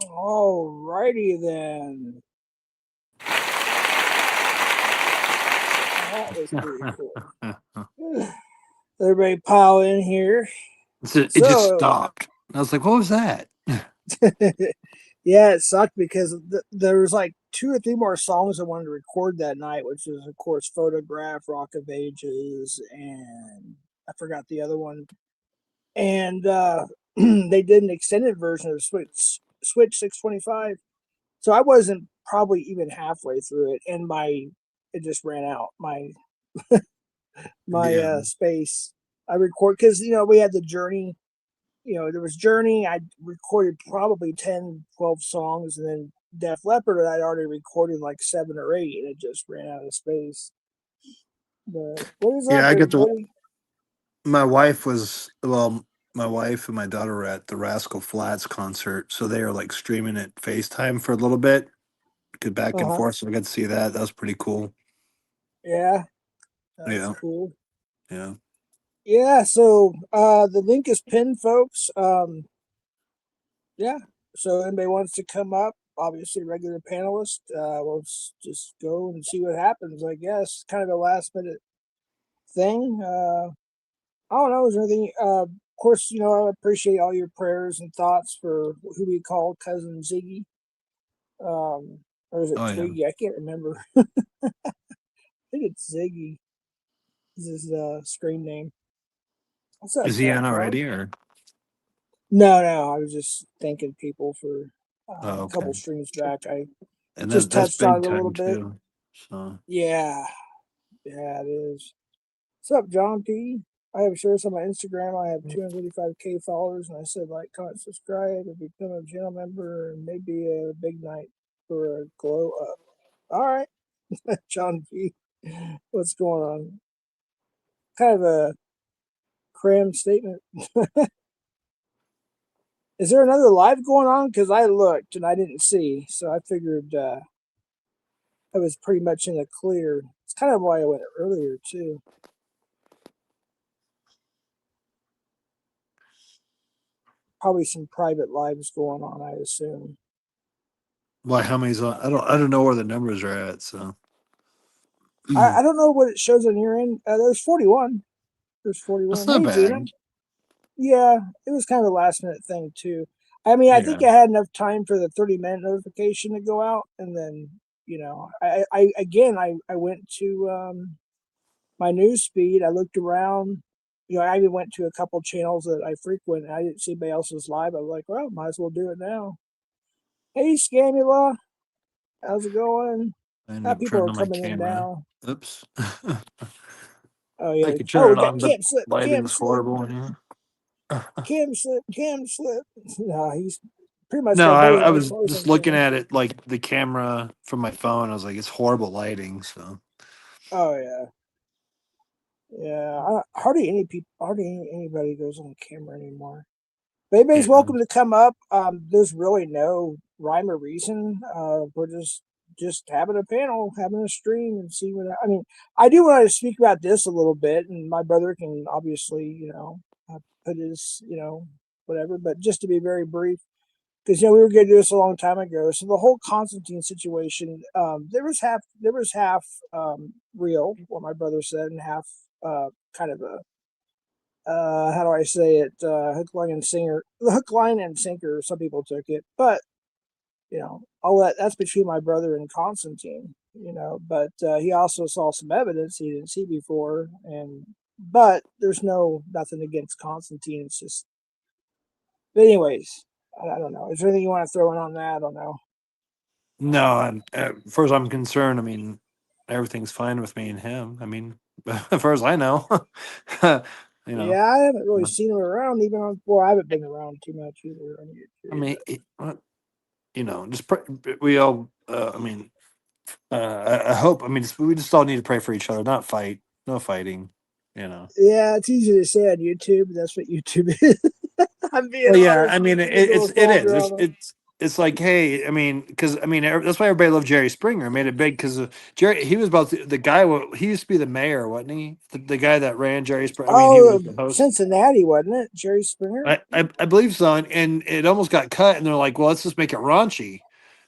All righty then. That was pretty cool. Everybody pile in here. It just So, stopped. I was like, what was that? yeah, it sucked because there was like two or three more songs I wanted to record that night, which was, of course, Photograph, Rock of Ages, and I forgot the other one. And they did an extended version of Switch 625. So I wasn't probably even halfway through it, and it just ran out. My Yeah. space. I record because we had the Journey. There was Journey. I recorded probably 10, 12 songs, and then Def Leppard I'd already recorded like 7 or 8, and it just ran out of space. But what is Yeah, up, I get to. everybody? My wife was, well, my wife and my daughter were at the Rascal Flats concert, so they were like streaming it FaceTime for a little bit, good back Uh and huh. forth. So I got to see that. That was pretty cool. Yeah, that's Yeah, cool. yeah. Yeah, so the link is pinned, folks. Yeah. So anybody wants to come up, obviously regular panelist, we'll just go and see what happens, I guess. Kind of a last minute thing. I don't know, is there anything of course, I appreciate all your prayers and thoughts for who we call cousin Ziggy. Or is it Oh yeah. Twiggy? I can't remember. I think it's Ziggy is his screen name. What's up, Is he on John? already or? No, I was just thanking people for Oh, a okay. couple streams back. I And just that's touched on big it a little time bit. too. So Yeah, yeah, it is. What's up, John P? I have shares on my Instagram. I have 285K followers, and I said like, comment, subscribe, and become a channel member, and maybe a big night for a glow up. All right, John P. What's going on? Kind of a cram statement. Is there another live going on? Because I looked and I didn't see, so I figured I was pretty much in the clear. It's kind of why I went earlier too. Probably some private lives going on, I assume. why? How many's on? I don't know where the numbers are at. So I don't know what it shows on your end. There's 41. There's that's 41. not Hey, Gina. bad. Yeah, it was kind of a last minute thing too. I mean, I think Yeah. I had enough time for the 30-minute notification to go out, and then I again I went to my news feed. I looked around. I even went to a couple channels that I frequent, and I didn't see anybody else's live. I was like, well, might as well do it now. Hey, Scamula, how's it going? I end How up people turning are on my coming in camera. now. Oops. Oh I yeah. could Oh, turn we it got on, but Camp Slip, Camp lighting's Slip, horrible in here. Cam Slip, Cam Slip. No, he's pretty much No, got better I light was clothes just on looking camera. at it like the camera from my phone. I was like, it's horrible lighting. So Oh yeah, yeah. Hardly anybody goes on camera anymore. But anybody's yeah. welcome to come up. There's really no rhyme or reason. We're just having a panel, having a stream, and see what I mean. I do want to speak about this a little bit, and my brother can obviously, put his, whatever. But just to be very brief, because we were going to do this a long time ago. So the whole Constantine situation, there was half real, what my brother said, and half kind of a how do I say it? Hook, line, and sinker. Some people took it, but that's between my brother and Constantine. But he also saw some evidence he didn't see before, but there's nothing against Constantine. It's just, but anyways, I don't know. Is there anything you want to throw in on that? I don't know. No, and as far as I'm concerned, I mean, everything's fine with me and him. I mean, as far as I know, you know. Yeah, I haven't really seen him around, even on. Well, I haven't been around too much either on I YouTube. mean, just we all. I mean, I hope. I mean, we just all need to pray for each other, not fight. No fighting. You know. Yeah, it's easy to say on YouTube. That's what YouTube is. I'm being Well, yeah. honest. I mean, YouTube is a it small is. drama. it's like, hey, I mean, because I mean, that's why everybody loved Jerry Springer. It made it big because Jerry. He was about the guy. He used to be the mayor, wasn't he? The guy that ran Jerry Springer. I mean, he was Oh, the host. Cincinnati, wasn't it? Jerry Springer. I believe so, and it almost got cut, and they're like, well, let's just make it raunchy.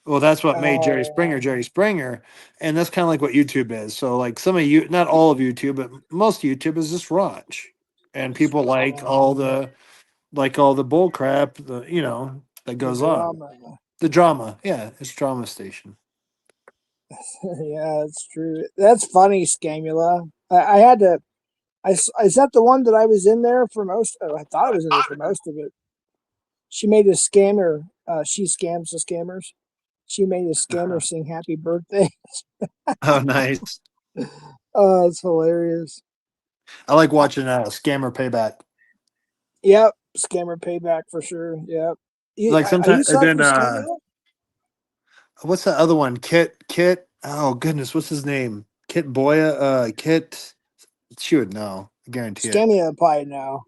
Well, that's what made Jerry Springer, and that's kind of like what YouTube is. So, like some of you, not all of YouTube, but most YouTube is just raunch, and It's people drama. like all the bull crap, that The goes on. drama. The drama, yeah, it's drama station. Yeah, that's true. That's funny, Scamula. I had to. Is that the one that I was in there for most? Oh, I thought I was in there for most of it. She made a scammer. She scams the scammers. She made a scammer sing "Happy Birthday." Oh, nice. Oh, it's hilarious. I like watching Scammer Payback. Yep, scammer payback for sure. Yep. Like Are you sometimes, and sub then for Scamula? what's the other one? Kit. Oh goodness, what's his name? Kit Boya. Kit. She would know. I guarantee it. Scamula pie now.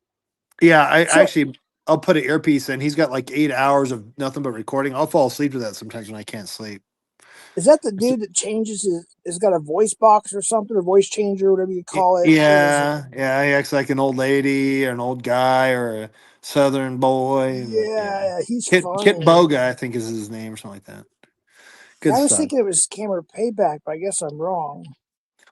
Yeah, I So actually I'll put an earpiece in. He's got like 8 hours of nothing but recording. I'll fall asleep to that sometimes when I can't sleep. is that the dude that changes his? Has got a voice box or something, or voice changer, whatever you call it? What is it? Yeah. He acts like an old lady or an old guy or a Southern boy. And yeah, Yeah, he's Kit funny. Boga, I think is his name or something like that. Good I was stuff. thinking it was scammer payback, but I guess I'm wrong.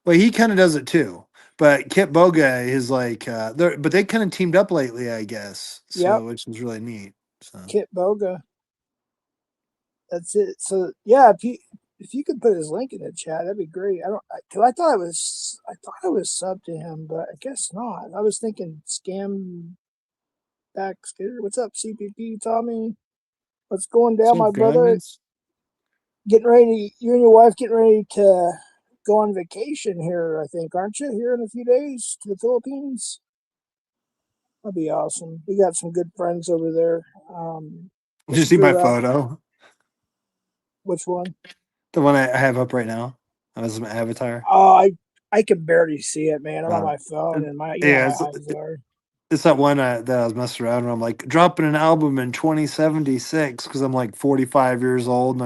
Well, he kind of does it too. But Kit Boga is like, but they kind of teamed up lately, I guess. Yep, So, which is really neat. So, Kit Boga. That's it. So yeah, if you could put his link in the chat, that'd be great. I don't because I thought I was sub to him, but I guess not. I was thinking scam back skater. What's up, CPP Tommy? What's going down, so my brother? guys, Getting ready. You and your wife getting ready to go on vacation here, I think, aren't you? Here in a few days to the Philippines. That'd be awesome. We got some good friends over there. did you see my Grew up. photo? Which one? The one I have up right now. That was my avatar. Oh, I can barely see it, man. I'm on Uh, my phone, and my yeah, my eyes are. it's that one that I was messing around and I'm like dropping an album in 2076 because I'm like 45 years old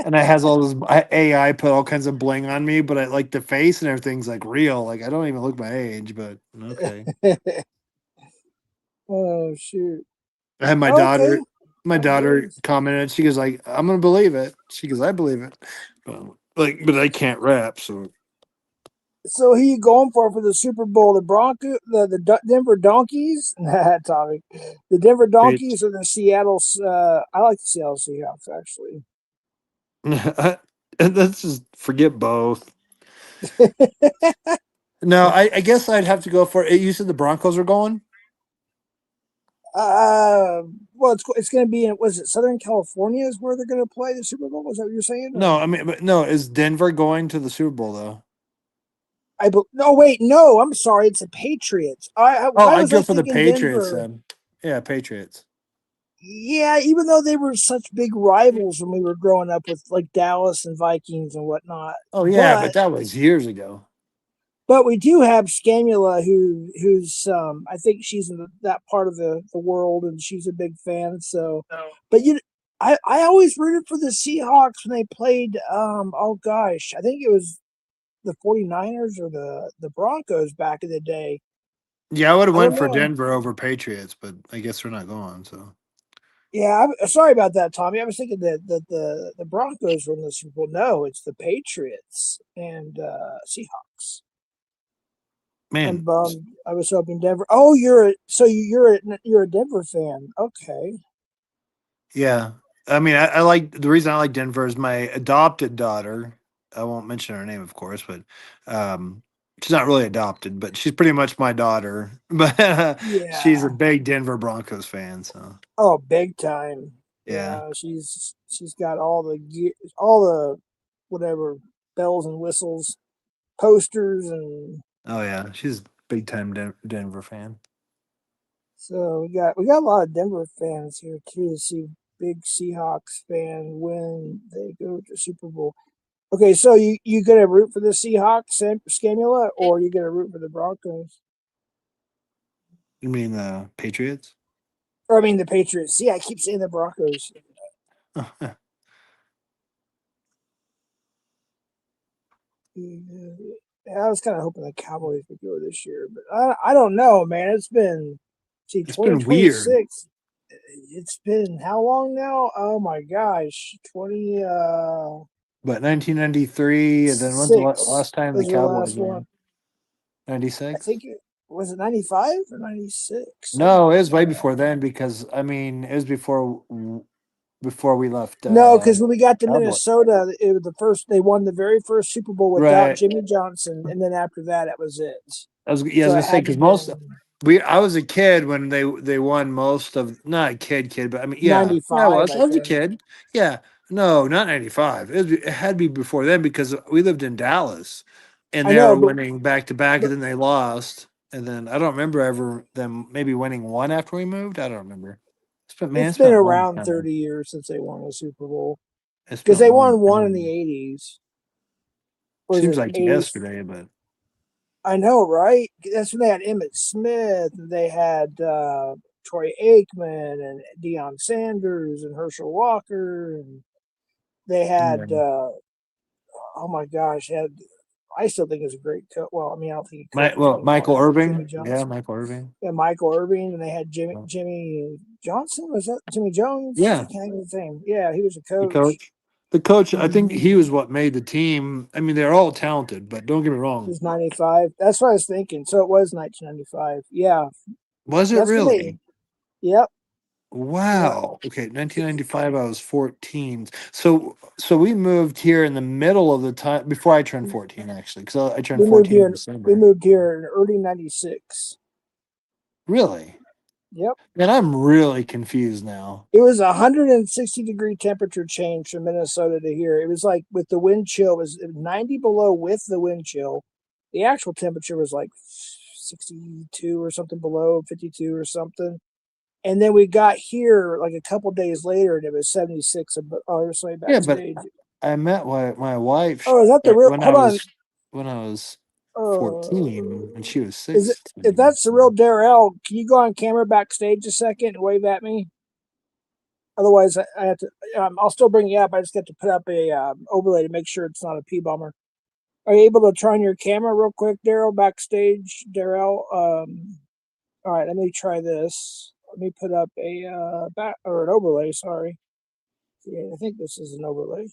and I has all this AI put all kinds of bling on me, but I like the face and everything's like real. Like I don't even look my age, but okay. Oh shoot. I had Okay. my No daughter worries. commented. She goes like, "I'm gonna believe it." She goes, "I believe it," but I can't rap, so So who you going for the Super Bowl? The Bronco, the Denver Donkeys? Nah, Tommy. The Denver great. Donkeys or the Seattle? I like the Seattle Seahawks actually. Let's just forget both. No, I guess I'd have to go for it. You said the Broncos are going. Uh, well, it's going to be in, was it Southern California is where they're going to play the Super Bowl? Was that what you're saying? No, Or I mean, but no, is Denver going to the Super Bowl though? no, wait, no, I'm sorry, it's the Patriots. Oh, Why I'd was I go for the thinking Patriots Denver? then. Yeah, Patriots. Yeah, even though they were such big rivals when we were growing up with like Dallas and Vikings and whatnot, Oh yeah, but but that was years ago. we do have Scamula who's I think she's in that part of the world and she's a big fan. So, but I always rooted for the Seahawks when they played. Oh gosh, I think it was the 49ers or the Broncos back in the day. Yeah, I would have I don't went for know. Denver over Patriots, but I guess they're not going. So Yeah, I'm sorry about that, Tommy. I was thinking that the Broncos were in the Super Bowl. No, it's the Patriots and Seahawks. I'm man, bummed. I was hoping Denver. Oh, you're a Denver fan. Okay. yeah. I mean, I like the reason I like Denver is my adopted daughter. I won't mention her name, of course, but um, she's not really adopted, but she's pretty much my daughter. But she's a Yeah. big Denver Broncos fan. So Oh, big time. yeah. Yeah, she's got all the gear, all the whatever bells and whistles, posters, and Oh yeah, she's big time Denver fan. so we got a lot of Denver fans here too to see big Seahawks fan when they go to Super Bowl. Okay, so you gonna root for the Seahawks, Scamula, or you gonna root for the Broncos? You mean the Patriots? Or I mean the Patriots. See, I keep saying the Broncos. I was kind of hoping the Cowboys would go this year, but I don't know, man. It's been It's been weird. 2026. It's been how long now? Oh my gosh, 20 But 1993, and then when's the six last time the was the Cowboys last won? one. I 96? think it was it 95 or 96, something No, it like was way that. before then because I mean it was before we left No, because when we got to Cowboy. Minnesota, it was the first. They won the very first Super Bowl without Right. Jimmy Johnson, and then after that, it was it. I was So gonna it say had to because been I was a kid when they won most of, not a kid, but I mean I 95, was I I was a think. kid. Yeah, no, not 95. It had to be before then because we lived in Dallas, and I they know, were but winning back to back, but and then they lost, and then I don't remember ever them maybe winning one after we moved. I don't remember. it's It's been been a long around time. 30 years since they won a Super Bowl It's been because a they long won one in the time. 80s. Was Seems it like 80s? yesterday, but I know, right? That's when they had Emmett Smith, and they had Troy Aikman and Deion Sanders and Herschel Walker, and they yeah. had oh my gosh, had I still think is a great coach. Well, I mean, I don't think he coached anymore. Michael Jimmy Irving. Yeah, Johnson. Michael Irving. Yeah, Michael Irving, and they had Jimmy Johnson. Was that Jimmy Jones? I Yeah, can't even think. Yeah, he was a the coach. coach. The coach, I think Mm-hmm. he was what made the team. I mean, they're all talented, but don't get me It wrong. was 95. That's what I was thinking. So it was 1995. Yeah, Was it that's when they. really? Yep, yep. Wow. Okay, 1995. I was 14. So we moved here in the middle of the time before I turned 14, actually, because I turned We moved 14 here. in We December. moved here in early '96. Really? Yep. And I'm really confused now. It was a 160-degree temperature change from Minnesota to here. It was like with the wind chill, it was 90 below with the wind chill. The actual temperature was like 62 or something below, 52 or something. And then we got here like a couple days later, and it was 76. Oh, there's somebody Yeah, but backstage. I met my wife Oh, is that the real? when Hold on. I was Uh, 14 and she was is it? If 16. that's the real Darrell, can you go on camera backstage a second and wave at me? Otherwise, I have to. I'll still bring you up. I just got to put up a overlay to make sure it's not a P bomber. Are you able to turn your camera real quick, Daryl? Backstage, Darrell. All right, let me try this. Let me put up a back or an overlay. Sorry. Yeah, I think this is an overlay.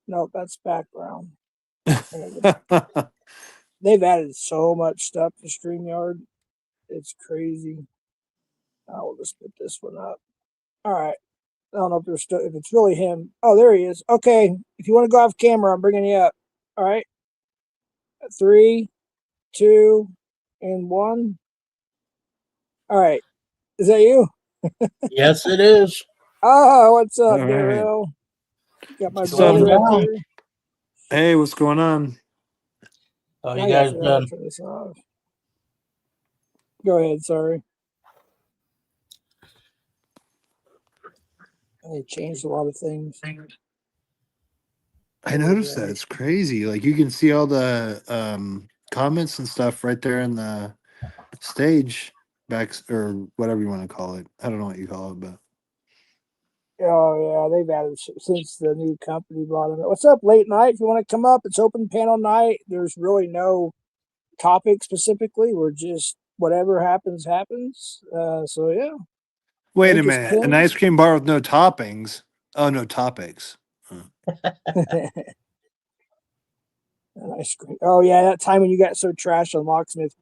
No, that's background. They've added so much stuff to StreamYard. It's crazy. I will just put this one up. All right. I don't know if there's still if it's really him. Oh, there he is. Okay. If you want to go off camera, I'm bringing you up. All right. 3, 2, and 1. All right. Is that you? Yes, it is. Oh, what's up, All right. Darrell? Got my What's So, brother going up on? here. hey, what's going on? How I you got guys to done? turn this off. Go ahead. Sorry. They changed a lot of things. I noticed that it's crazy. Like you can see all the comments and stuff right there in the stage back or whatever you want to call it. I don't know what you call it, but Oh yeah, they've added since the new company brought them. What's up, late night? If you want to come up, it's open panel night. There's really no topic specifically. We're just whatever happens happens. So yeah, wait a link is minute. An pinned. ice cream bar with no toppings. Oh, no topics. An ice cream. Oh yeah, that time when you got so trashed on Locksmith.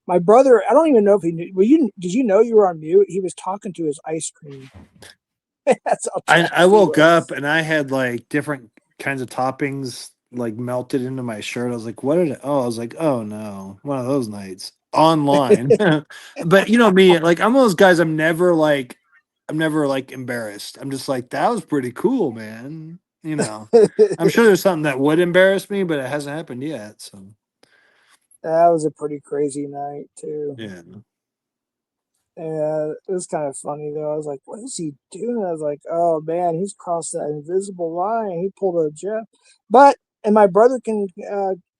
My brother, I don't even know if he knew. Were you? Did you know you were on mute? He was talking to his ice cream. That's how trash I he woke up was. and I had like different kinds of toppings like melted into my shirt. I was like, what did it? Oh, I was like, oh no, one of those nights online. But you know me, like I'm one of those guys. I'm never like embarrassed. I'm just like, that was pretty cool, man. You know, I'm sure there's something that would embarrass me, but it hasn't happened yet. So That was a pretty crazy night too. yeah. Yeah, it was kind of funny though. I was like, "What is he doing?" I was like, "Oh man, he's crossed that invisible line. He pulled a Jeff." But and my brother can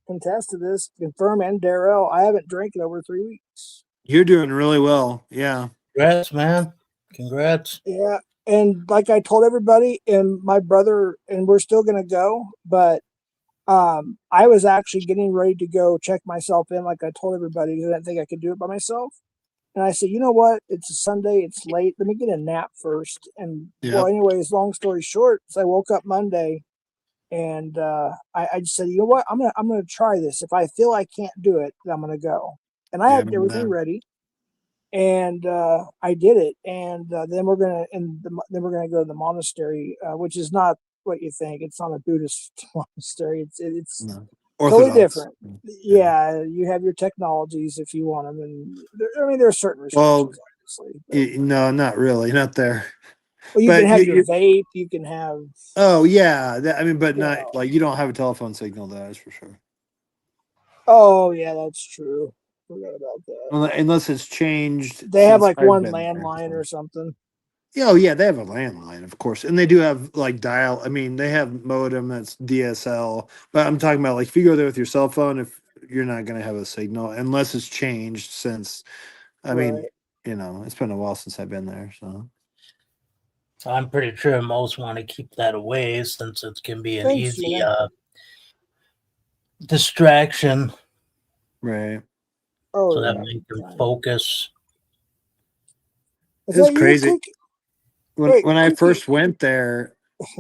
contest to this, confirm, and Darrell. I haven't drank in over 3 weeks. You're doing really well. Yeah. Congrats, man. Congrats. Yeah, and like I told everybody, and my brother, and we're still going to go, but I was actually getting ready to go check myself in, like I told everybody, because I didn't think I could do it by myself. And I said, you know what? It's a Sunday. It's late. Let me get a nap first. And well, Yep. anyways, long story short, so I woke up Monday, and I just said, you know what? I'm gonna try this. If I feel I can't do it, then I'm gonna go. And I Yeah, had everything ready, and I did it. And then then we're gonna go to the monastery, which is not what you think. It's not a Buddhist monastery. It's no. totally Orthodox. different. Yeah, you have your technologies if you want them, and I mean there are certain Well, restrictions, obviously. But, no, not really, not there. well, you can But have your vape. You can have, oh yeah, I mean, but you not know. like you don't have a telephone signal. That is for sure. Oh yeah, that's true. Forgot about that. Unless it's changed They have since like I've one been there. landline So. or something. Yeah, oh yeah, they have a landline, of course, and they do have like dial. I mean, they have modem that's DSL, but I'm talking about like if you go there with your cell phone, if you're not going to have a signal unless it's changed since. I mean, Right. it's been a while since I've been there, so I'm pretty sure most want to keep that away since it can be an Thanks, easy Gina. distraction right. Oh so that yeah. they can Fine. focus. Is It's that you, crazy. Cookie? Wait, When I Cookie. first went there,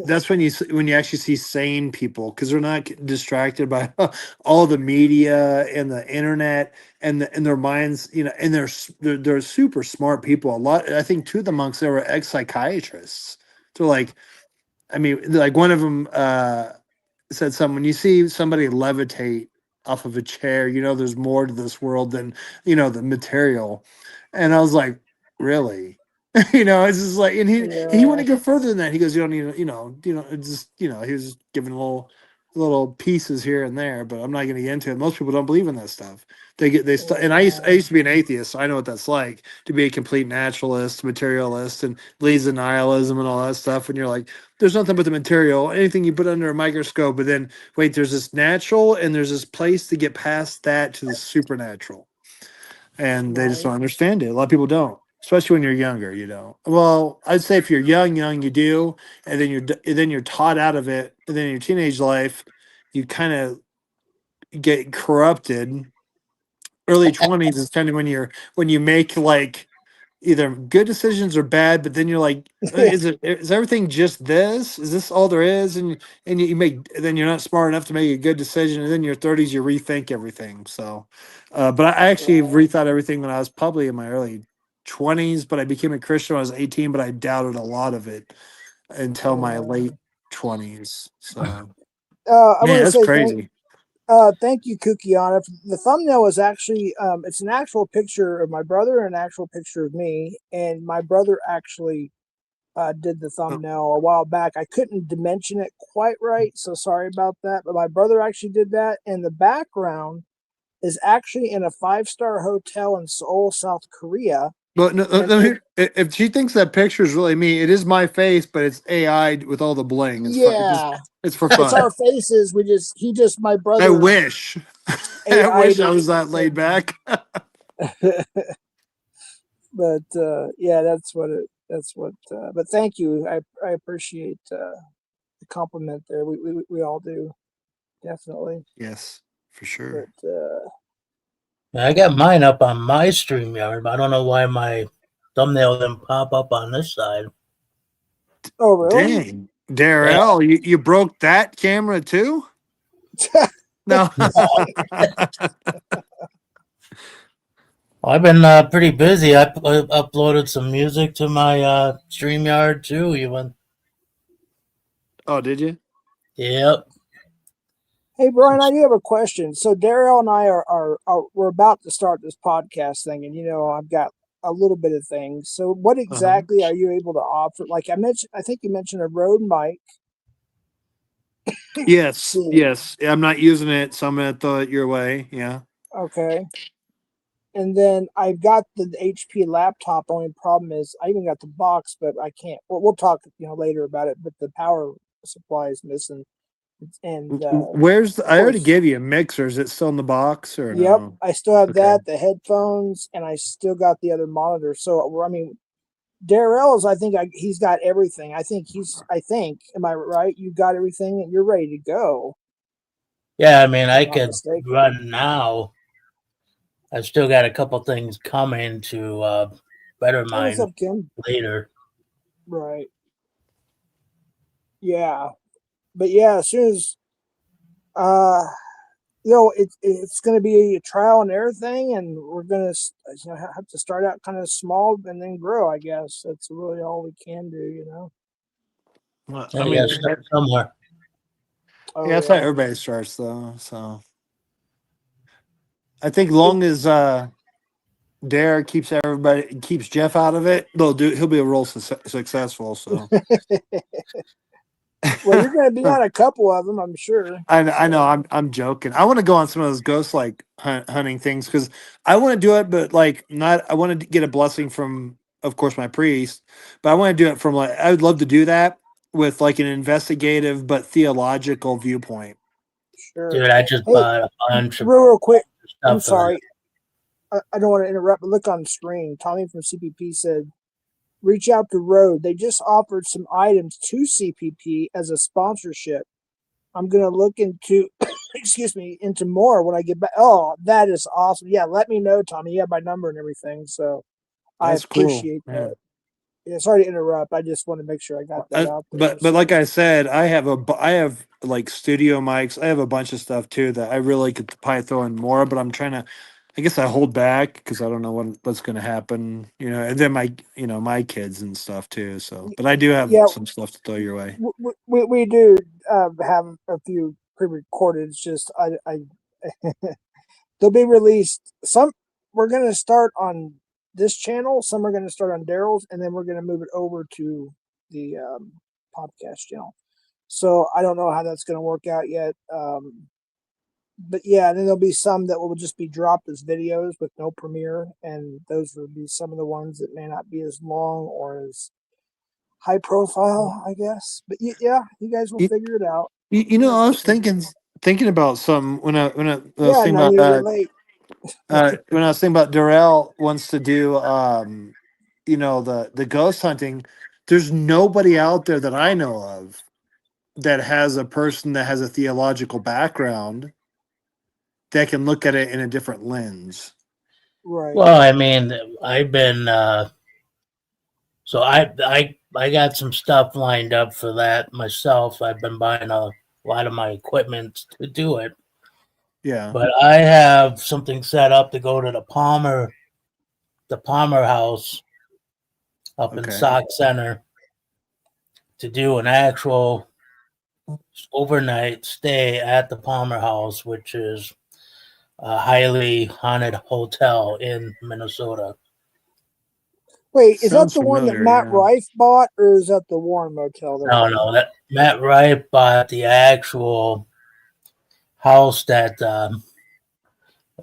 that's when you actually see sane people because they're not distracted by all the media and the internet and their minds, and they're super smart people. A lot, I think, two of the monks there were ex psychiatrists. So like, I mean, like one of them said something. When you see somebody levitate off of a chair, there's more to this world than the material. And I was like, really? It's just like, and he Yeah. went to go further than that. He goes, you don't need, it's just, he was giving little pieces here and there, but I'm not going to get into it. Most people don't believe in that stuff. And I used to be an atheist, so I know what that's like to be a complete naturalist, materialist, and leads to nihilism and all that stuff. And you're like, there's nothing but the material, anything you put under a microscope, but then wait, there's this natural and there's this place to get past that to the supernatural. And they just Right. don't understand it. A lot of people don't, especially when you're younger, Well, I'd say if you're young, you do, and then you're taught out of it, and then in your teenage life, you kind of get corrupted. Early 20s is kind of when you make like either good decisions or bad, but then you're like, is everything just this? Is this all there is? And you make then you're not smart enough to make a good decision, and then in your 30s you rethink everything. So, but I actually Right. rethought everything when I was probably in my early 20s, but I became a Christian when I was 18, but I doubted a lot of it until my Yeah. late 20s. So, I want man, to that's say crazy. thank you, Kukiana. The thumbnail is actually it's an actual picture of my brother and an actual picture of me, and my brother actually did the Oh, thumbnail a while back. I couldn't dimension it quite right, so sorry about that. But my brother actually did that, and the background is actually in a 5-star hotel in Seoul, South Korea. but no, And it, if she thinks that picture is really me, it is my face, but it's AI with all the bling. It's fun. yeah, It's for it's fun. our faces. My I brother wish. I AI'd wish I it. was that laid back. But yeah, that's what. But thank you. I appreciate the compliment there. We all do, definitely. Yes, for sure. But I got mine up on my StreamYard, but I don't know why my thumbnail didn't pop up on this side. oh really? Dang. Yeah. Darrell, you broke that camera too? No. I've been pretty busy. I uploaded some music to my StreamYard too, even. Oh, did you? Yep. Hey Brian, I do have a question. So Daryl and I are we're about to start this podcast thing, and I've got a little bit of things. So what Uh-huh. exactly are you able to offer? Like I think you mentioned a Rode mic. Yes. See, Yes. I'm not using it, so I'm gonna throw it your way. Yeah. okay. And then I've got the HP laptop. Only problem is I even got the box, but I can't. We'll talk later about it. But the power supply is missing, and Where's of I already course, gave you a mixer. Is it still in the box or yep, no? I still have Okay. that, the headphones, and I still got the other monitor. So I mean, Darrell's, he's got everything. I think, am I right? You got everything and you're ready to go. Yeah, I mean, I I'm not could mistaken. run now. I've still got a couple things coming to better Hey, what's mine up, Kim? later. Right. Yeah. But yeah, as soon as, uh, it's going to be a trial and error thing, and we're going to have to start out kind of small and then grow. I guess that's really all we can do. Well, Yeah, I you mean, gotta start somewhere. Oh yeah, that's how yeah, everybody starts, though. So I think long as Derek keeps Jeff out of it, he'll be a real successful. So well, you're going to be on a couple of them, I'm sure. I know So I'm joking. I want to go on some of those ghost like hunting things because I want to do it, but like not. I want to get a blessing from, of course, my priest, but I want to do it from like I would love to do that with like an investigative but theological viewpoint. sure. Dude, I just Hey, bought a bunch of real quick. I'm stuff for that. sorry. I don't want to interrupt, but look on the screen. Tommy from CPP said, reach out to Rode. They just offered some items to CPP as a sponsorship. I'm going to look into, excuse me, into more when I get back. Oh, that is awesome. Yeah, let me know, Tommy. You have my number and everything. So I That's cool. appreciate Yeah. that. Yeah, sorry to interrupt. I just want to make sure I got that out there. But like I said, I have like studio mics. I have a bunch of stuff too that I really could probably throw in more. But I'm trying to. I guess I hold back because I don't know what's going to happen. And then my kids and stuff too. So, but I do have yeah, some stuff to throw your way. we do have a few pre-recorded. It's just they'll be released. Some we're going to start on this channel. Some are going to start on Daryl's, and then we're going to move it over to the podcast channel. So I don't know how that's going to work out yet. But yeah, then there'll be some that will just be dropped as videos with no premiere, and those will be some of the ones that may not be as long or as high profile, I guess. But yeah, you guys will You, figure it out. I was thinking about some when I was Yeah, thinking none about you relate. when I was thinking about Darrell wants to do the ghost hunting. There's nobody out there that I know of that has a person that has a theological background that can look at it in a different lens. Right. Well, I mean, I've been so I got some stuff lined up for that myself. I've been buying a lot of my equipment to do it. Yeah. But I have something set up to go to the Palmer House up in Okay. Sauk Center to do an actual overnight stay at the Palmer House, which is a highly haunted hotel in Minnesota. Wait, is that Sounds the one that familiar. Matt Yeah. Rife bought, or is that the Warren Motel? No, that Matt Wright bought the actual house that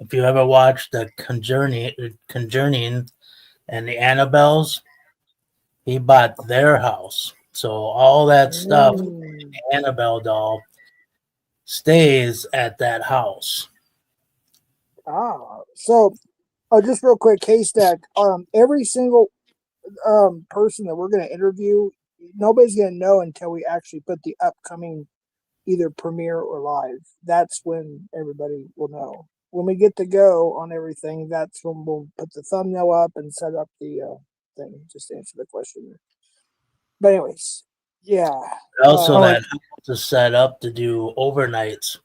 if you ever watched the Conjuring and the Annabelles, he bought their house. So all that stuff, the Annabelle doll, stays at that house. So just real quick, Haystack. Every single person that we're going to interview, nobody's going to know until we actually put the upcoming either premiere or live. That's when everybody will know. When we get to go on everything, that's when we'll put the thumbnail up and set up the thing. Just to answer the question. But anyways, yeah. Also, like that house is set up to do overnights,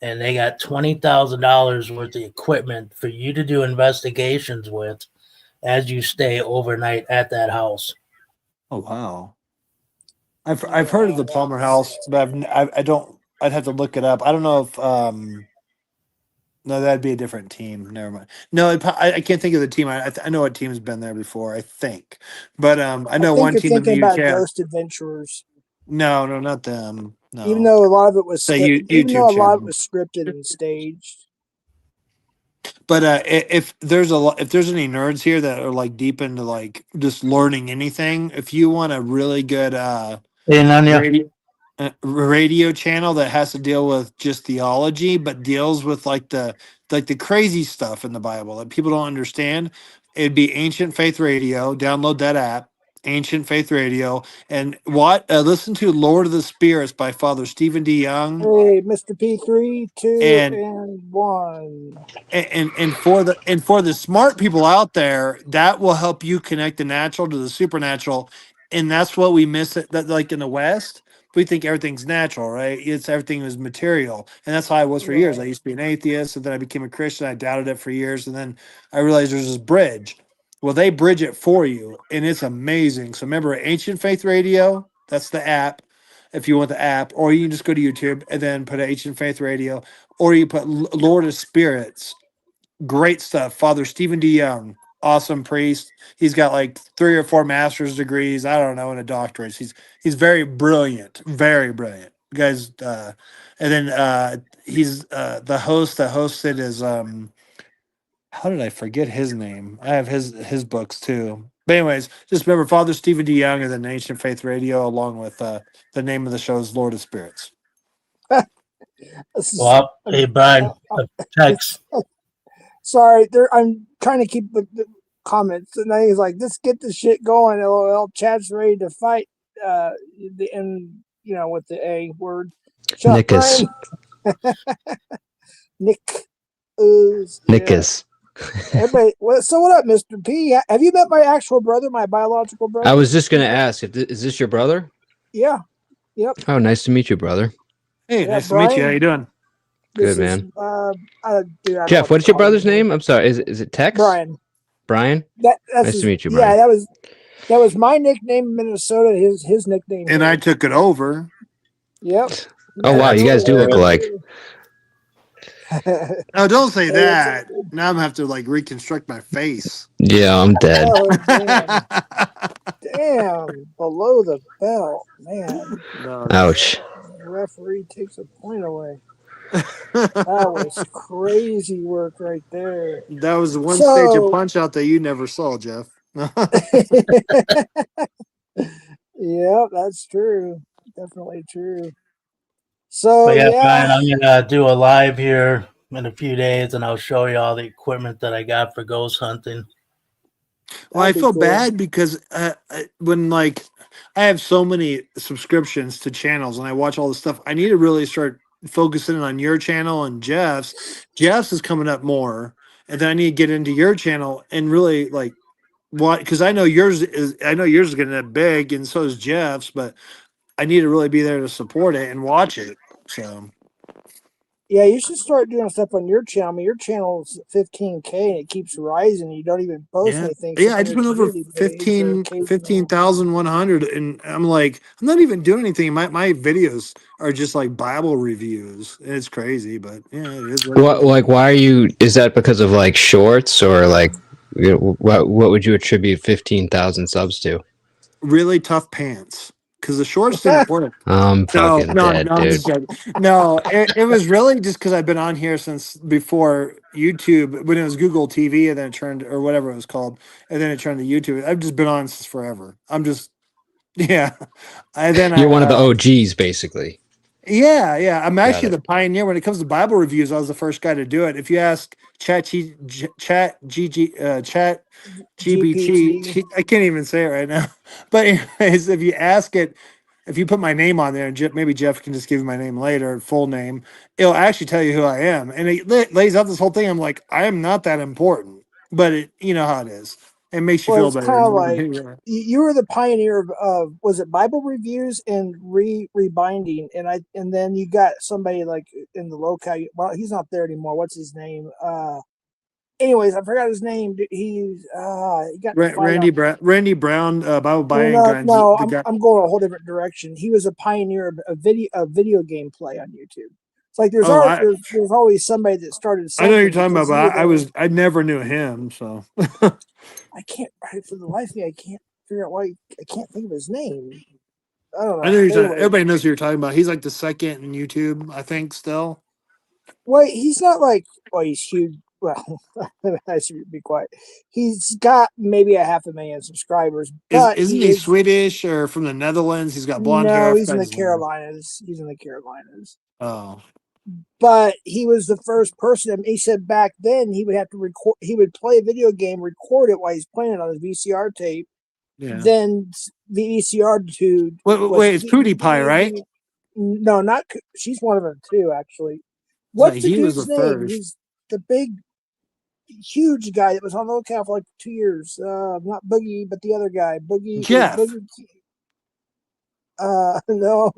and they got $20,000 worth of equipment for you to do investigations with as you stay overnight at that house. Oh wow. I've heard of the Palmer House, but I don't. I'd have to look it up. I don't know if no, that'd be a different team. Never mind. No, I can't think of the team. I know what team's been there before. I think, but I know think one you're team in thinking the about UK. Ghost Adventurers. No, not them. Even No, though a lot of it was it's a even though YouTube a lot of it channel. was scripted and staged. But if there's if there's any nerds here that are like deep into like just learning anything, if you want a really good radio channel that has to deal with just theology, but deals with like the crazy stuff in the Bible that people don't understand, it'd be Ancient Faith Radio. Download that app, Ancient Faith Radio, and listen to Lord of the Spirits by Father Stephen D. Young. Hey, Mr. P, 3, 2, And and 1. and for the smart people out there, that will help you connect the natural to the supernatural, and that's what we miss. That like in the West, we think everything's natural, right? It's everything is material, and that's how I was for years. I Right. used to be an atheist, and then I became a Christian. I doubted it for years, and then I realized there's this bridge. Well, they bridge it for you, and it's amazing. So remember, Ancient Faith Radio. That's the app. If you want the app, or you can just go to YouTube and then put Ancient Faith Radio, or you put Lord of Spirits. Great stuff. Father Stephen D. Young, awesome priest. He's got like 3 or 4 master's degrees. I don't know, and a doctorate. He's very brilliant, very brilliant. You guys, and then he's the host that hosted is how did I forget his name? I have his books too. But anyways, just remember Father Stephen D. Young and the Ancient Faith Radio, along with the name of the show is Lord of Spirits. Well, hey, Brian, text. Sorry, I'm trying to keep the comments, and then he's like, "Let's get this shit going." LOL. Chad's ready to fight. The N, with the A word. Shut up, Nickus. Brian. Nick. Yeah. Nickus. Everybody, so what up, Mr. P? Have you met my actual brother, my biological brother? I was just gonna ask, is this your brother? Yeah. Yep. Oh, nice to meet you, brother. Hey, Yeah, nice to meet you. How Brian. you doing? Good, man. Dude, I Jeff, don't what's your call brother's him name? I'm sorry. Is it Tex? Brian. Brian? That's Nice to meet you, Yeah, Brian. that was my nickname in Minnesota. His nickname. And here. I took it over. Yep. Oh wow, you guys do look alike. No, don't say Hey, that. Now I'm gonna have to like reconstruct my face. Yeah, I'm dead. Oh, damn. Below the belt, man. No. Ouch. The referee takes a point away. That was crazy work right there. That was the one stage of Punch Out that you never saw, Jeff. Yeah, that's true. Definitely true. So But yeah, yeah, Brian, I'm gonna do a live here in a few days, and I'll show you all the equipment that I got for ghost hunting. Well, I that'd be feel cool. bad because when like I have so many subscriptions to channels and I watch all this stuff, I need to really start focusing on your channel and Jeff's. Jeff's is coming up more, and then I need to get into your channel and really like what because I know yours is getting that big, and so is Jeff's, but I need to really be there to support it and watch it. So Yeah, you should start doing stuff on your channel. I mean, your channel's 15K and it keeps rising. You don't even post anything. Yeah, I just went over 15,100, and I'm like, I'm not even doing anything. My videos are just like Bible reviews. It's crazy, but yeah, it is. Like, why are you? Is that because of like shorts or like, what would you attribute 15,000 subs to? Really tough pants. Because the shorts didn't work. I'm fucking dead, dude. No, it was really just because I've been on here since before YouTube, when it was Google TV, and then it turned, or whatever it was called, and then it turned to YouTube. I've just been on since forever. I'm just, yeah. You're one of the OGs, basically. Yeah. I'm actually the pioneer when it comes to Bible reviews. I was the first guy to do it. If you ask GBT, I can't even say it right now. But anyways, if you ask it, if you put my name on there, and maybe Jeff can just give you my name later, full name, it'll actually tell you who I am. And it lays out this whole thing. I'm like, I am not that important, but you know how it is. It makes you feel better. Kind of like you were the pioneer of was it Bible reviews and rebinding, and then you got somebody like in the locale. Well, he's not there anymore. What's his name? Anyways, I forgot his name. He got Randy Brown, Bible buying. No, I'm going a whole different direction. He was a pioneer of video game play on YouTube. It's like there's always somebody that started. I know what you're talking about, but I never knew him, so I can't. For the life of me, I can't figure out why I can't think of his name. I don't know. I know everybody knows who you're talking about. He's like the second in YouTube, I think, still. Well, he's not like. Well, he's huge. Well, I should be quiet. He's got maybe 500,000 subscribers. But isn't he Swedish or from the Netherlands? He's got blonde hair. No, he's in the Carolinas. Oh. but he was the first person. And he said back then he would have to record. He would play a video game, record it while he's playing it on his VCR tape. Yeah. Then the VCR to Wait, it's PewDiePie, right? No, not she's one of them too. Actually, Like, what's the he was dude's the name? first. He's the big, huge guy that was on locale for like 2 years. Not Boogie, but the other guy, Boogie. Jeff. Boogie, no.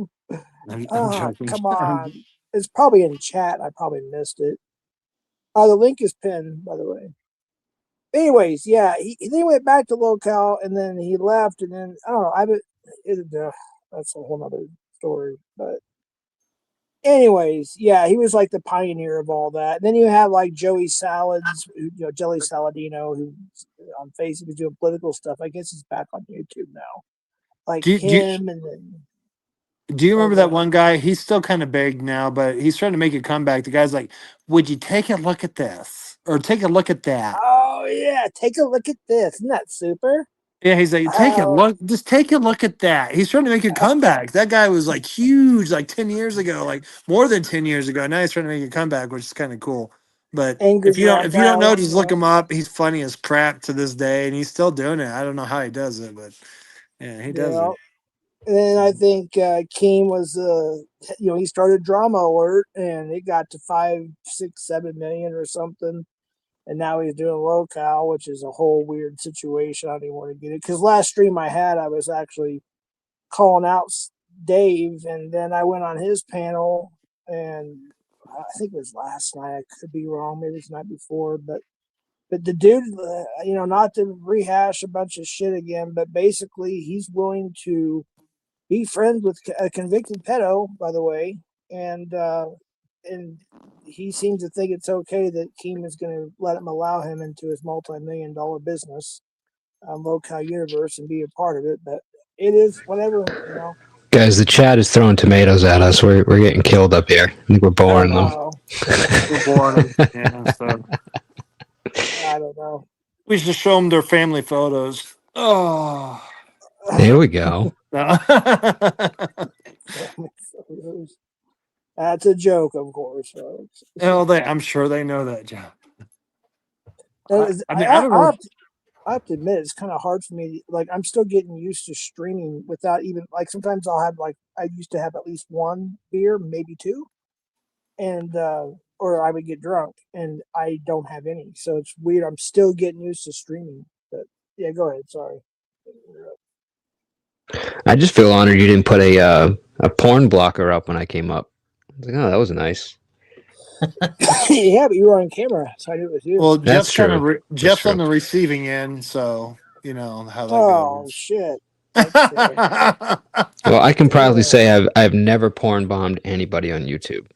I'm Oh, joking. come on. It's probably in chat. I probably missed it. The link is pinned, by the way. Anyways, yeah, he went back to locale and then he left, and then I don't know. That's a whole nother story. But anyways, yeah, he was like the pioneer of all that. And then you have like Joey Salads, Jelly Saladino, who on Facebook is doing political stuff. I guess he's back on YouTube now. Like him, and then. Do you remember that one guy? He's still kind of big now, but he's trying to make a comeback. The guy's like, "Would you take a look at this or take a look at that?" Oh yeah, take a look at this. Isn't that super? Yeah, he's like, "Take a look, just take a look at that." He's trying to make a comeback. That guy was like huge, like 10 years ago, like more than 10 years ago. Now he's trying to make a comeback, which is kind of cool. But if you don't know, just look him up. He's funny as crap to this day, and he's still doing it. I don't know how he does it, but yeah, he does it. And then I think Keem was, he started Drama Alert, and it got to 5, 6, 7 million or something. And now he's doing locale, which is a whole weird situation. I don't even want to get it. Because last stream I had, I was actually calling out Dave, and then I went on his panel, and I think it was last night. I could be wrong. Maybe it's the night before, but the dude, not to rehash a bunch of shit again, but basically he's willing to be friends with a convicted pedo, by the way, and he seems to think it's okay that Keem is going to let him allow him into his multi-million-dollar business, Locale Universe, and be a part of it. But it is whatever. Guys, the chat is throwing tomatoes at us. We're getting killed up here. I think we're boring them. We're boring them. Yeah, so. I don't know. We should show them their family photos. Oh, there we go. That's a joke, of course. I'm sure they know that, John. I have to admit, it's kind of hard for me. Like, I'm still getting used to streaming without even, like, sometimes I'll have, like, I used to have at least one beer, maybe two, and or I would get drunk, and I don't have any. So it's weird. I'm still getting used to streaming. But yeah, go ahead. Sorry. I just feel honored you didn't put a porn blocker up when I came up. I was like, oh, that was nice. Yeah, but you were on camera, so I knew it was you. Well, that's true. Jeff's on the receiving end, so you know how that goes. Oh shit! Well, I can proudly say I've never porn bombed anybody on YouTube.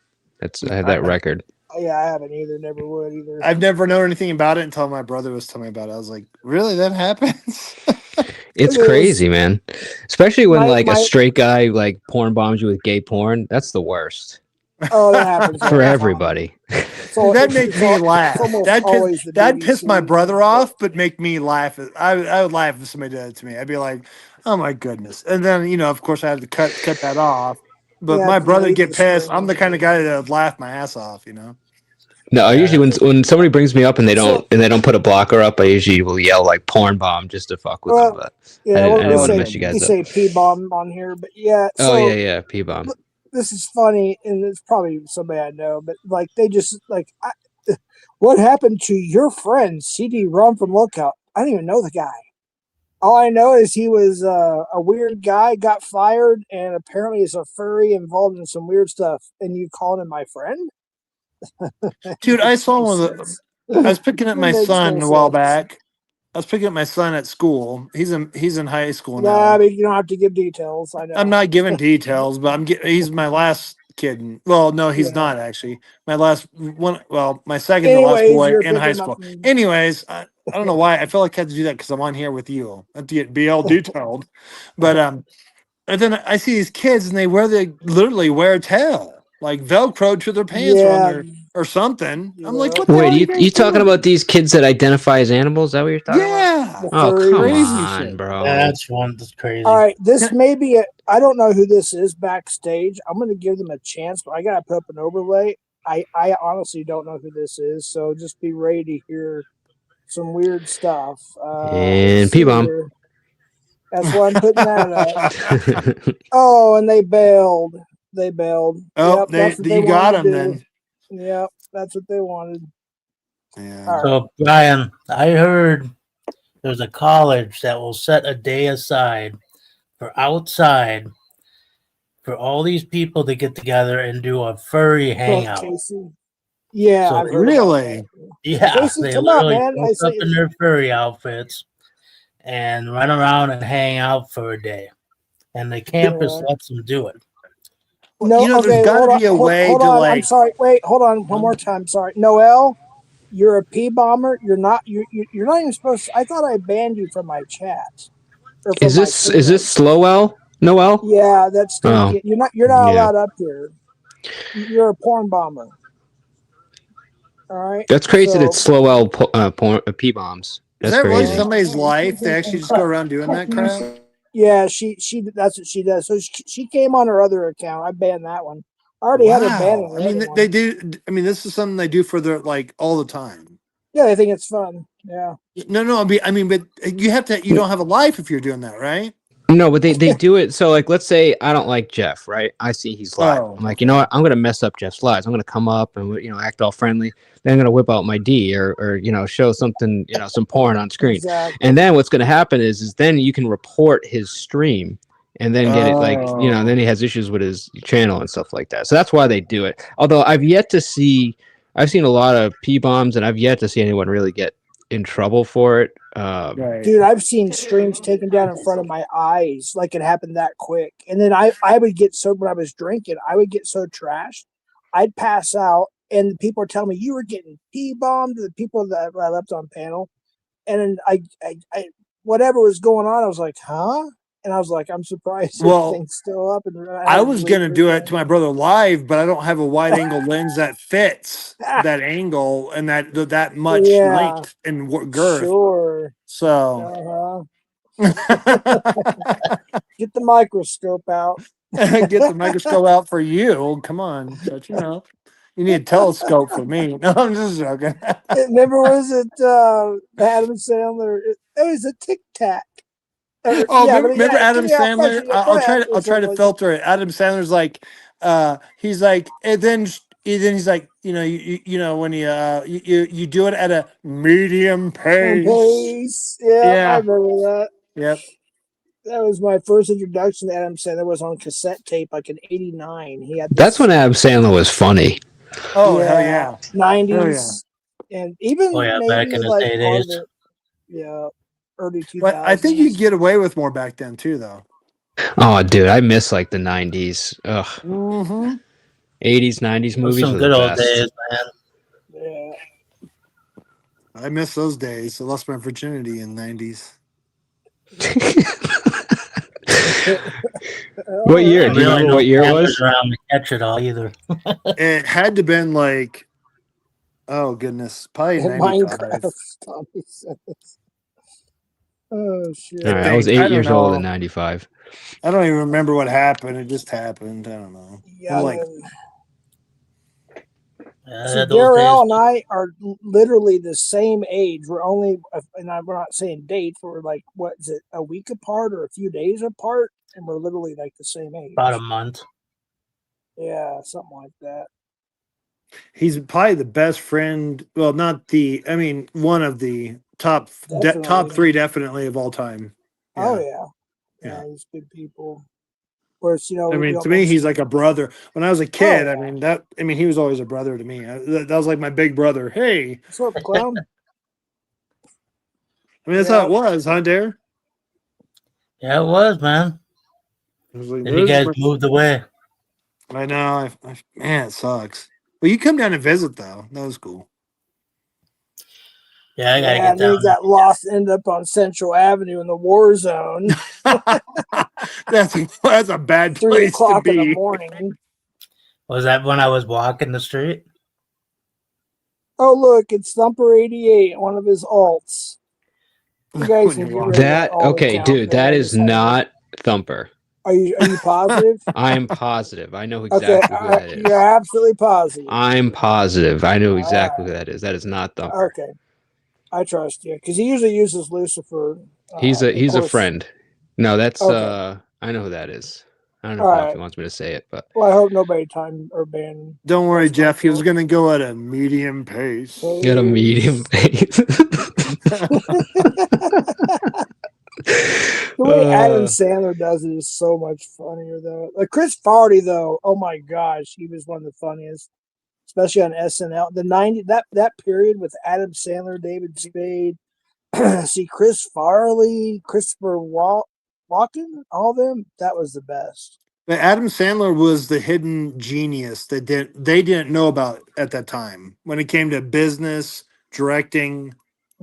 I have that record. Yeah, I haven't either. Never would either. I've never known anything about it until my brother was telling me about it. I was like, really? That happens? It's crazy, man. Especially when a straight guy like porn bombs you with gay porn. That's the worst. Oh, that happens for everybody. That made me laugh. That pissed my brother off, but make me laugh. I would laugh if somebody did it to me. I'd be like, oh my goodness. And then, of course I had to cut that off. But my brother would get pissed. I'm the kind of guy that would laugh my ass off, No, usually when somebody brings me up and they don't put a blocker up, I usually will yell like porn bomb just to fuck with them. But yeah, I didn't want to mess you guys up. You say P bomb on here, but yeah. So, yeah, P bomb. This is funny, and it's probably somebody I know, but like they just what happened to your friend CD-ROM from Lookout? I don't even know the guy. All I know is he was a weird guy, got fired, and apparently is a furry involved in some weird stuff. And you called him my friend? Dude, I saw one of the. I was picking up my son a while back. I was picking up my son at school. He's in high school now. Yeah, I mean, you don't have to give details. I know. I'm not giving details, but he's my last kid. Well, no, he's not actually. My last one. Well, my second to last boy in high school. Anyways, I don't know why. I feel like I had to do that because I'm on here with you. I have to get BL detailed. But and then I see these kids and they literally wear tail, like Velcro to their pants. Yeah, or something. I'm like, Yeah. what the hell are Wait, you guys talking doing? about these kids that identify as animals? Is that what you're talking about? Yeah. The Oh, furries. come Crazy on, shit. bro. That's one that's crazy. All right, this may be I don't know who this is backstage. I'm going to give them a chance, but I got to put up an overlay. I honestly don't know who this is, so just be ready to hear some weird stuff. And let's see P-Bomb. here. That's why I'm putting that up. Oh, and they bailed. They bailed. Oh, Yep, that's what they you got wanted him to do. then. Yep, that's what they wanted. Yeah. All right. So, Brian, I heard there's a college that will set a day aside for outside for all these people to get together and do a furry hangout. Casey. Yeah, So I've heard really? about that. Yeah, Casey, they come up, literally man. I dress up say, in their furry outfits and run around and hang out for a day. And the campus Yeah. lets them do it. No, you know, there's okay, got hold to on, be a way hold to on. like. I'm sorry. Wait, hold on. One more time. Sorry, Noel. You're a P bomber. You're not. You're not even supposed to. I thought I banned you from my chat. Or from is my this forum. Slowell? Noel? Yeah, that's Oh. You're not. You're not Yeah. allowed up here. You're a porn bomber. All right. That's crazy So, that Slowell P-bombs. Is That's that really crazy. somebody's life? They actually just go around doing that crap? yeah, she that's what she does. So she came on her other account. I banned that one. I already had her banned. Wow. I mean, they do. I mean, this is something they do for their like all the time. Yeah, I think it's fun. Yeah. No. I mean, but you have to. You don't have a life if you're doing that, right? No, but they do it. So, like, let's say I don't like Jeff, right? I see he's live. Oh, I'm like, you know what? I'm gonna mess up Jeff's lives. I'm gonna come up and act all friendly. Then I'm gonna whip out my D or show something, some porn on screen. Exactly. And then what's gonna happen is then you can report his stream and then get it then he has issues with his channel and stuff like that. So that's why they do it. Although I've seen a lot of P bombs and I've yet to see anyone really get in trouble for it. right. Dude, I've seen streams taken down in front of my eyes, like it happened that quick. And then I would get so when I was drinking, I would get so trashed, I'd pass out, and people are telling me you were getting P bombed. The people that I left on panel, and then I whatever was going on, I was like, huh? And I was like, I'm surprised everything's still up. And I was gonna do it to my brother live, but I don't have a wide angle lens that fits that angle and that much length and girth. Sure. So Get the microscope out. get the microscope out for you. Come on, but you need a telescope for me. No, I'm just joking. Remember, was it Adam Sandler? It was a Tic Tac. Remember Adam Sandler? I'll try to filter it. Adam Sandler's like, he's like, and then he's like, when you do it at a medium pace. Yeah, I remember that. Yep. That was my first introduction to Adam Sandler. Was on cassette tape, like in '89. He had. That's when Adam Sandler was funny. Oh hell yeah, '90s, and even maybe back in like the days. Yeah, early 2000s. But I think you could get away with more back then too, though. Oh, dude, I miss like the '90s. Ugh. Mm-hmm. '80s, '90s movies. Some were good the old best. days, man. Yeah. I miss those days. I lost my virginity in the '90s. What year? Do you remember what year it was? Around to catch it all either. It had to have been like, oh goodness, probably Minecraft. 95. Tommy says. Oh shit! All right, I was 8 years old in '95. I don't even remember what happened. It just happened. I don't know. Yeah, I'm like, so Darrell and I are literally the same age. We're only, and we're not saying dates. We're like, what is it, a week apart or a few days apart? And we're literally like the same age. About a month. Yeah, something like that. he's probably the best friend. Well, not the. I mean, one of the top three definitely of all time. Yeah. Oh yeah, he's good people. Whereas I mean, to me, he's like a brother. When I was a kid, I mean, he was always a brother to me. That was like my big brother. Hey, what's up, clown? I mean, that's how it was, huh, Dare? Yeah, it was, man. Like, then you guys moved away. I know. Man, it sucks. Well, you come down and visit, though. That was cool. Yeah, I gotta get down. He got lost, ended up on Central Avenue in the war zone. that's a bad place to be. In the morning. Was that when I was walking the street? Oh, look, it's Thumper88, one of his alts. You guys When can you get walk- rid of That alt okay, account dude. That there. is not Thumper. Are you positive? I am positive. I know Okay, exactly who that is. you're absolutely positive. I'm positive. I know exactly Alright. who that is. That is not Thumper. Okay, I trust you because he usually uses Lucifer. He's of a course. friend. No, that's Okay. I know who that is. I don't know if he wants me to say it, but Well, I hope nobody time or ban. Don't worry, That's my Jeff. He was fault. going to go at a medium pace. get a medium pace. The way Adam Sandler does it is so much funnier though. Like Chris Farley though, oh my gosh, he was one of the funniest, especially on SNL. The 90 that period with Adam Sandler, David Spade, see Chris Farley, Christopher Walken, all of them. That was the best. But Adam Sandler was the hidden genius that they didn't know about at that time. When it came to business, directing,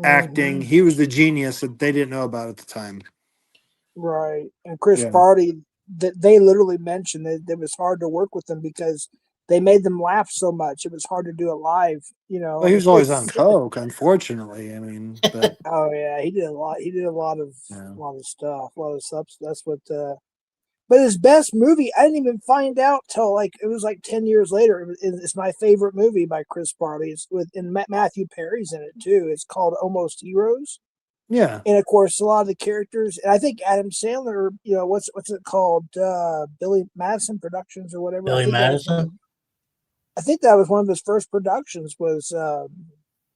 acting, Mhm. he was the genius that they didn't know about at the time. Right. And Chris Yeah. Farley, that they literally mentioned that it was hard to work with them because they made them laugh so much. It was hard to do it live, you know. Well, he was always on It's- coke, unfortunately. I mean, but Oh yeah, he did a lot. He did a lot of Yeah. stuff, a lot of stuff. That's what. But his best movie, I didn't even find out till like it was like 10 years later. It's my favorite movie by Chris Farley. It's with and Matthew Perry's in it too. It's called Almost Heroes. yeah. And of course, a lot of the characters, and I think Adam Sandler, you know, what's it called? Billy Madison Productions or whatever. Billy Madison. I think that was one of his first productions. Was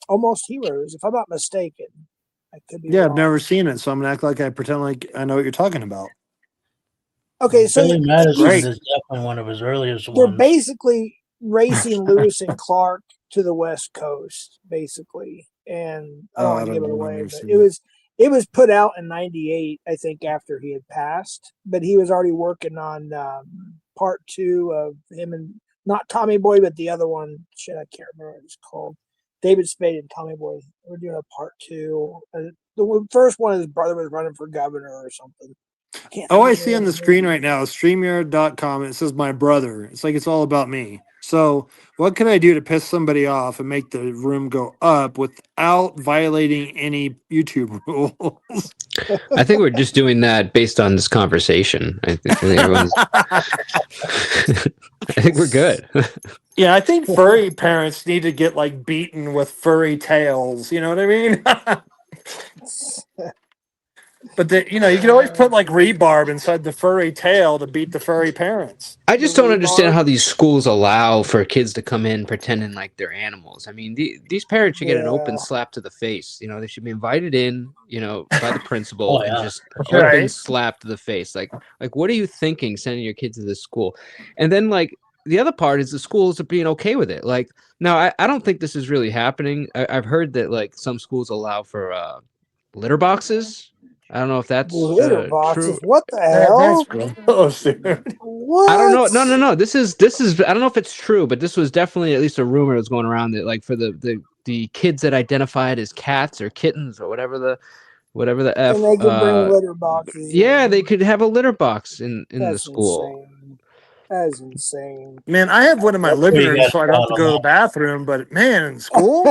Almost Heroes, if I'm not mistaken. I could be. Yeah, I've wrong. never seen it, so I'm gonna act like I pretend like I know what you're talking about. Okay, so Billy Madison Great. is definitely one of his earliest they're ones. basically racing Lewis and Clark to the West Coast, basically. And I don't Oh, want I to don't give it know, I've away, never but seen it was put out in '98, I think, after he had passed. But he was already working on part 2 of him and not Tommy Boy, but the other one. Shit, I can't remember what it's called. David Spade and Tommy Boy. We're doing a part 2. The first one, his brother was running for governor or something. Oh, I see on the screen right now, StreamYard.com. It says my brother. It's like it's all about me. So, what can I do to piss somebody off and make the room go up without violating any YouTube rules? I think we're just doing that based on this conversation. I think everyone's. I think we're good. Yeah, I think furry parents need to get like beaten with furry tails. You know what I mean? But you can always put like rebarb inside the furry tail to beat the furry parents. I just don't understand how these schools allow for kids to come in pretending like they're animals. I mean, these parents should get an open slap to the face. You know, they should be invited in, you know, by the principal and just open Right. slap to the face. Like, what are you thinking sending your kids to this school? And then like the other part is the schools are being okay with it. Like, now I don't think this is really happening. I've heard that like some schools allow for litter boxes. I don't know if that's litter boxes. true. What the hell? Gross, dude. What? I don't know. No. This is. I don't know if it's true, but this was definitely at least a rumor that was going around that like for the kids that identified as cats or kittens or whatever the F. And they could bring litter boxes. Yeah, they could have a litter box in the That's school. insane. That is insane. Man, I have one in my That's living pretty room, good. so I don't have to go to the bathroom. But man, in school,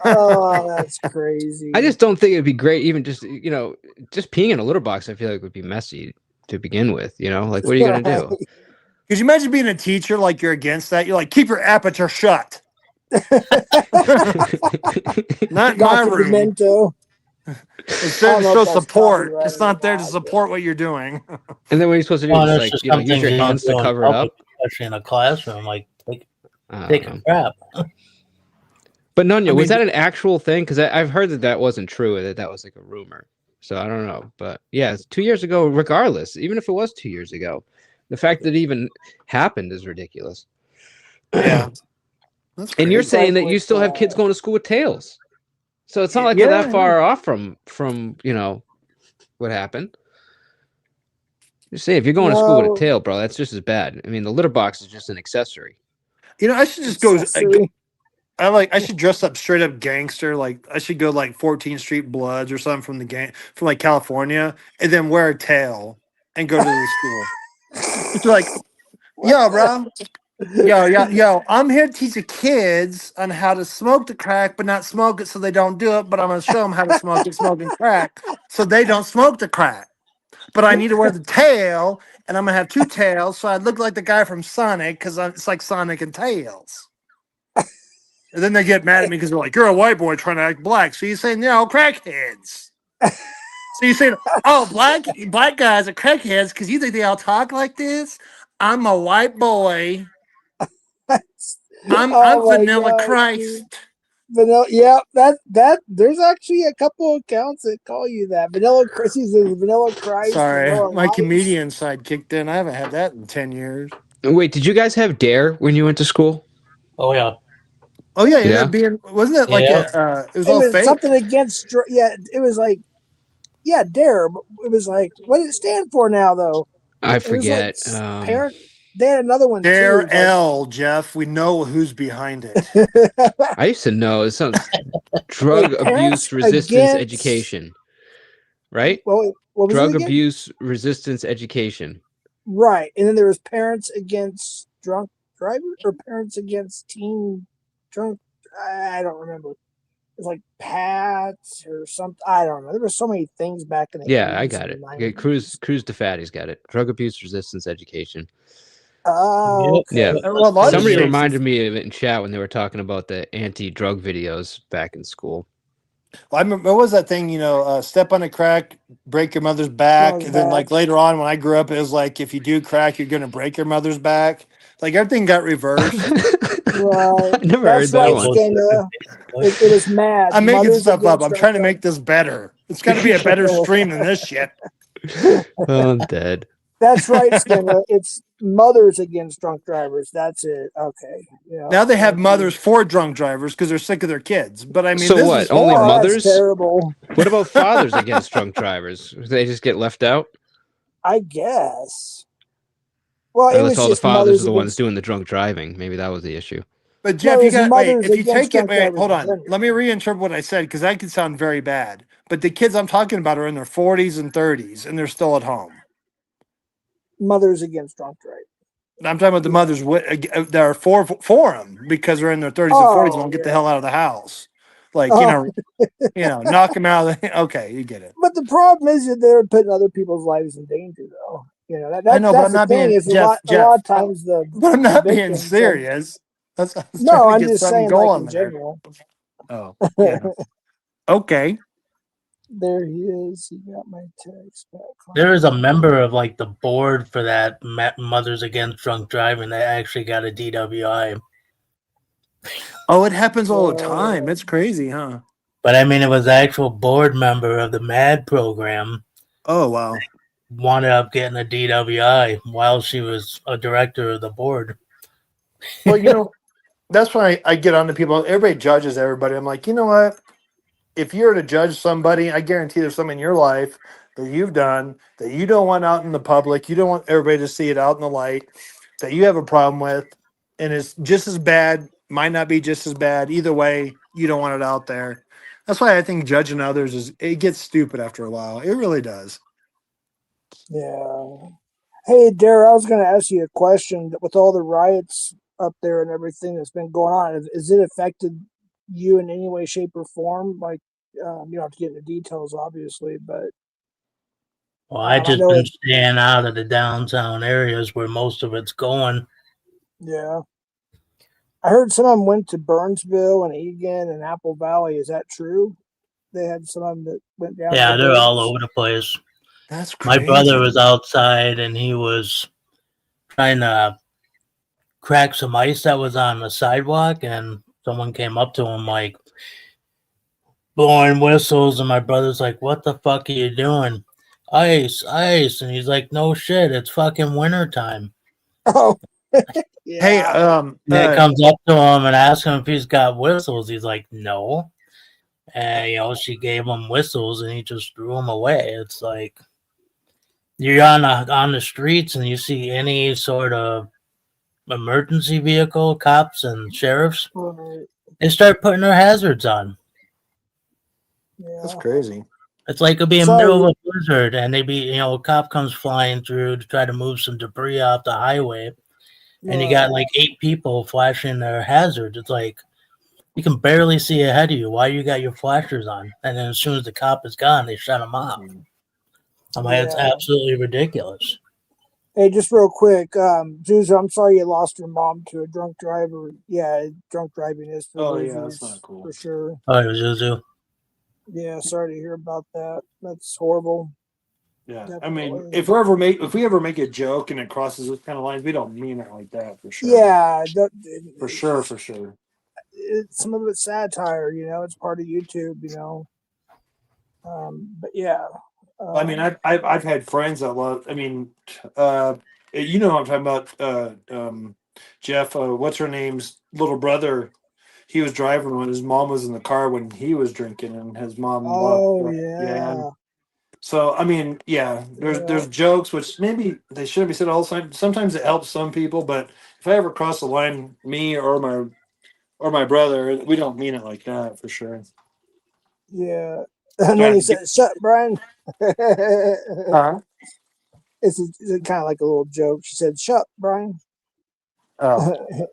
Oh, that's crazy. I just don't think it'd be great, even just just peeing in a litter box. I feel like would be messy to begin with. You know, like what are you gonna do? could you imagine being a teacher like you're against that? You're like, keep your aperture shut. Not in my Dr. room. Demento. It's there I to don't know show if that's support. copyrighted It's not there to or not, support what you're doing. And then what are you supposed to do? Well, Just there's like just some use things your you don't hands do to in cover it public, up. especially in a classroom, like take I take don't a know. crap. But Nunya, I was mean- that an actual thing? Because I've heard that wasn't true, that was like a rumor. So I don't know. But yeah, it's 2 years ago, regardless, even if it was 2 years ago, the fact that it even happened is ridiculous. Yeah. That's And you're crazy. saying that Like you with, still have kids going to school with tails. So it's not like Yeah, we're that yeah. far off from what happened. Just say if you're going to school with No. a tail, bro, that's just as bad. I mean, the litter box is just an accessory. I should just go. Accessory. I should dress up straight up gangster. Like I should go like 14th Street Bloods or something from like California, and then wear a tail and go to the school. It's like, yeah, bro. Yo, I'm here to teach the kids on how to smoke the crack, but not smoke it so they don't do it. But I'm going to show them how to smoke it, smoking crack, so they don't smoke the crack. But I need to wear the tail, and I'm going to have two tails, so I look like the guy from Sonic, because it's like Sonic and Tails. And then they get mad at me because they're like, you're a white boy trying to act black. So you say, no, crackheads. So you say, oh, black guys are crackheads because you think they all talk like this? I'm a white boy. I'm Oh my Vanilla gosh, Christ. dude. Vanilla, yeah, that there's actually a couple accounts that call you that. Vanilla Chris, he's a Vanilla Christ. Sorry, Vanilla my Ice. comedian side kicked in. I haven't had that in 10 years. Wait, did you guys have Dare when you went to school? Oh yeah. Oh, yeah, it ended Yeah. up being, wasn't it like Yeah. it was It all was fake? something against, yeah, it was like, yeah, Dare, but it was like, what did it stand for now, though? I It was like forget. parent. They had another one Dare too. L, Jeff. We know who's behind it. Like, I used to know. It sounds drug Wait, abuse parents resistance against- education, right? well, what was Drug it again? abuse resistance education. Right, and then there was parents against drunk drivers or parents against teen drunk. I don't remember. It was like Pats or something. I don't know. There were so many things back in the Yeah, I 80s got and it. Okay, 90s. Cruz DeFatty's got it. Drug abuse resistance education. Oh, Yep. okay. Yeah. Well, a lot of Somebody states- reminded me of it in chat when they were talking about the anti-drug videos back in school. Well, I remember, what was that thing, step on a crack, break your mother's back. Mother's And then, back. like, later on when I grew up, it was like, if you do crack, you're going to break your mother's back. Like, everything got reversed. Right. I never That's heard that right, one. Skinner. It was mad. I'm making Mothers stuff up. against I'm drunk trying to drivers. make this better. It's got to be a better stream than this shit. Oh, I'm dead. That's right, Skinner. It's mothers against drunk drivers. That's it. Okay. Yeah. Now they have mothers for drunk drivers because they're sick of their kids. But I mean, So this what? is Only Oh, that's mothers? terrible. What about fathers against drunk drivers? They just get left out? I guess. Well, it Unless was all the just fathers mothers are the ones against. doing the drunk driving. Maybe that was the issue. But Jeff, No, you it's got wait. mothers If you against take it, drunk wait, drivers hold in on. general. Let me reinterpret what I said because that could sound very bad. But the kids I'm talking about are in their 40s and 30s, and they're still at home. Mothers against drunk driving. I'm talking about the mothers that are for them because they're in their 30s and 40s and won't get the yeah. hell out of the house. Like Oh. knock them out. Okay, you get it. But the problem is that they're putting other people's lives in danger, though. You know, I know, but that's I'm the not thing. being Is a Jeff. lot of times the But I'm not being victims of- serious. That's No, trying to I'm get just something saying, like going in there. general. Oh, yeah. Okay. There he is. He got my text back. There is a member of like the board for that Mothers Against Drunk Driving that actually got a DWI. Oh, it happens all the time. It's crazy, huh? But I mean, it was the actual board member of the MAD program Oh, wow. wound up getting a DWI while she was a director of the board. Well, that's why I get on to people. Everybody judges everybody. I'm like, you know what? If you're to judge somebody, I guarantee there's something in your life that you've done that you don't want out in the public. You don't want everybody to see it out in the light that you have a problem with. And it's just as bad, might not be just as bad. Either way, you don't want it out there. That's why I think judging others it gets stupid after a while. It really does. Yeah. Hey, Dara, I was going to ask you a question. With all the riots up there and everything that's been going on, has it affected you in any way, shape, or form? Like, you don't have to get into details, obviously, but Well, I I just know been it- staying out of the downtown areas where most of it's going. yeah. I heard some of them went to Burnsville and Egan and Apple Valley. Is that true? They had some of them that went down. Yeah, to they're all Burns? over the place. That's My crazy. brother was outside and he was trying to crack some ice that was on the sidewalk, and someone came up to him like blowing whistles, and my brother's like, "What the fuck are you doing?" Ice, ice. And he's like, "No shit, it's fucking wintertime." Oh, yeah. Hey, It comes up to him and asks him if he's got whistles. He's like, "No." And she gave him whistles and he just threw them away. It's like you're on the streets and you see any sort of emergency vehicle, cops and sheriffs, Right. they start putting their hazards on. Yeah. that's crazy. It's like it'd be in the Sorry. middle of a blizzard and a cop comes flying through to try to move some debris off the highway. and you got like 8 people flashing their hazards. It's like you can barely see ahead of you. Why you got your flashers on? And then as soon as the cop is gone, they shut him off. I'm like, it's absolutely ridiculous. Hey, just real quick, Zuzu, I'm sorry you lost your mom to a drunk driver. Yeah, drunk driving is for losers, that's not cool. for sure. Oh, Zuzu. Yeah, sorry to hear about that. That's horrible. Yeah, Definitely. I mean, if we ever make a joke and it crosses those kind of lines, we don't mean it like that for sure. Yeah, for sure. Some of it's satire, it's part of YouTube, but yeah. I mean, I've had friends that love. I mean, you know what I'm talking about, Jeff. What's her name's little brother? He was driving when his mom was in the car when he was drinking, and his mom. Yeah. So I mean, there's jokes which maybe they shouldn't be said all the time. Sometimes it helps some people, but if I ever cross the line, me or my brother, we don't mean it like that for sure. Yeah. And then he said, "Shut, Brian." It's kind of like a little joke. She said, "Shut, Brian." Oh,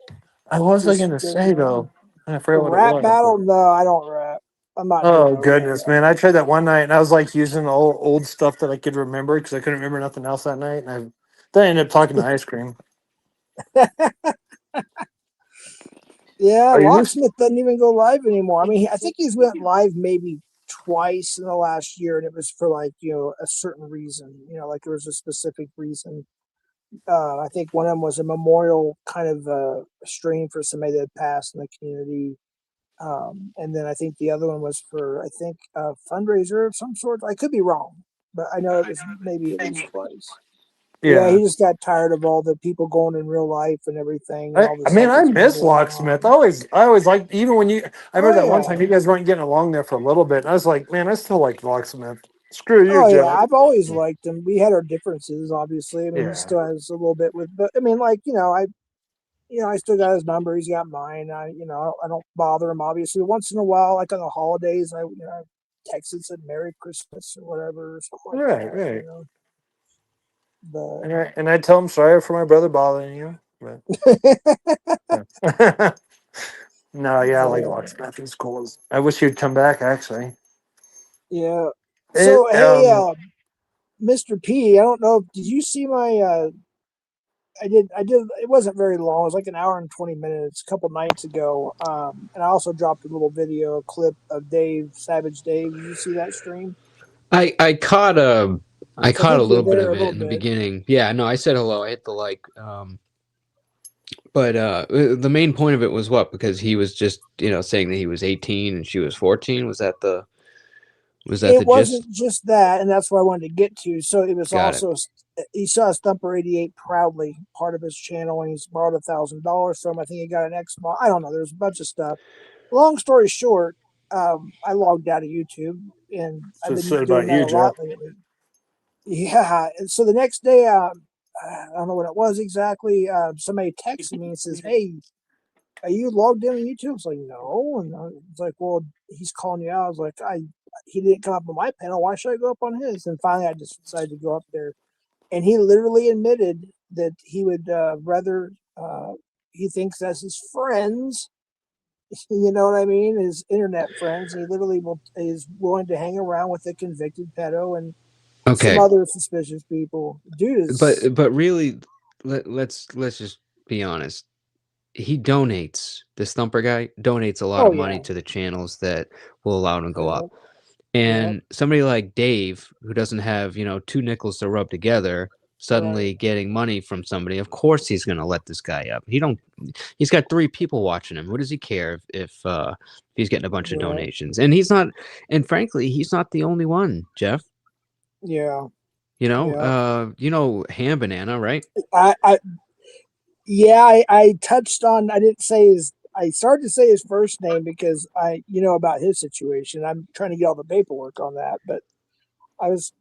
I was going to say though. I forgot what rap it was. battle? No, I don't rap. I'm not. Oh goodness, man! I tried that one night, and I was like using old stuff that I could remember because I couldn't remember nothing else that night, and then I ended up talking to ice cream. Yeah, Locksmith doesn't even go live anymore. I mean, I think he's went live maybe twice in the last year, and it was for like a certain reason. Like there was a specific reason. I think one of them was a memorial kind of stream for somebody that had passed in the community. And then I think the other one was for, I think, a fundraiser of some sort. I could be wrong, but I know it was maybe at least twice. Yeah, he just got tired of all the people going in real life and everything. And I miss Locksmith. I always liked, even when I remember that one time you guys weren't getting along there for a little bit. And I was like, man, I still like Locksmith. Screw you, Jeff. Yeah, I've always liked him. We had our differences, obviously. I mean, he still has a little bit but I mean, like, I still got his number. He's got mine. I don't bother him. Obviously, once in a while, like on the holidays, I text and said Merry Christmas or whatever. Or something like that, But and I tell him sorry for my brother bothering you. But no, I like Locksmith. He's cool. I wish he'd come back. Actually. Yeah. So hey, Mr. P, I don't know. Did you see my? I did. It wasn't very long. It was like an hour and 20 minutes a couple nights ago. And I also dropped a little video clip of Savage Dave. Did you see that stream? I caught a little bit of it in the beginning. Yeah, no, I said hello. I hit the like. But the main point of it was what? Because he was just saying that he was 18 and she was 14. Was that the? It wasn't just that, and that's what I wanted to get to. So it was he saw Thumper 88 proudly part of his channel, and he's borrowed $1,000 from. I think he got an Xbox. I don't know. There's a bunch of stuff. Long story short, I logged out of YouTube, and I've been doing that a lot lately. Yeah, and so the next day, I don't know what it was exactly. Somebody texted me and says, "Hey, are you logged in on YouTube?" I was like, "No," and I was like, "Well, he's calling you out." I was like, he didn't come up on my panel. Why should I go up on his? And finally, I just decided to go up there. And he literally admitted that he would rather, he thinks that's his friends, you know what I mean? His internet friends. He literally is willing to hang around with a convicted pedo and some other suspicious people. Dude is. But really, let's just be honest. He donates. This Thumper guy donates a lot of money to the channels that will allow him to go up. And somebody like Dave, who doesn't have, 2 nickels to rub together, suddenly getting money from somebody, of course he's going to let this guy up. He's got 3 people watching him. What does he care if he's getting a bunch of donations? And frankly, he's not the only one, Jeff. Yeah. Ham Banana, right? I touched on, I started to say his first name because about his situation. I'm trying to get all the paperwork on that, it's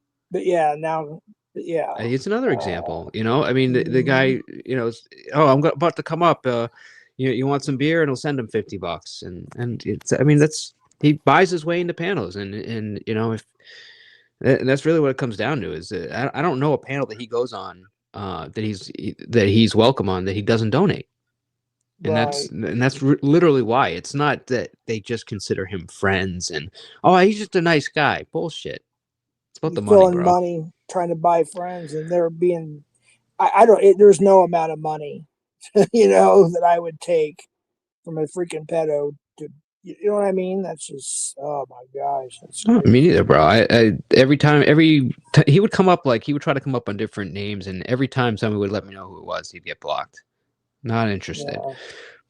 another example. I mean, the guy, I'm about to come up. You want some beer, and he'll send him $50, and it's. I mean, he buys his way into panels, and if that's really what it comes down to is I don't know a panel that he goes on that he's welcome on, that he doesn't donate. And Right. that's literally why. It's not that they just consider him friends and he's just a nice guy. Bullshit. It's about You the money, throwing bro. money, trying to buy friends, and they're being. I don't. There's no amount of money, that I would take from a freaking pedo to. You know what I mean? That's just. Oh my gosh, that's Oh, crazy. me neither, bro. He would come up, like, he would try to come up on different names, and every time somebody would let me know who it was, he'd get blocked. Not interested. Yeah.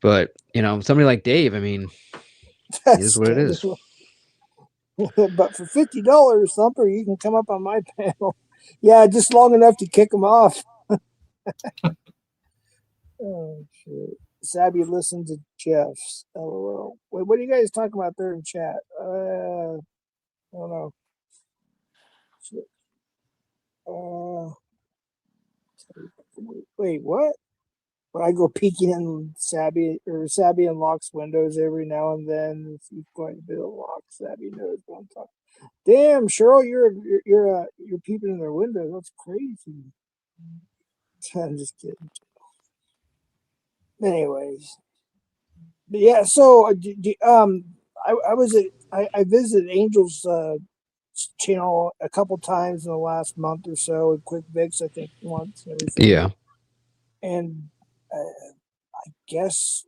But somebody like Dave, I mean, it is what it is. But for $50, Thumper, you can come up on my panel. Yeah, just long enough to kick them off. Oh shit! Sabby listened to Jeff's. LOL. Wait, what are you guys talking about there in chat? I don't know. Shit. Wait, what? When I go peeking in Sabby and Locke's windows every now and then, if he's quite a bit of Locke, Sabby knows what I'm talking. Damn, Cheryl, you're peeping in their windows. That's crazy. I'm just kidding. Anyways, but yeah. So, I visited Angel's channel a couple times in the last month or so with Quick Vix, I think once and everything. Yeah. And I guess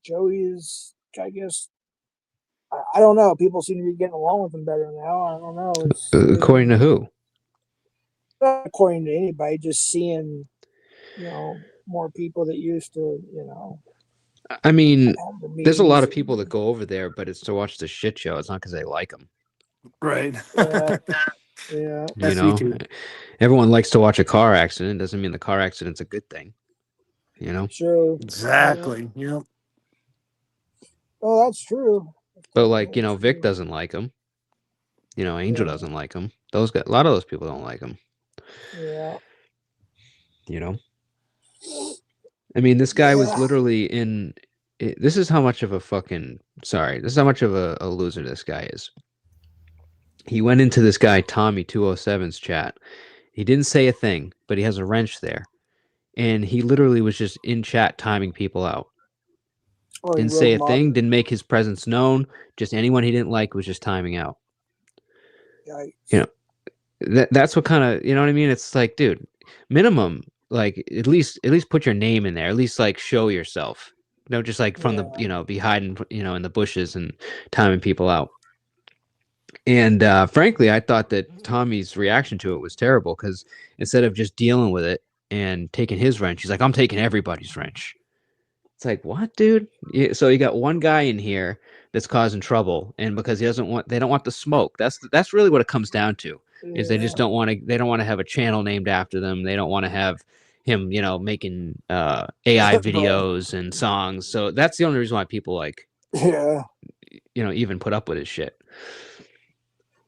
Joey is. I don't know. People seem to be getting along with him better now. I don't know. According to who? Not according to anybody. Just seeing, more people that used to, I mean, have the there's a lot of meetings. people that go over there, but it's to watch the shit show. It's not because they like him. Right. Yeah. That's me too. Everyone likes to watch a car accident. Doesn't mean the car accident's a good thing. Sure. Exactly. Yep. Oh, that's true. But like, Vic doesn't like him. Angel doesn't like him. A lot of those people don't like him. Yeah. I mean, this guy was literally in. This is how much of a This is how much of a loser this guy is. He went into this guy Tommy 207's chat. He didn't say a thing, but he has a wrench there, and he literally was just in chat timing people out. Didn't say a thing. Didn't make his presence known. Just anyone he didn't like was just timing out. Yikes. That's what kind of, you know what I mean? It's like, dude, minimum, like at least put your name in there. At least like show yourself. Just like from the, be hiding, in the bushes and timing people out. And frankly, I thought that Tommy's reaction to it was terrible because instead of just dealing with it and taking his wrench, he's like, I'm taking everybody's wrench. It's like, what, dude? So you got one guy in here that's causing trouble, and because they don't want the smoke. That's really what it comes down to. Is they just don't want to have a channel named after them. They don't want to have him, making AI videos and songs. So that's the only reason why people even put up with his shit.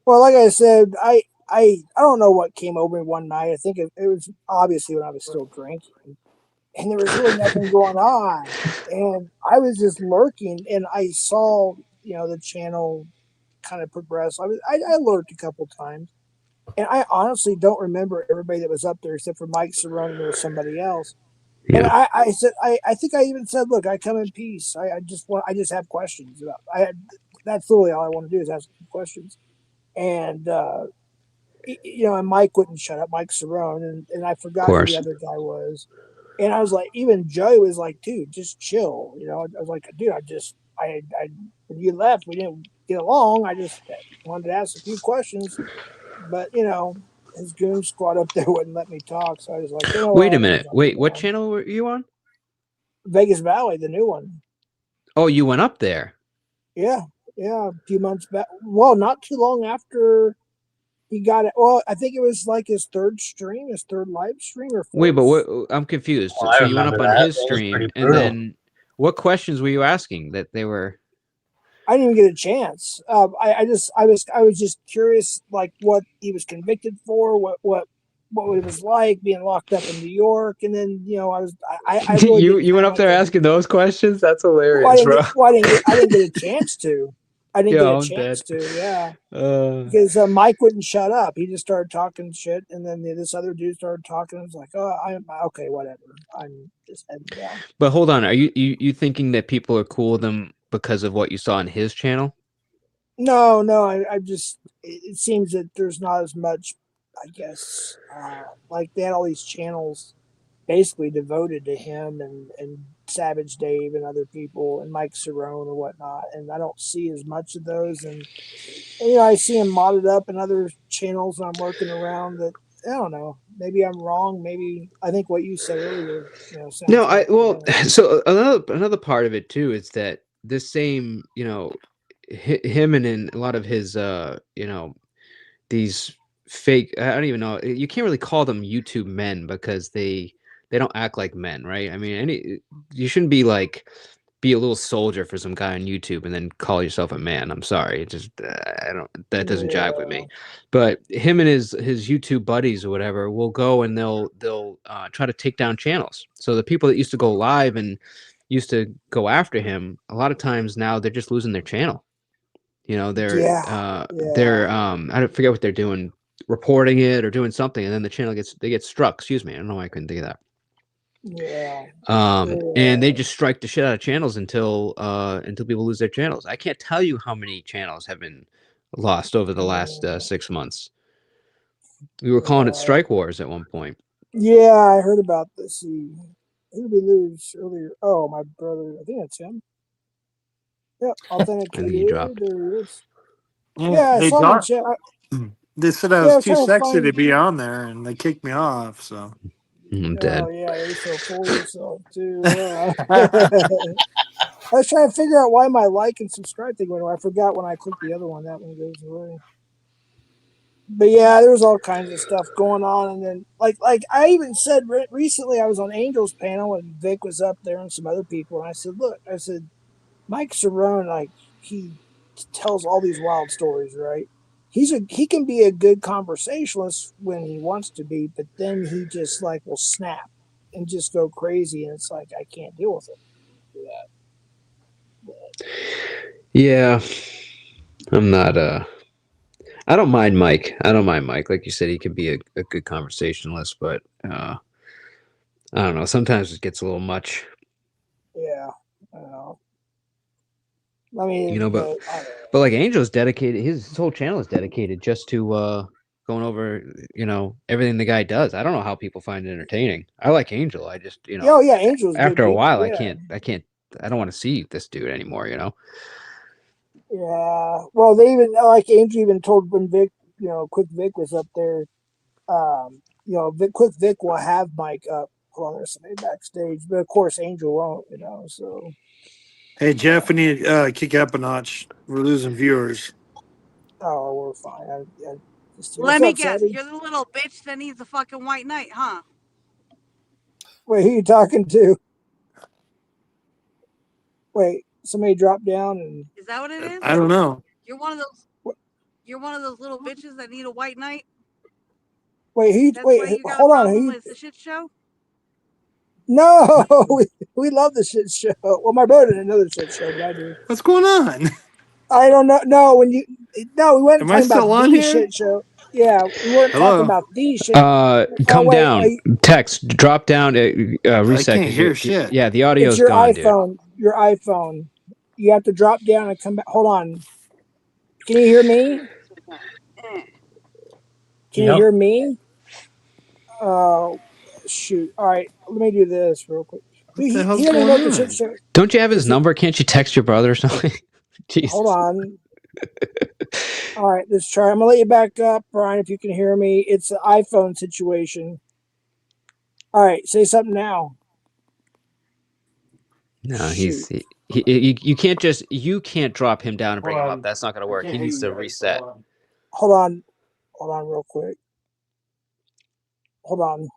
Well, like I said, I don't know what came over me one night. I think it was obviously when I was still drinking, and there was really nothing going on, and I was just lurking, and I saw the channel kind of progress. I lurked a couple times, and I honestly don't remember everybody that was up there except for Mike Cerrone and there was somebody else. Yeah. And I said I think I even said, look, I come in peace. I just have questions about. That's literally all I want to do is ask questions. And and Mike wouldn't shut up, Mike Cerrone, and I forgot who the other guy was. And I was like, even Joe was like, dude, just chill. I was like, dude, when you left, we didn't get along. I just wanted to ask a few questions, but his goon squad up there wouldn't let me talk. So I was like, wait a minute, what channel were you on? Vegas Valley, the new one. Oh, you went up there? Yeah, a few months back. Well, not too long after he got it. Well, I think it was like his third live stream or fourth. Wait, but I'm confused. So you went up on his stream, and then what questions were you asking that they were? I didn't even get a chance. I was just curious, like what he was convicted for, what it was like being locked up in New York, and then I really you went up there asking those questions. That's hilarious, bro. I didn't get a chance to. I didn't Yeah, get a I'm chance dead. to. Yeah, Uh, because Mike wouldn't shut up. He just started talking shit, and then this other dude started talking. I was like, oh, I'm okay, whatever. I'm just heading down. but hold on, are you thinking that people are cool with him because of what you saw on his channel? No, no, I just it seems that there's not as much. I guess like they had all these channels basically devoted to him and Savage Dave and other people and Mike Cerrone or whatnot, and I don't see as much of those. And you know, I see him modded up in other channels and I'm lurking around. That I don't know. Maybe I'm wrong. Maybe I think what you said earlier, you know, No, sounds about right. so another part of it too is that this same, him and in a lot of his these fake, I don't even know, you can't really call them YouTube men because they don't act like men, right? I mean, you shouldn't be a little soldier for some guy on YouTube and then call yourself a man. I'm sorry. It just I don't that doesn't jive with Yeah, me. But him and his YouTube buddies or whatever will go and they'll try to take down channels. So the people that used to go live and used to go after him, a lot of times now they're just losing their channel. You know, yeah, they're yeah, I don't forget what they're doing, reporting it or doing something, and then the channel get struck. Excuse me, I don't know why I couldn't think of that. yeah, And they yeah. just strike the shit out of channels until people lose their channels. I can't tell you how many channels have been lost over the last Yeah. 6 months. We were calling it Yeah, strike wars at one point. yeah, I heard about this. Who did we lose earlier? Oh, my brother. I think that's him. Yep, I think he authenticated. dropped. There he is. Yeah, Yeah, I they saw him in got. chat. They said I Yeah, I was was too trying to sexy to find. be on there, and they kicked me off. So. I'm Oh dead. yeah, you're so full of yourself too. I was trying to figure out why my like and subscribe thing went away. I forgot when I clicked the other one, that one goes away. But yeah, there was all kinds of stuff going on, and then like I even said recently, I was on Angel's panel and Vic was up there and some other people, and I said, look, I said Mike Cerrone, like he tells all these wild stories, right? He can be a good conversationalist when he wants to be, but then he just like will snap and just go crazy, and it's like I can't deal with it. Yeah, I'm not. I don't mind Mike. I don't mind Mike. Like you said, he could be a good conversationalist, but I don't know. Sometimes it gets a little much. Yeah, I know. I You mean, know, but but I don't but know. like Angel's dedicated, his whole channel is dedicated just to going over, everything the guy does. I don't know how people find it entertaining. I like Angel. I just, Yeah, oh yeah, Angel's good after a dude. while Yeah, I don't want to see this dude anymore. yeah. Well, they even like Angel even told when Vic, Quick Vic was up there. Quick Vic will have Mike up. Hold on, there's somebody backstage, but of course Angel won't. So Hey Jeff, we need to kick up a notch. We're losing viewers. oh, we're fine. What's Let me up, guess. Sandy? You're the little bitch that needs a fucking white knight, huh? Wait, who you talking to? Wait, somebody dropped down and Is that what it is? I don't know. You're one of those. You're one of those little bitches that need a white knight. That's why wait, you got a hold on. problem with the shit show. No, we love the shit show. Well, my brother didn't know the shit show, but I do. What's going on? I don't know. No, we weren't Am I talking about still on the here? shit show. Yeah, we weren't talking Hello. about the shit. Oh Come wait, down, text, drop down, I reset can't because hear shit. yeah, the it's audio's your gone, dude. iPhone. Your iPhone. You have to drop down and come back. Hold on. Can you hear me? Can you Yep. hear me? Oh, shoot. All right, let me do this real quick. What the He hell's doesn't going know the shit on? show. Don't you have his It's a, number? Can't you text your brother or something? hold Jesus. on. All right, let's try. I'm gonna let you back up, Brian, if you can hear me. It's an iPhone situation. All right, say something now. No, Shoot. you can't drop him down and Hold bring him up. on. That's not gonna I work. can't He hear needs you to guys. Hold reset. on. Hold on. Hold on, real quick. Hold on.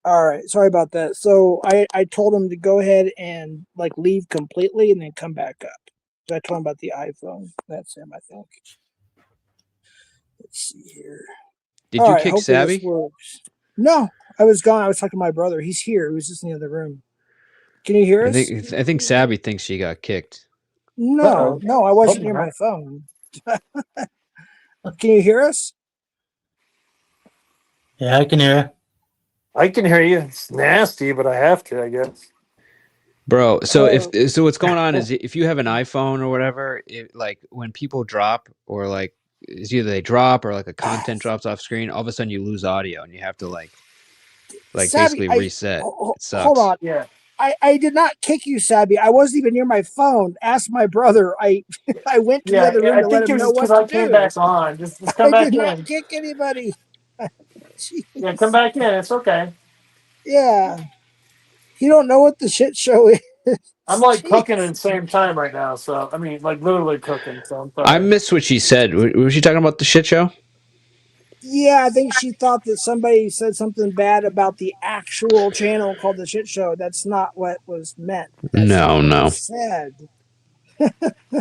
All right, sorry about that. So I told him to go ahead and like leave completely and then come back up. So I told him about the iPhone. That's him, I think. Let's see here. Did All you right, kick hopefully this Savvy? works. No, I was gone. I was talking to my brother. He's here. He was just in the other room. Can you hear us? I think Savvy thinks she got kicked. No, I wasn't near my phone. Can you hear us? Yeah, I can hear. I can hear you. It's nasty, but I have to, I guess. Bro, so Oh. if what's going on is if you have an iPhone or whatever, like when people drop or like it's either they drop or like a content drops off screen, all of a sudden you lose audio and you have to like Sabby, basically reset. It sucks. hold on. Yeah. I did not kick you, Sabby. I wasn't even near my phone. Ask my brother. I went to the other room to let him know what to do. came back on. Just come I back did in. not kick anybody. Yeah, come back in. It's okay. Yeah. You don't know what the shit show is. I'm like Jeez. cooking at the same time right now. So, I mean, like literally cooking. So I'm sorry. I missed what she said. Was she talking about the shit show? Yeah, I think she thought that somebody said something bad about the actual channel called The Shit Show. That's not what was meant. That's No, not what no. was said.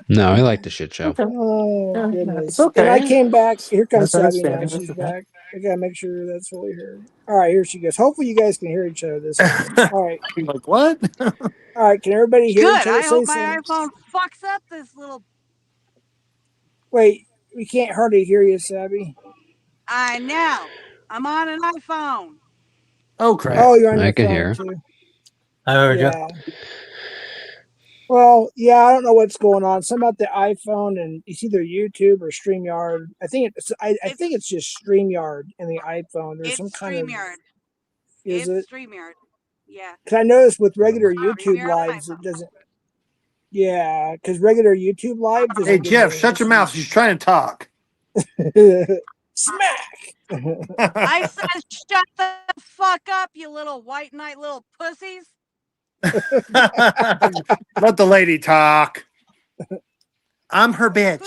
No, I like the shit show. Okay. Oh, Yeah, goodness. it's okay. And I came back. Here comes That's Sabby now. understandable. She's It's okay. back. I gotta make sure that's fully heard. All right, here she goes. Hopefully, you guys can hear each other this time. All right. I'm like, what? All right. Can everybody hear Good. each other? I hope Say my something. iPhone fucks up this little. Wait, we can't hardly hear you, Sabby. I know. I'm on an iPhone. Oh, crap. Oh, you're on I your can phone hear. too. I heard you. Yeah. Well, yeah, I don't know what's going on. Some about the iPhone, and it's either YouTube or StreamYard. I think I think it's just StreamYard in the iPhone. There's It's some kind of StreamYard. is It's it? StreamYard. Yeah. Because I noticed with regular YouTube StreamYard on lives, iPhone. it doesn't. Yeah, because regular YouTube live doesn't. Hey, give Jeff, me shut your mouth. She's trying to talk. Smack. I said, shut the fuck up, you little white knight, little pussies. Let the lady talk. I'm her bitch.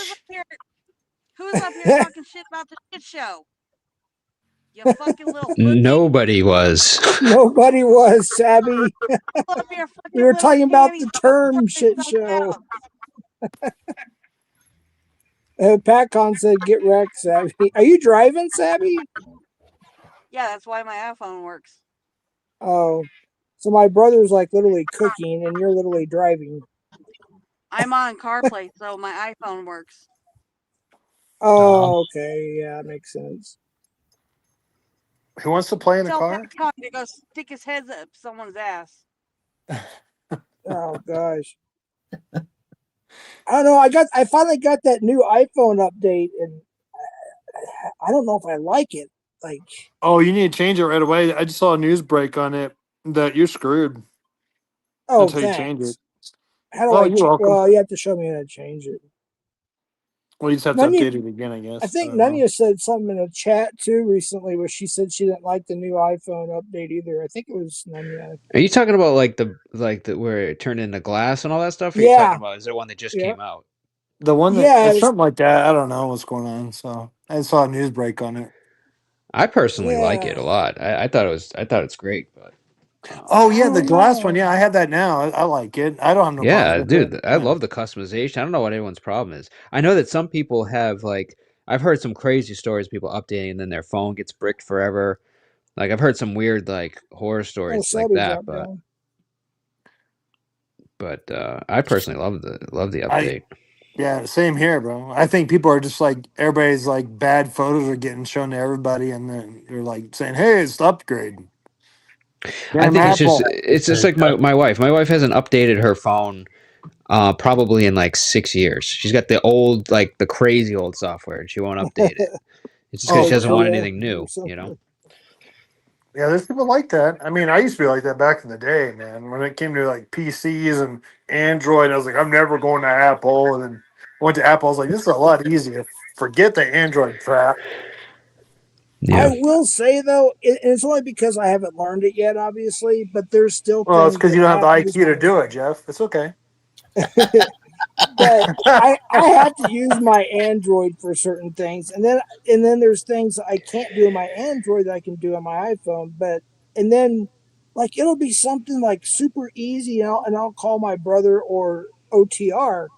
Who's up here talking shit about the shit show? You fucking little pussy. Nobody was. Nobody was, Sabby. Up here fucking We were little talking about panties the all term fucking shit stuck show. out. PatCon said, "Get wrecked, Sabby." Are you driving, Sabby? Yeah, that's why my iPhone works. Oh, so my brother's like literally cooking, and you're literally driving. I'm on CarPlay, so my iPhone works. Oh, okay, yeah, makes sense. Who wants to play in the Tell car? PatCon to go stick his head up someone's ass. Oh gosh. I don't know. I finally got that new iPhone update, and I don't know if I like it. Like, Oh, you need to change it right away. I just saw a news break on it that you're screwed. oh, That's how you change thanks. it. How do Oh, I? you're welcome. Well, you have to show me how to change it. Well, you just have to update it again, I guess. I think don't know. Nunya said something in a chat too recently, where she said she didn't like the new iPhone update either. I think it was Nunya. Are you talking about like the where it turned into glass and all that stuff? Or are you Yeah. talking about is there one that just came out? The one that Yeah, it's something like that. I don't know what's going on. So I saw a news break on it. I personally like it Yeah. a lot. I thought it's great, but Oh yeah, the don't glass know. one. Yeah, I have that now. I like it. I don't have no yeah, problem with dude, it. I Yeah. love the customization. I don't know what anyone's problem is. I know that some people have like I've heard some crazy stories of people updating and then their phone gets bricked forever. Like I've heard some weird like horror Oh, stories like Sabby that, dropped down. but I personally love the update. Yeah, same here, bro. I think people are just like everybody's like bad photos are getting shown to everybody, and then they're like saying, "Hey, it's the upgrade." I think Apple. it's just like my wife. My wife hasn't updated her phone probably in like 6 years. She's got the old like the crazy old software and she won't update it. It's just because Oh, she doesn't for want sure. anything new, you know. Yeah, there's people like that. I mean, I used to be like that back in the day, man. When it came to like PCs and Android, I was like, I'm never going to Apple. And then went to Apple. I was like, this is a lot easier. Forget the Android crap. Yeah. I will say though, it's only because I haven't learned it yet, obviously. But there's still Well, it's things because that you don't have the I use IQ to do it, Jeff. It's okay. But I have to use my Android for certain things, and then there's things I can't do on my Android that I can do on my iPhone. But and then like it'll be something like super easy, and I'll call my brother or OTR,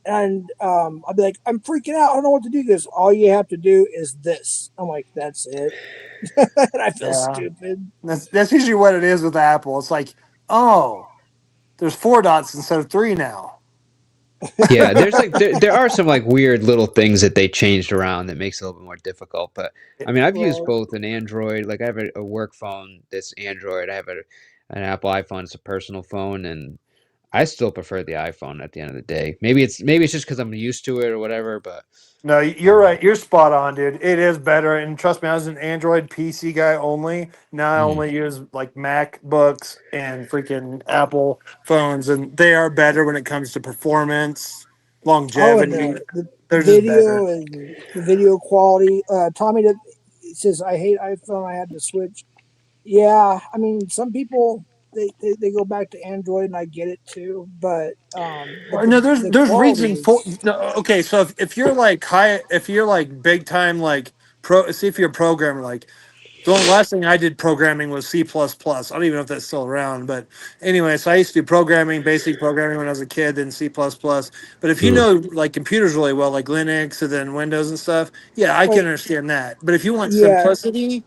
and I'll be like, I'm freaking out. I don't know what to do. This. All you have to do is this. I'm like, that's it. And I feel stupid. That's usually what it is with Apple. It's like, oh, there's 4 dots instead of 3 now. Yeah, there's like there are some like weird little things that they changed around that makes it a little bit more difficult. But I mean, I've used both an Android, like I have a work phone that's Android. I have an Apple iPhone. It's a personal phone, and I still prefer the iPhone at the end of the day. Maybe it's just because I'm used to it or whatever. But No, you're right. You're spot on, dude. It is better. And trust me, I was an Android PC guy only. Now I only use like MacBooks and freaking Apple phones, and they are better when it comes to performance, longevity. Oh, and They're just better. video and the video quality. Tommy says, I hate iPhone. I had to switch. Yeah, I mean, some people they go back to Android, and I get it too. But no, there's reason for. No, okay, so if you're like if you're like big time like see if you're a programmer like. The last thing I did programming was C++. I don't even know if that's still around, but anyway, so I used to do programming, basic programming when I was a kid, then C++. But if you know like computers really well, like Linux and then Windows and stuff, yeah, I can understand that. But if you want simplicity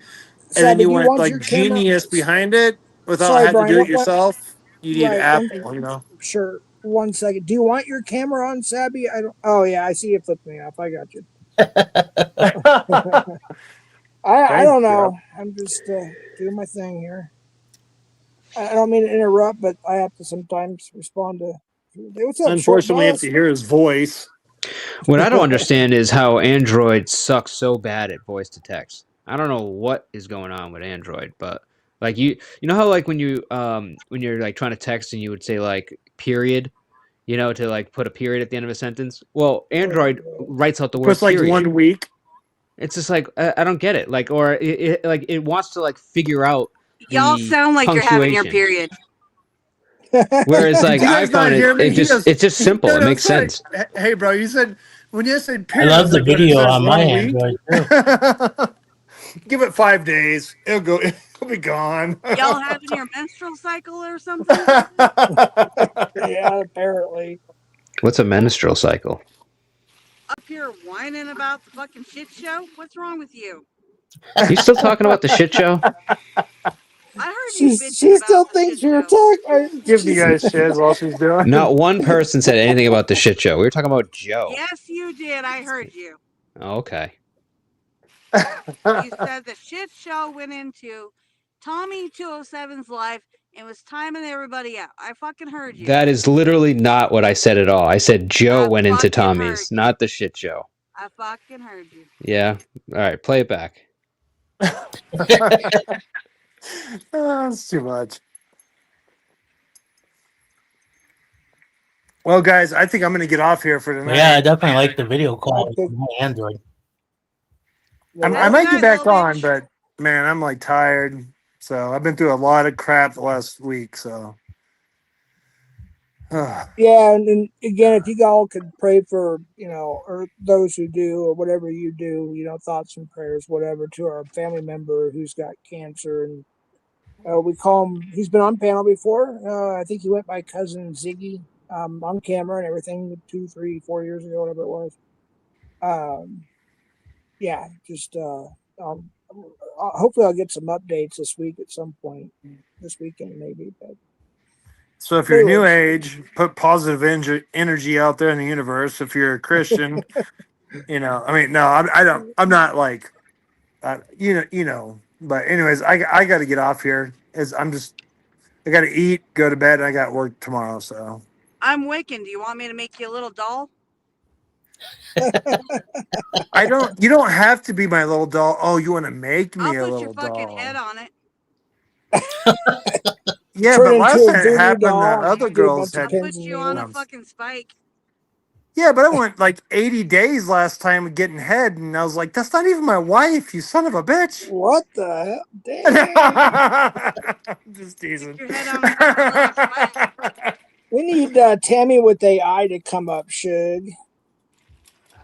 and then you want like genius behind it without having to do it yourself, you need Apple, you know. Sure. 1 second. Do you want your camera on, Sabby? I don't. Oh yeah, I see you flipped me off. I got you. I don't know. I'm just doing my thing here. I don't mean to interrupt, but I have to sometimes respond to. What's up? Unfortunately, you have to hear his voice. What I don't understand is how Android sucks so bad at voice to text. I don't know what is going on with Android, but like you know how like when you're like trying to text and you would say like period, you know, to like put a period at the end of a sentence. Well, Android writes out the word period. Like 1 week. It's just like I don't get it. Like, or it wants to like figure out. Y'all sound like you're having your period. Whereas like iPhone, it's just simple. It makes sense. Hey, bro, you said when you said period. I love the video on my Android too. Give it 5 days. It'll be gone. Y'all having your menstrual cycle or something? Yeah, apparently. What's a menstrual cycle? Up here whining about the fucking shit show? What's wrong with you? You still talking about the shit show? I heard you. She still thinks you're talking. Give you guys shit while she's doing. Not one person said anything about the shit show. We were talking about Joe. Yes, you did. I heard you. Okay. You said the shit show went into Tommy 207's life and was timing everybody out. I fucking heard you. That is literally not what I said at all. I said Joe went into Tommy's, not the shit show. I fucking heard you. Yeah. All right, play it back. That's too much. Well, guys, I think I'm going to get off here for tonight. Yeah, I definitely like the video quality on my Android. I might get back on, but man, I'm like tired. So I've been through a lot of crap the last week. So yeah, and again, if you all could pray for, or those who do, or whatever you do, thoughts and prayers, whatever, to our family member who's got cancer, and we call him. He's been on panel before. I think he went by Cousin Ziggy on camera and everything 2, 3, 4 years ago, whatever it was. Yeah, just hopefully I'll get some updates this week at some point, this weekend maybe. But so if you're new age, put positive energy out there in the universe. If you're a Christian, I mean, no, I don't. I'm not like, But anyways, I got to get off here. I got to eat, go to bed, and I got work tomorrow. So I'm waking. Do you want me to make you a little doll? I don't. You don't have to be my little doll. Oh, you want to make me a little doll? I'll put your fucking head on it. Yeah, but last time it happened, other girls had. I'll put you on a fucking spike. Yeah, but I went like 80 days last time with getting head, and I was like, "That's not even my wife, you son of a bitch!" What the hell? Damn. Just teasing. Your head on a We need Tammy with AI to come up, Shug.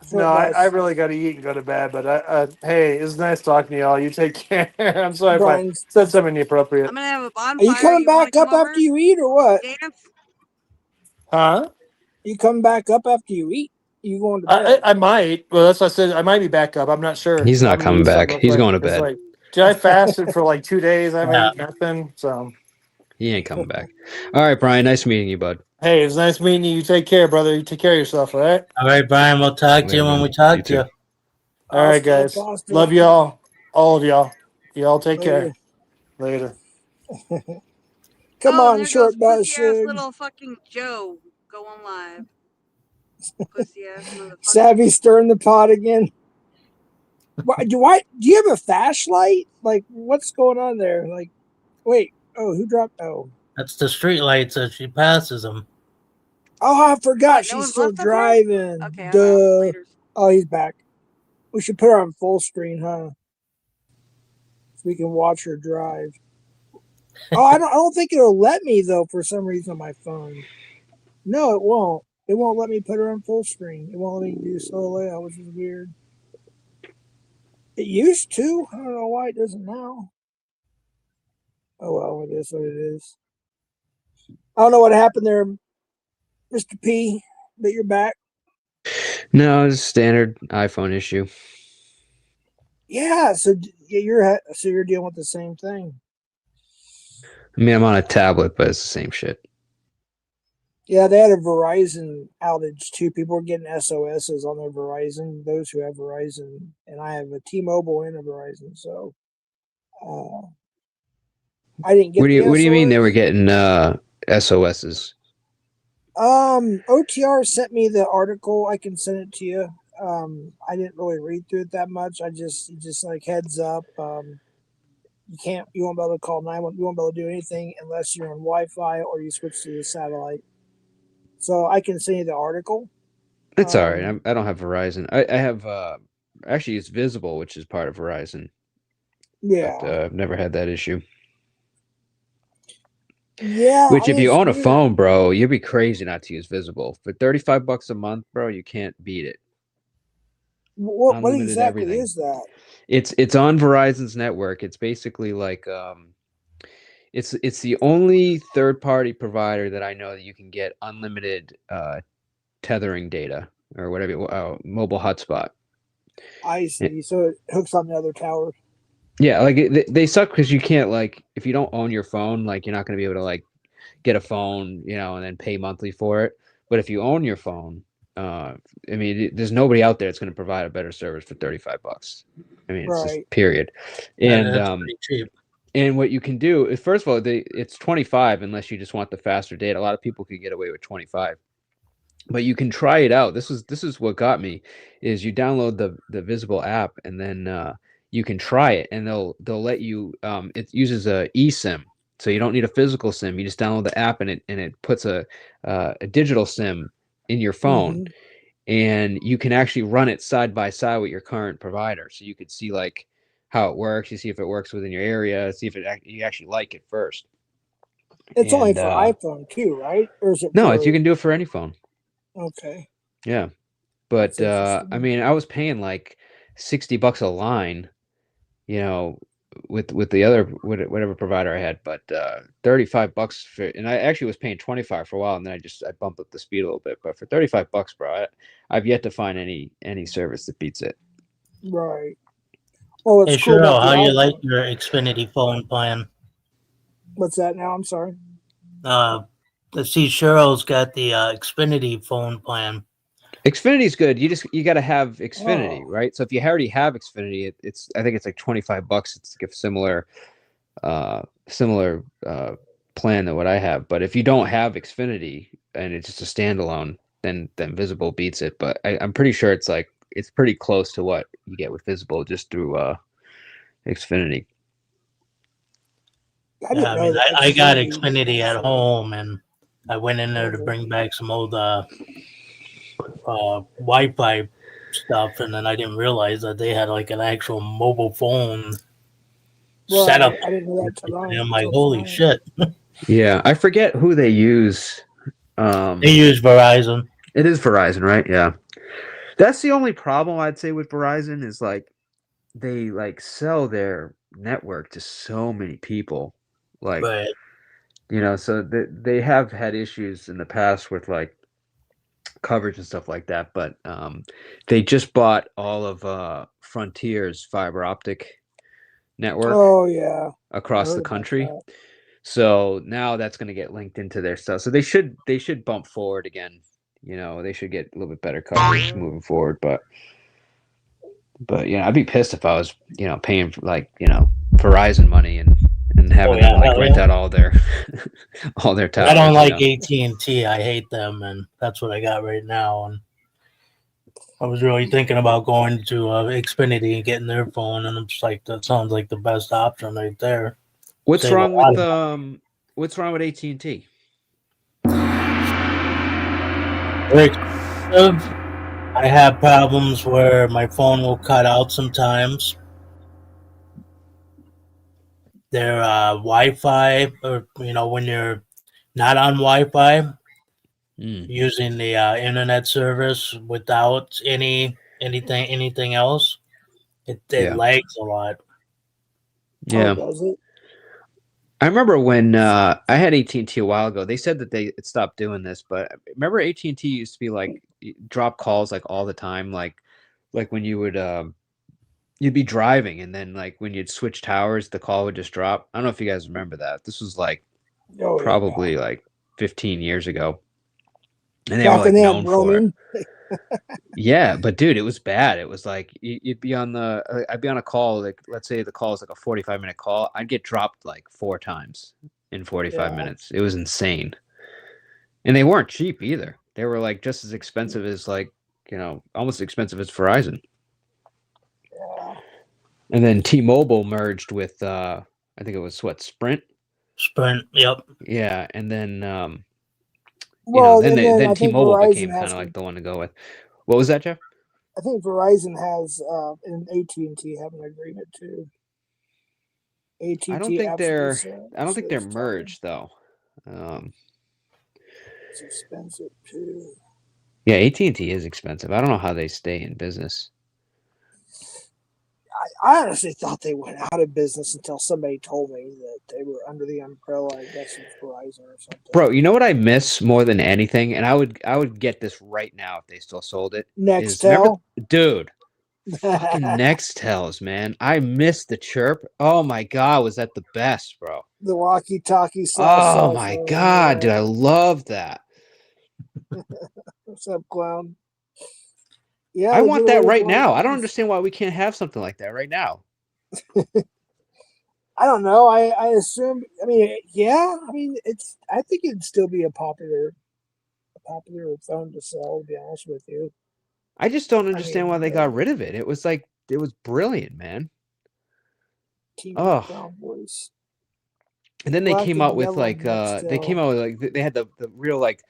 So No, it I does. really got to eat and go to bed. But hey, it's nice talking to y'all. You take care. I'm sorry if I Brian's, said something inappropriate. I'm gonna have a are you bonfire. coming You want back to come up over? after you eat or what? Dance? Huh? You come back up after you eat? You going to bed? I might. Well, that's what I said. I might be back up. I'm not sure. He's not I'm gonna coming eat something back. real He's quick. going to It's bed. like, dude, I fasted for like 2 days. I haven't Yeah. eaten nothing. So, He ain't coming back. All right, Brian. Nice meeting you, bud. hey, it's nice meeting you. You take care, brother. You take care of yourself, all right? All right, Brian. We'll talk to Later, you when man. we talk You to you. too. All right, Hasta la guys. pasta. Love y'all. All of y'all. Y'all take care. Later. Later. Come Oh, and on, there short goes bus pussy ass shig. little fucking Joe going live. Pussy ass motherfucker. Savvy stirring the pot again. Do you have a flashlight? Like, what's going on there? Like, wait. Oh, who dropped? Oh, That's the street lights as she passes them. I forgot. What, no She's one's still left up here? driving. Okay, I'm out. Duh. Later. Oh, he's back. We should put her on full screen, huh? So we can watch her drive. Oh, I don't think it'll let me though. For some reason on my phone. No, it won't. It won't let me put her on full screen. It won't let me do slow layout, which is weird. It used to. I don't know why it doesn't now. Oh well, it is what it is. I don't know what happened there, Mr. P, but you're back. No, it's a standard iPhone issue. Yeah, so you're dealing with the same thing. I mean, I'm on a tablet, but it's the same shit. Yeah, they had a Verizon outage too. People were getting SOSs on their Verizon. Those who have Verizon, and I have a T-Mobile and a Verizon, so I didn't get. What do you mean they SOS. were getting SOSs? OTR sent me the article. I can send it to you. I didn't really read through it that much. Just like heads up. You won't be able to call 911. You won't be able to do anything unless you're on Wi-Fi or you switch to the satellite. So I can send you the article. It's all right. I don't have Verizon. I have actually it's Visible, which is part of Verizon. Yeah. But I've never had that issue. Yeah. Which, if you own a weird. phone, bro, you'd be crazy not to use Visible. For $35 a month, bro, you can't beat it. What Unlimited exactly everything. is that? It's on Verizon's network. It's basically like it's the only third-party provider that I know that you can get unlimited tethering data or whatever, mobile hotspot. I see. So it hooks on the other tower. Yeah, like they suck because you can't, like, if you don't own your phone, like, you're not going to be able to, like, get a phone, and then pay monthly for it. But if you own your phone, I mean, there's nobody out there that's going to provide a better service for $35. I mean, it's just period. And That's pretty cheap. and what you can do is, first of all, it's 25 unless you just want the faster data. A lot of people could get away with 25. But you can try it out. This is what got me, is you download the Visible app and then you can try it, and they'll let you. It uses a eSIM, so you don't need a physical SIM. You just download the app and it puts a digital SIM in your phone, and you can actually run it side by side with your current provider, so you could see like how it works. You see if it works within your area. See if you actually like it first. It's only for iPhone too, right? Or is it? No, you can do it for any phone. Okay. Yeah. But I mean, I was paying like $60 a line, with the other whatever provider I had, but $35 for, and I actually was paying 25 for a while, and then I bumped up the speed a little bit. But for $35, bro, I've yet to find any service that beats it. Right. Well, it's Hey, cool. Cheryl, how you like your Xfinity phone plan? What's that now? I'm sorry. Let's see, Cheryl's got the Xfinity phone plan. Xfinity's good. You got to have Xfinity, right? So if you already have Xfinity, I think it's like $25. It's like a similar plan than what I have. But if you don't have Xfinity and it's just a standalone, then Visible beats it. But I'm pretty sure it's pretty close to what you get with Visible just through Xfinity. I got Xfinity at home, and I went in there to bring back some old Wi-Fi stuff, and then I didn't realize that they had like an actual mobile phone setup. I didn't know that tonight. And I'm like, holy shit. Yeah, I forget who they use. They use Verizon. It is Verizon, right? Yeah. That's the only problem I'd say with Verizon is like they like sell their network to so many people. Like, But so they have had issues in the past with like coverage and stuff like that, but they just bought all of Frontier's fiber optic network Oh yeah, I across heard the about country. that. So now that's going to get linked into their stuff. So they should bump forward again. They should get a little bit better coverage moving forward. But I'd be pissed if I was paying for like Verizon money and having them like rent out all their all their towers. I don't like AT&T. I hate them, and that's what I got right now. And I was really thinking about going to Xfinity and getting their phone, and I'm just like, that sounds like the best option right there. What's wrong with AT&T? I have problems where my phone will cut out sometimes. Their Wi-Fi, or when you're not on Wi-Fi, using the internet service without anything else, it lags a lot. Yeah. Oh, does it? I remember when I had AT&T a while ago. They said that they stopped doing this, but remember AT&T used to be like drop calls like all the time, like when you would you'd be driving and then like when you'd switch towers, the call would just drop. I don't know if you guys remember that. This was like probably like 15 years ago, and they were like known for it. Yeah, but dude, it was bad. It was like you'd be on I'd be on a call, like let's say the call is like a 45-minute call. I'd get dropped like 4 times in 45 minutes. It was insane. And they weren't cheap either. They were like just as expensive as like, almost expensive as Verizon. Yeah. And then T-Mobile merged with I think it was Sprint? Sprint, yep. Yeah, and then then T-Mobile became kind of like the one to go with. What was that, Jeff? I think Verizon has and AT&T have an agreement too. AT&T. I don't think they're merged though. It's expensive too. Yeah, AT&T is expensive. I don't know how they stay in business. I honestly thought they went out of business until somebody told me that they were under the umbrella, I guess, of Verizon or something. Bro, you know what I miss more than anything? And I would get this right now if they still sold it. Nextel? Dude, fucking Nextels, man. I miss the chirp. Oh my God, was that the best, bro? The walkie-talkie. Oh my God, dude, I love that. What's up, clown? Yeah, I want that right now. I don't understand why we can't have something like that right now. I don't know. I assume. I mean, yeah. I mean, I think it'd still be a popular phone to sell. To be honest with you, I just don't understand why they got rid of it. It was brilliant, man. Cowboys. And then they came out with like they had the real like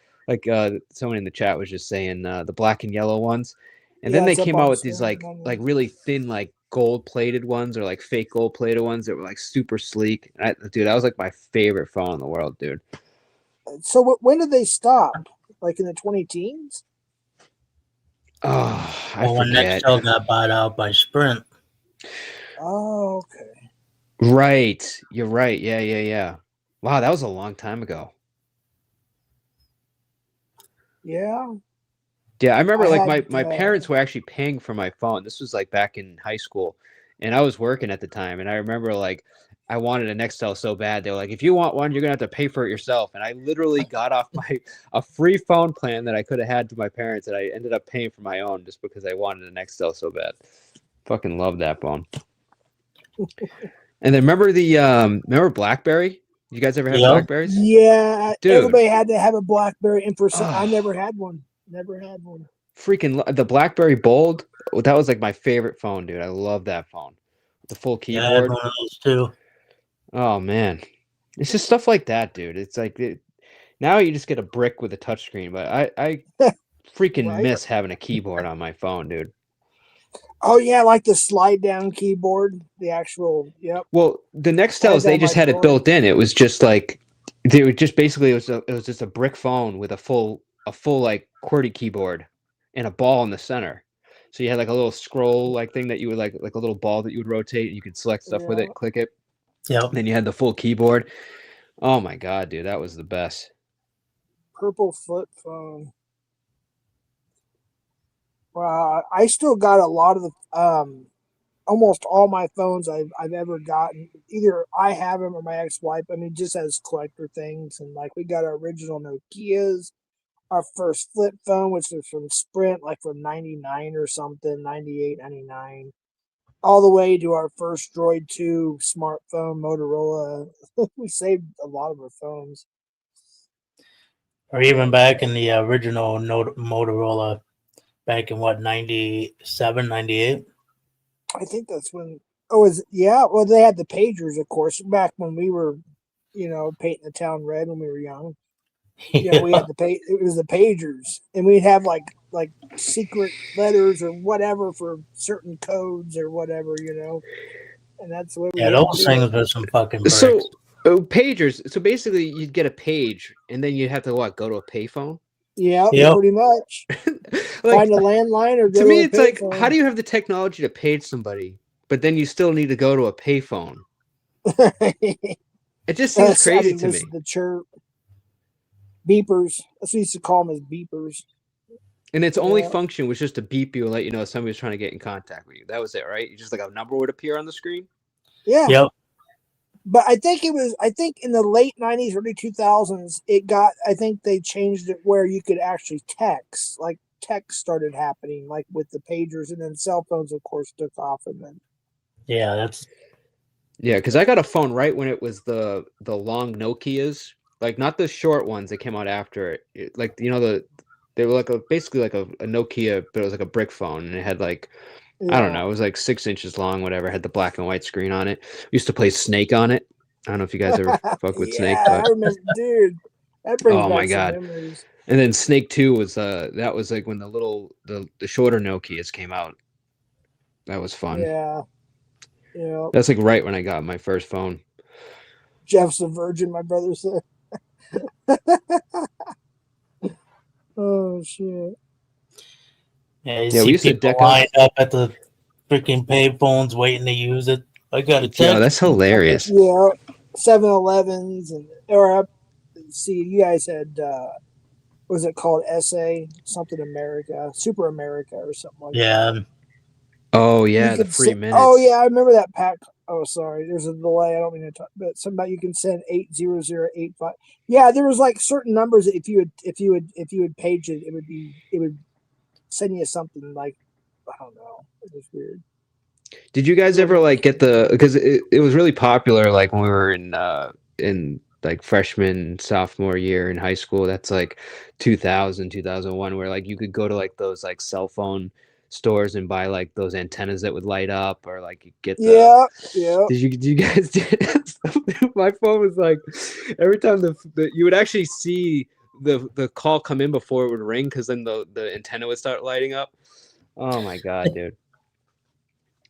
someone in the chat was just saying the black and yellow ones. And then they came out with these like really thin, like gold-plated ones or like fake gold-plated ones that were like super sleek. Dude, that was like my favorite phone in the world, dude. So when did they stop? Like in the 2010s? Oh, I when Nextel got bought out by Sprint. Oh, okay. Right. You're right. Yeah. Wow, that was a long time ago. Yeah. Yeah, I remember my parents were actually paying for my phone. This was like back in high school, and I was working at the time. And I remember like I wanted a Nextel so bad. They were like, if you want one, you're gonna have to pay for it yourself. And I literally got off a free phone plan that I could have had to my parents, and I ended up paying for my own just because I wanted a Nextel so bad. Fucking love that phone. And then remember BlackBerry? You guys ever had Blackberries? Yeah, dude. Everybody had to have a BlackBerry, and I never had one. Freaking the BlackBerry Bold. That was like my favorite phone, dude. I love that phone. The full keyboard. Yeah, I had one of those too. Oh man, it's just stuff like that, dude. It's like now you just get a brick with a touchscreen, but I freaking miss having a keyboard on my phone, dude. Oh yeah, like the slide down keyboard, the actual. Yep. Well, the Nextels, they just had it built in. It was just like they were just basically it was just a brick phone with a full like QWERTY keyboard and a ball in the center. So you had like a little scroll like thing that you would like a little ball that you would rotate, and you could select stuff with Yeah. it, click it. Yep. Then you had the full keyboard. Oh my god, dude, that was the best. Purple flip phone. Well, I still got a lot of the almost all my phones I've ever gotten. Either I have them or my ex-wife. I mean, just as collector things. And like we got our original Nokias, our first flip phone, which was from Sprint, like from 99 or something, 98, 99, all the way to our first Droid 2 smartphone, Motorola. We saved a lot of our phones. Or even back in the original Motorola, back in what, 97, 98? I think that's when. Oh, well, they had the pagers, of course, back when we were, painting the town red when we were young. Yeah, we had it was the pagers, and we'd have like secret letters or whatever for certain codes or whatever, and that's what we Yeah, had those to do. things were some fucking bricks. So pagers. So basically, you'd get a page, and then you'd have to go to a payphone. Yeah, Yep. pretty much. Like, Find a landline or go to me, a it's like, payphone. how do you have the technology to page somebody, but then you still need to go to a payphone? It just seems crazy to me. listen to chirp. Beepers. That's what we used to call them, as beepers. And its only Yeah. function was just to beep you and let you know somebody was trying to get in contact with you. That was it, right? You just like a number would appear on the screen. Yeah. Yep. But I think in the late 90s, early 2000s, I think they changed it where you could actually text. Like text started happening, like with the pagers, and then cell phones, of course, took off. And then, Yeah, Yeah, because I got a phone right when it was the long Nokias, like not the short ones that came out after it. They were basically like a Nokia, but it was like a brick phone, and it had like, I don't know, it was like 6 inches long, whatever. It had the black and white screen on it. We used to play Snake on it. I don't know if you guys ever fuck with Snake, Yeah, but I remember, dude. That brings Oh back my some God. memories. and then Snake 2 was that was like when the shorter Nokias came out. That was fun. Yeah. Yeah. That's like right when I got my first phone. Jeff's a virgin, my brother said. Oh, shit. yeah. You Yeah, we see used to people deck out- lined up at the freaking payphones waiting to use it. I got a Yeah, text. that's hilarious. Yeah. 7-Elevens see, you guys had, what was it called? SA? Something America. Super America or something like that. Yeah, Oh You yeah, the could free se- minutes. Oh, yeah, I remember that pack. Oh, sorry. There's a delay. I don't mean to talk, but something about you can send 80085. Yeah, there was like certain numbers that if you would page it, it would send you something like, I don't know. It was weird. Did you guys ever like get because it was really popular like when we were in like freshman sophomore year in high school. That's like 2000 2001, where like you could go to like those like cell phone stores and buy like those antennas that would light up, or like you get the Yeah. Did you guys did my phone was like every time the you would actually see the call come in before it would ring, because then the antenna would start lighting up. Oh my god, dude.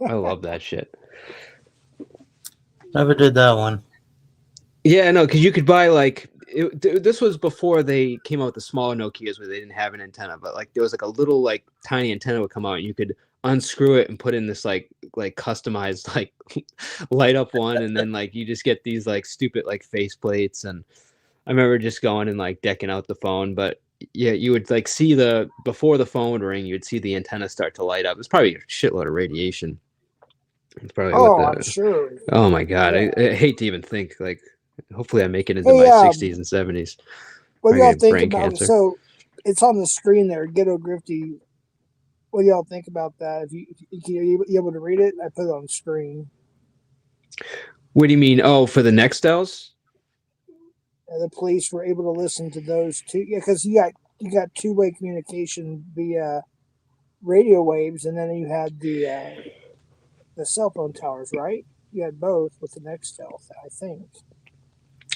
I love that shit. never did that one. Yeah, no, because you could buy like this was before they came out with the smaller Nokias where they didn't have an antenna, but like there was like a little like tiny antenna would come out, and you could unscrew it and put in this like customized like light up one, and then like you just get these like stupid like face plates. And I remember just going and like decking out the phone. But yeah, you would like see before the phone would ring, you'd see the antenna start to light up. It's probably a shitload of radiation. It's probably I'm sure. Oh my god, Yeah. I hate to even think. Like, hopefully I make it into Hey, my 60s and 70s. What do I y'all get think brain about cancer. So it's on the screen there, Ghetto Grifty. What do y'all think about that? If you able to read it, I put it on screen. What do you mean? Oh, for the Nextels? The police were able to listen to those two. Yeah, because you got two-way communication via radio waves, and then you had the cell phone towers, right? You had both with the Nextel, I think.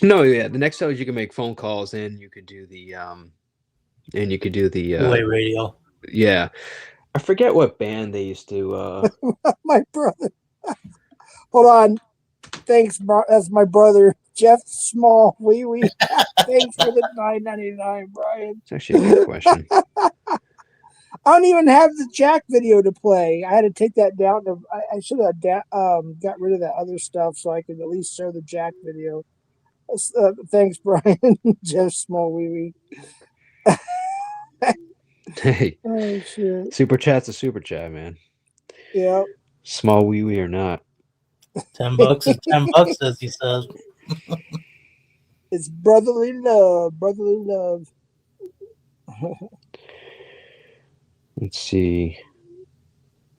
No, yeah, the Nextels you can make phone calls, and you could do the Two-way radio. yeah. I forget what band they used to My brother. Hold on. Thanks, that's my brother, Jeff Small. Wee wee. Thanks for the $9.99, Brian. It's actually a good question. I don't even have the Jack video to play. I had to take that down. I should have got rid of that other stuff so I could at least show the Jack video. Thanks, Brian. Jeff Small Wee Wee. Hey, Oh shit. super chat's a super chat, man. Yeah. Small wee wee or not. $10 is $10, as he says. It's brotherly love. Brotherly love. Let's see.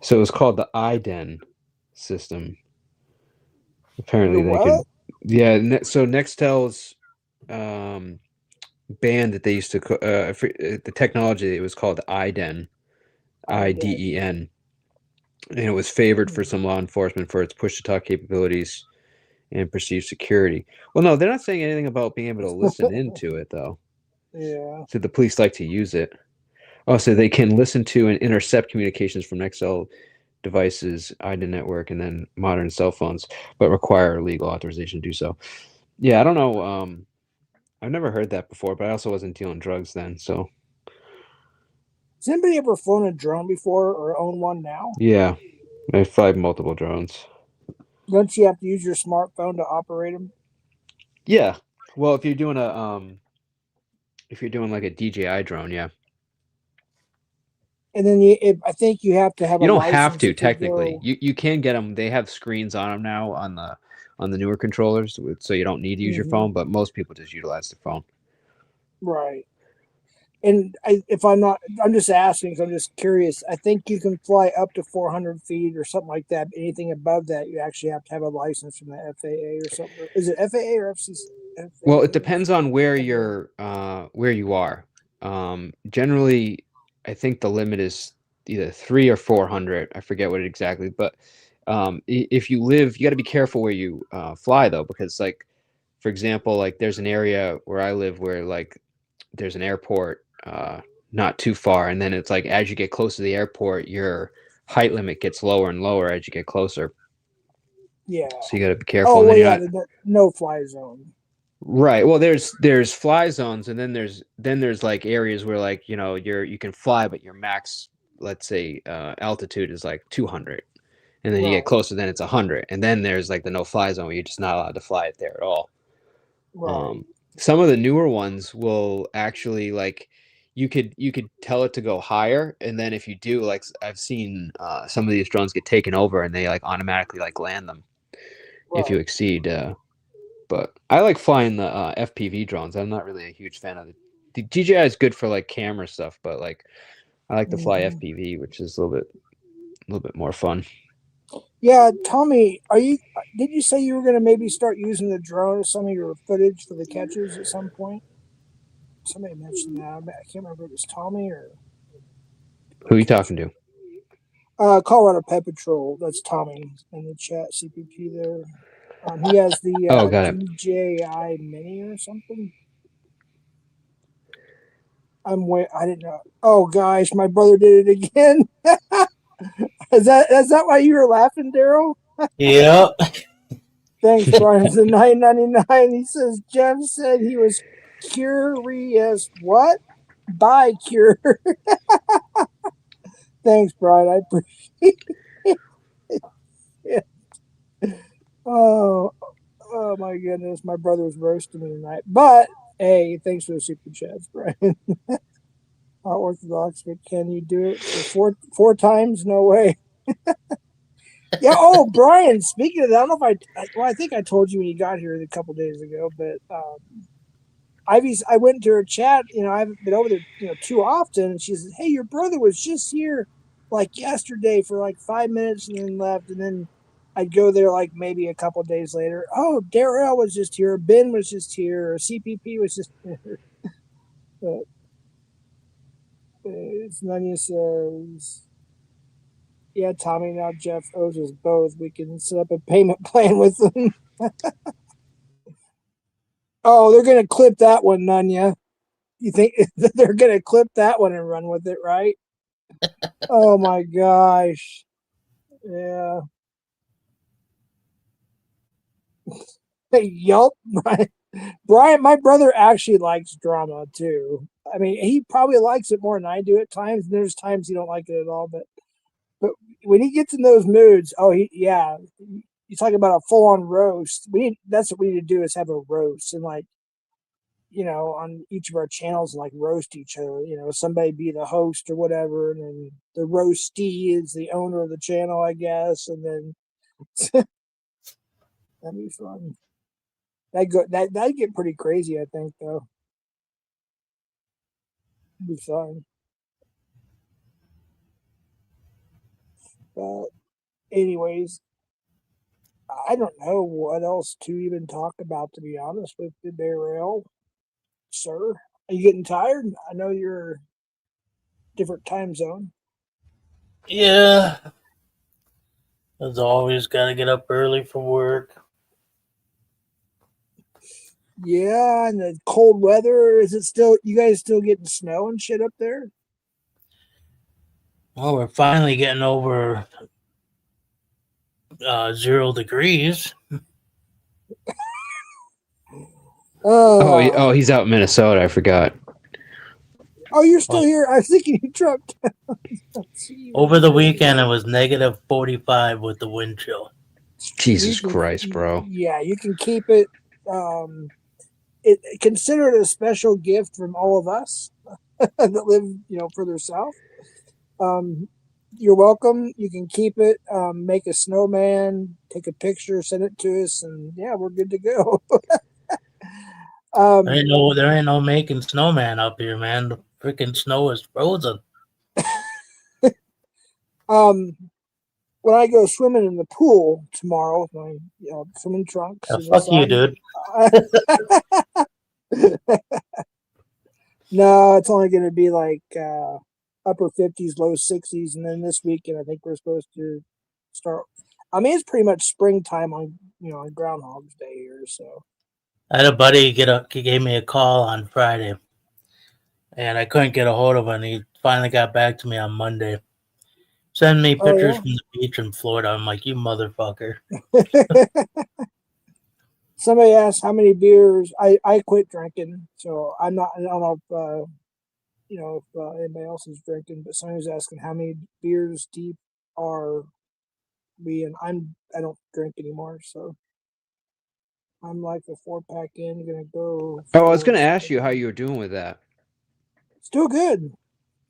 So it was called the iDen system. Apparently The they what? could. Yeah. So Nextel's band that they used to the technology, it was called iDen, IDEN, and it was favored for some law enforcement for its push-to-talk capabilities and perceived security. Well, no, they're not saying anything about being able to listen into it, though. Yeah. So the police like to use it. Oh, so they can listen to and intercept communications from Nextel devices, iDen network, and then modern cell phones, but require legal authorization to do so. Yeah, I don't know. I've never heard that before, but I also wasn't dealing drugs then, so Has anybody ever flown a drone before or own one now? yeah, I fly multiple drones. Don't you have to use your smartphone to operate them? Yeah, well, if you're doing like a DJI drone, yeah, And then I think you have to have you a don't license have to if you technically. go- You can get them. They have screens on them now on the newer controllers, so you don't need to use your phone. But most people just utilize their phone. Right. And I'm just asking because I'm just curious. I think you can fly up to 400 feet or something like that. Anything above that, you actually have to have a license from the FAA or something. Is it FAA or FCC? Well, it depends on where you are. Generally, I think the limit is either 3 or 400. I forget what it exactly, but if you got to be careful where you fly though, because like, for example, like there's an area where I live where like there's an airport not too far, and then it's like as you get close to the airport, your height limit gets lower and lower as you get closer. Yeah. So you got to be careful. Oh, and well, then yeah, the no fly zone. Right. Well, there's fly zones, and then there's like areas where like you can fly, but your max, let's say, altitude is like 200, and then you get Right. closer, then it's 100, and then there's like the no fly zone where you're just not allowed to fly it there at all. Right. Some of the newer ones will actually like you could tell it to go higher, and then if you do, like I've seen some of these drones get taken over, and they like automatically like land them if you exceed. But I like flying the FPV drones. I'm not really a huge fan of the DJI is good for like camera stuff, but like I like to fly FPV, which is a little bit more fun. Yeah, Tommy, did you say you were going to maybe start using the drone as some of your footage for the catches at some point? Somebody mentioned that. I can't remember if it was Tommy or Who are you talking to? Colorado Pet Patrol. That's Tommy in the chat. CPP there. He has the got it. DJI Mini or something. I didn't know. Oh gosh, my brother did it again. Is that why you were laughing, Daryl? Yep. Thanks, Brian. It's the $9.99. He says Jeff said he was curious. What? By cure. Thanks, Brian. I appreciate it. Oh my goodness. My brother's roasting me tonight. But hey, thanks for the super chats, Brian. Not orthodox, but can you do it for four times? No way. Yeah. Oh, Brian. Speaking of that, I don't know if I think I told you when you got here a couple days ago, but I went to her chat. I haven't been over there, too often. And she said, "Hey, your brother was just here, like yesterday, for like 5 minutes, and then left." And then I'd go there like maybe a couple days later. Oh, Darrell was just here. Ben was just here. Or CPP was just here. But Nanya says, "Yeah, Tommy, now Jeff owes us both. We can set up a payment plan with them." Oh, they're going to clip that one, Nanya. You think they're going to clip that one and run with it, right? Oh, my gosh. Yeah. Hey, Yelp. Brian, my brother actually likes drama, too. I mean, he probably likes it more than I do at times. And there's times he don't like it at all. But when he gets in those moods, you talk about a full on roast. That's what we need to do is have a roast and like, on each of our channels, like roast each other. Somebody be the host or whatever, and then the roastee is the owner of the channel, I guess, and then that'd be fun. That'd get pretty crazy, I think, though. It'd be fun. But anyways, I don't know what else to even talk about, to be honest with you, Darrell. Sir, are you getting tired? I know you're different time zone. Yeah. As always, gotta get up early for work. Yeah, and the cold weather. Is it still? You guys still getting snow and shit up there? Well, we're finally getting over 0 degrees. Oh, he's out in Minnesota. I forgot. Oh, you're still here. I was thinking you dropped. Over the weekend, it was negative 45 with the wind chill. Jesus Christ, bro. Yeah, you can keep it. Consider it a special gift from all of us that live, further south. You're welcome. You can keep it. Make a snowman. Take a picture. Send it to us, and yeah, we're good to go. There ain't no making snowman up here, man. The freaking snow is frozen. When I go swimming in the pool tomorrow with my swimming trunks. Fuck you, dude. No, it's only going to be like upper 50s, low 60s, and then this weekend I think we're supposed to start. I mean, it's pretty much springtime on Groundhog's Day here. So I had a buddy he gave me a call on Friday, and I couldn't get a hold of him. And he finally got back to me on Monday. Send me pictures from the beach in Florida. I'm like, you motherfucker. Somebody asked how many beers. I quit drinking, so I'm not. I don't know if anybody else is drinking, but somebody was asking how many beers deep are we, and I don't drink anymore, so I'm like a 4-pack in, gonna go. Oh, I was gonna ask you how you were doing with that. Still good.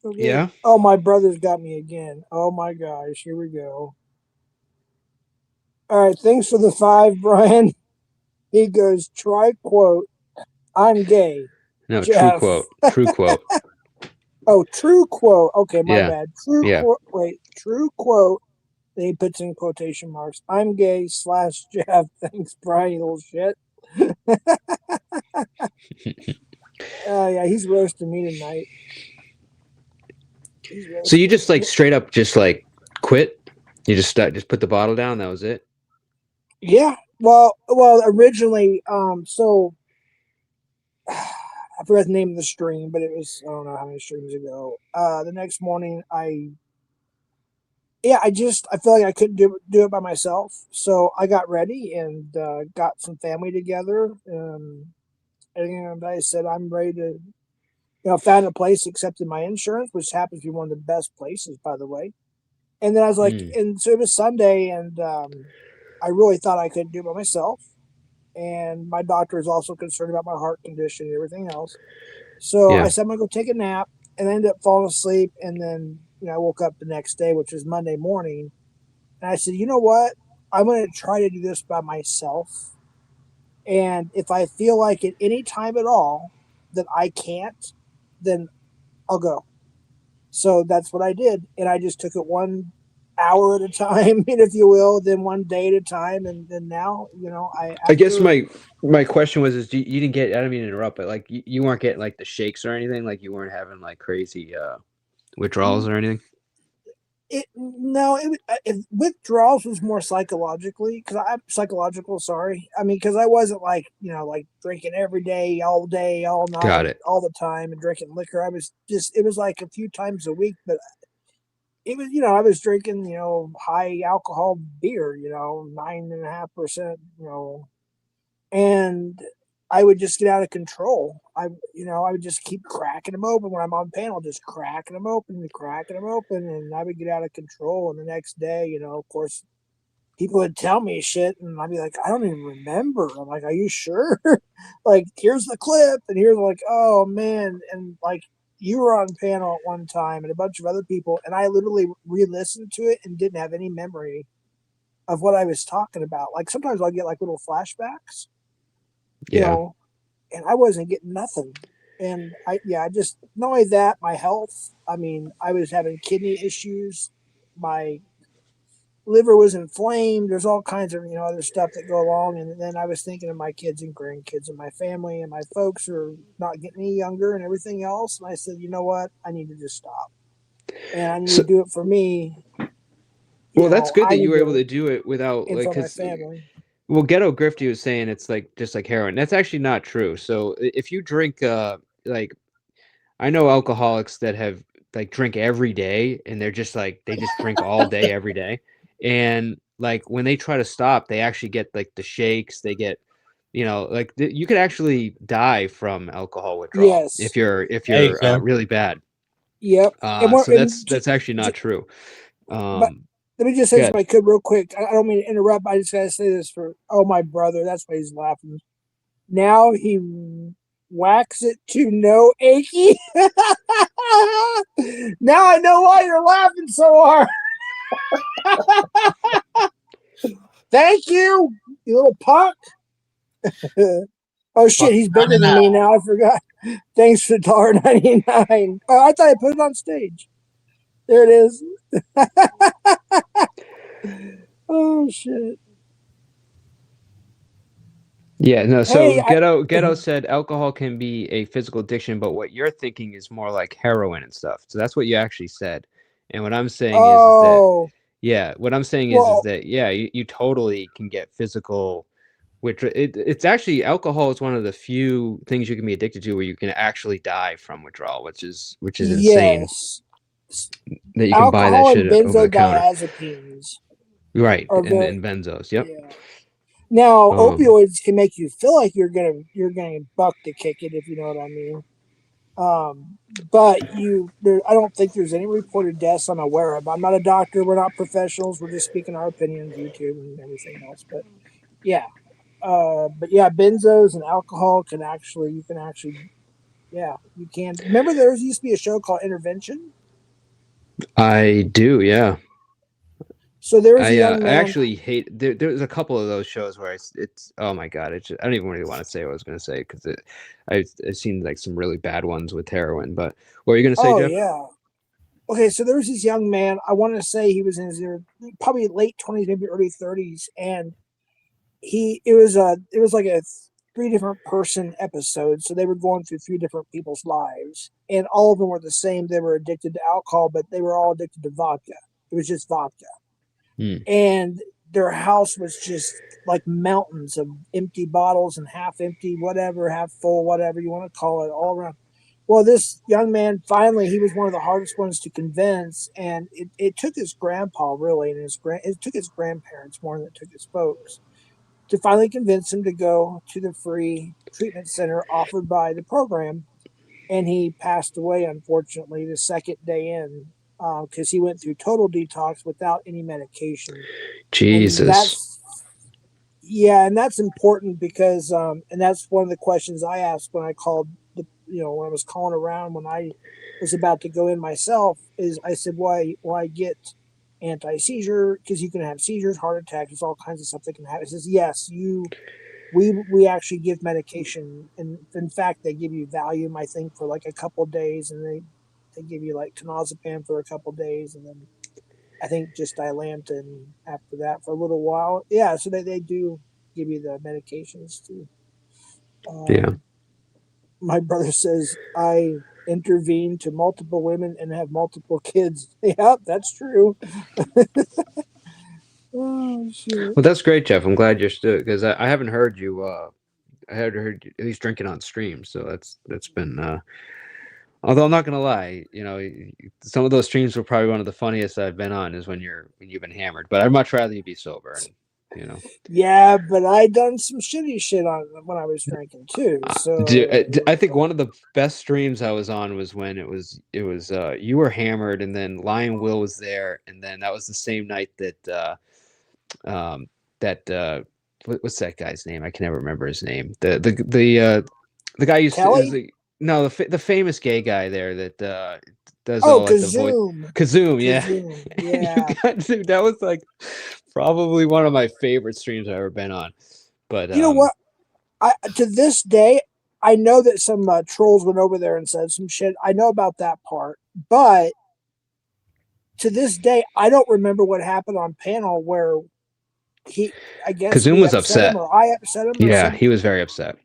Yeah. Oh, my brother's got me again. Oh my gosh, here we go. All right, thanks for the 5, Brian. He goes, try quote, I'm gay. No, Jeff. True quote. Oh, true quote. Okay, my bad. Yeah. Quote. Wait, true quote. Then he puts in quotation marks. I'm gay / Jeff. Thanks, Brian, you little shit. Yeah, he's roasting me tonight. So you just like straight up just like quit? You just put the bottle down? That was it? Yeah. Well, originally, so I forgot the name of the stream, but it was, I don't know how many streams ago. The next morning, I feel like I couldn't do it by myself. So I got ready and got some family together. And I said, I'm ready to, found a place, accepted my insurance, which happens to be one of the best places, by the way. And then I was like, and so it was Sunday, and I really thought I couldn't do it by myself. And my doctor is also concerned about my heart condition and everything else. So I said, I'm going to go take a nap, and I ended up falling asleep. And then, I woke up the next day, which was Monday morning. And I said, you know what? I'm going to try to do this by myself. And if I feel like at any time at all that I can't, then I'll go. So that's what I did. And I just took it 1 hour at a time, if you will, then 1 day at a time. And then now, I guess my question was, is you didn't get, I don't mean to interrupt, but like you weren't getting like the shakes or anything? Like you weren't having like crazy withdrawals or anything? Withdrawals was more psychologically, because I'm psychological. Sorry, I mean, because I wasn't like drinking every day, all night, Got it, all the time, and drinking liquor. It was like a few times a week, but it was I was drinking high alcohol beer, 9.5%, and I would just get out of control. I would just keep cracking them open when I'm on panel, just cracking them open, and I would get out of control. And the next day, of course, people would tell me shit, and I'd be like, I don't even remember. I'm like, are you sure? Like, here's the clip, and here's like, oh man, and like you were on panel at one time, and a bunch of other people, and I literally re-listened to it and didn't have any memory of what I was talking about. Like sometimes I'll get like little flashbacks. And I wasn't getting nothing. And I just, not only that, my health, I mean, I was having kidney issues. My liver was inflamed. There's all kinds of, other stuff that go along. And then I was thinking of my kids and grandkids and my family, and my folks are not getting any younger and everything else. And I said, you know what? I need to just stop. And I need to do it for me. Well, that's good that you were able to do it without, like, for my family. Well, Ghetto Grifty was saying it's like just like heroin. That's actually not true. So if you drink, like, I know alcoholics that have like drink every day, and they're just like they just drink all day every day, and like when they try to stop, they actually get like the shakes. They get, like you could actually die from alcohol withdrawal. Yes. if you're really bad. Yep. So that's actually not true. Let me just say this if I could real quick. I don't mean to interrupt. I just got to say this my brother. That's why he's laughing. Now he whacks it to no achy. Now I know why you're laughing so hard. Thank you, you little punk. Oh, shit. He's bigger than me now. I forgot. Thanks for $1.99. Oh, I thought I put it on stage. There it is. Oh shit. Yeah, no, so hey, Ghetto said alcohol can be a physical addiction, but what you're thinking is more like heroin and stuff. So that's what you actually said. And what I'm saying is that you totally can get physical, which it's actually, alcohol is one of the few things you can be addicted to where you can actually die from withdrawal, which is insane. Yes. That you can buy that shit over the counter. Right, and benzos. Yep. Yeah. Now, opioids can make you feel like you're getting bucked to kick it, if you know what I mean. But I don't think there's any reported deaths I'm aware of. I'm not a doctor. We're not professionals. We're just speaking our opinions, YouTube and everything else. But yeah, benzos and alcohol you can. Remember, there used to be a show called Intervention. I do, yeah. So there was a young man. I actually hate. There's a couple of those shows where it's oh my god, I don't even really want to say what I was going to say because I've seen like some really bad ones with heroin. But what are you going to say, Jeff? Yeah. Okay, so there was this young man. I want to say he was in his probably late 20s, maybe early 30s, and it was like a 3 different person episode. So they were going through 3 different people's lives, and all of them were the same. They were addicted to alcohol, but they were all addicted to vodka. It was just vodka. And their house was just like mountains of empty bottles and half empty, whatever, half full, whatever you want to call it, all around. Well, this young man, finally, he was one of the hardest ones to convince. And it took his grandpa, really, and it took his grandparents more than it took his folks to finally convince him to go to the free treatment center offered by the program. And he passed away, unfortunately, the second day in. Because he went through total detox without any medication. Jesus. And that's important because, and that's one of the questions I asked when I called, when I was calling around when I was about to go in myself, is I said, why get anti-seizure? Because you can have seizures, heart attacks, there's all kinds of stuff that can happen. It says, yes, we actually give medication. And in fact, they give you Valium, I think, for like a couple of days, and they give you like clonazepam for a couple of days, and then I think just Dilantin after that for a little while. Yeah, so they do give you the medications too. My brother says I intervene to multiple women and have multiple kids. Yep, that's true. Oh shit. Well, that's great, Jeff. I'm glad you're still, because I haven't heard you. I haven't heard you at least drinking on stream, so that's been. Although I'm not gonna lie, some of those streams were probably one of the funniest I've been on is when you've been hammered. But I'd much rather you be sober. you know. Yeah, but I done some shitty shit on when I was drinking too. So I think one of the best streams I was on was when it was you were hammered, and then Lion Will was there, and then that was the same night that what's that guy's name? I can never remember his name. The guy used to Kelly? is no, the famous gay guy there that does Oh, all like the voice. Kazoom. Kazoom, yeah. Kazoom, You yeah. dude, that was like probably one of my favorite streams I've ever been on. But You know what? To this day, I know that some trolls went over there and said some shit. I know about that part, but to this day, I don't remember what happened on panel where I guess Kazoom we was upset upset. him or I upset him. Or Yeah, something. he was very upset.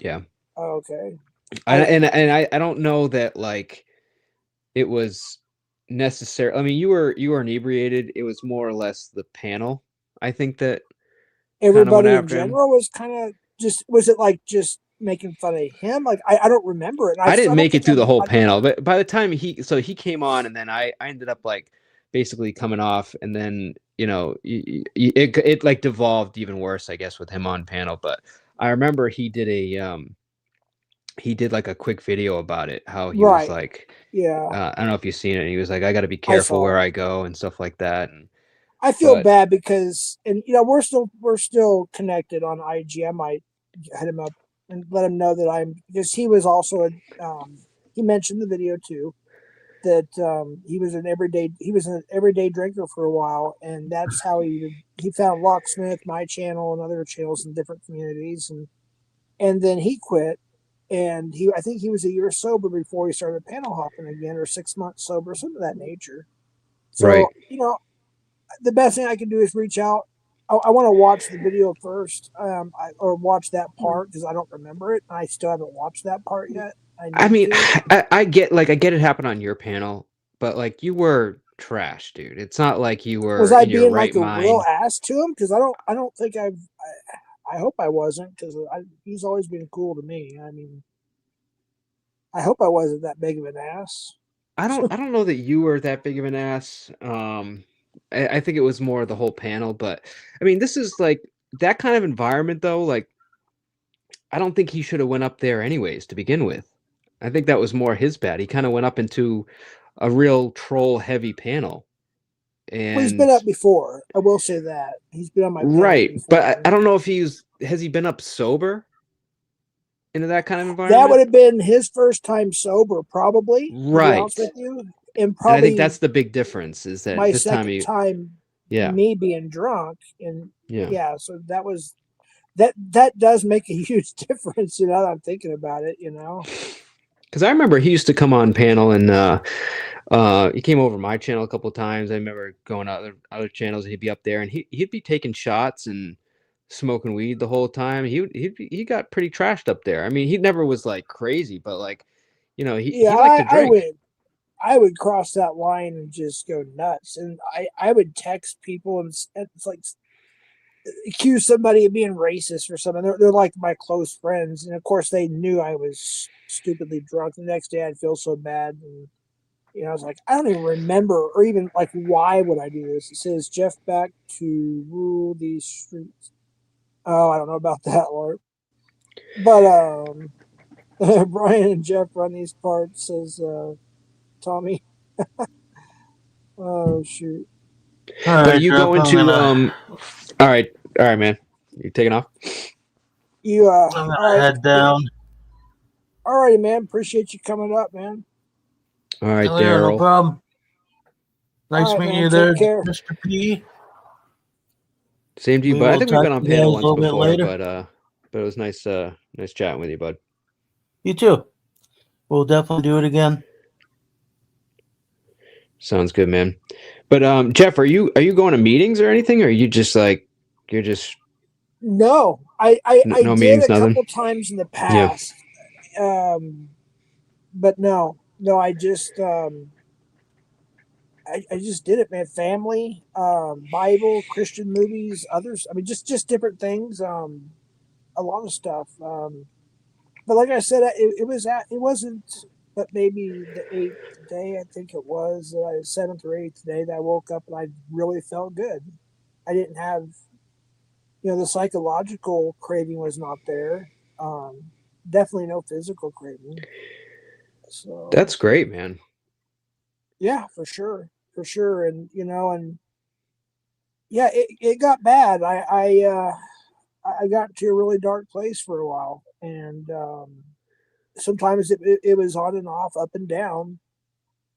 Yeah. Oh, okay. I don't know that like it was necessary. I mean, you were inebriated. It was more or less the panel. I think that Everybody in after him. general was kind of was it like just making fun of him? Like I don't remember it. I didn't make it through the whole panel, but but by the time he came on, and then I ended up like basically coming off, and then it like devolved even worse, I guess, with him on panel. But I remember he did like a quick video about it, how he was like, yeah, I don't know if you've seen it. And he was like, I got to be careful where I go and stuff like that. And I feel bad because, and we're still connected on IG. I might hit him up and let him know that because he was also he mentioned the video too, that he was an everyday drinker for a while, and that's how he found Locksmith, my channel, and other channels in different communities, and then he quit. And I think he was a year sober before he started panel hopping again, or 6 months sober, something of that nature. So, the best thing I can do is reach out. I want to watch the video first, or watch that part because I don't remember it. I still haven't watched that part yet. I mean, I get it happened on your panel, but like you were trash, dude. It's not like you were. Was I in your being right like a mind. real ass to him? Because I don't think I hope I wasn't, because he's always been cool to me. I mean, I hope I wasn't that big of an ass. I don't know that you were that big of an ass. I think it was more the whole panel, but I mean, this is like that kind of environment though. Like, I don't think he should have went up there anyways to begin with. I think that was more his bad. He kind of went up into a real troll heavy panel. And he's been up before. I will say that he's been on my panel before. But I don't know if has he been up sober into that kind of environment. That would have been his first time sober, probably. Right. To be honest with you. And I think that's the big difference is that my this second time me being drunk, and so that does make a huge difference. Now that I'm thinking about it, because I remember he used to come on panel, and he came over my channel a couple of times. I remember going to other channels, and he'd be up there, and he'd be taking shots and smoking weed the whole time. He got pretty trashed up there. I mean, he never was like crazy, but like, he liked to drink. I would cross that line and just go nuts, and I would text people and it's like accuse somebody of being racist or something. They're like my close friends, and of course they knew I was stupidly drunk. The next day I'd feel so bad, and I was like, I don't even remember, or even like, why would I do this? It says Jeff back to rule these streets. Oh, I don't know about that, Lord. But Brian and Jeff run these parts, says Tommy. Oh shoot. All right, you going to all right, man. You taking off? You I'm gonna head down. All righty, man. Appreciate you coming up, man. All right, Daryl. No problem. Nice meeting you there, Mr. P. Same to you, bud. I think we've been on panel once before, but it was nice chatting with you, bud. You too. We'll definitely do it again. Sounds good, man. But Jeff, are you going to meetings or anything, or are you just like you're just? No, I no did meetings, a nothing? couple times in the past. Yeah. But no, I just I just did it, man. Family, Bible, Christian movies, others. I mean, just different things. A lot of stuff. But like I said, it wasn't. But maybe the 8th day, I think it was, 7th or 8th day that I woke up and I really felt good. I didn't have the psychological craving was not there. Definitely no physical craving. So That's great, man. yeah, for sure, and and yeah, it got bad. I got to a really dark place for a while, and sometimes it was on and off, up and down.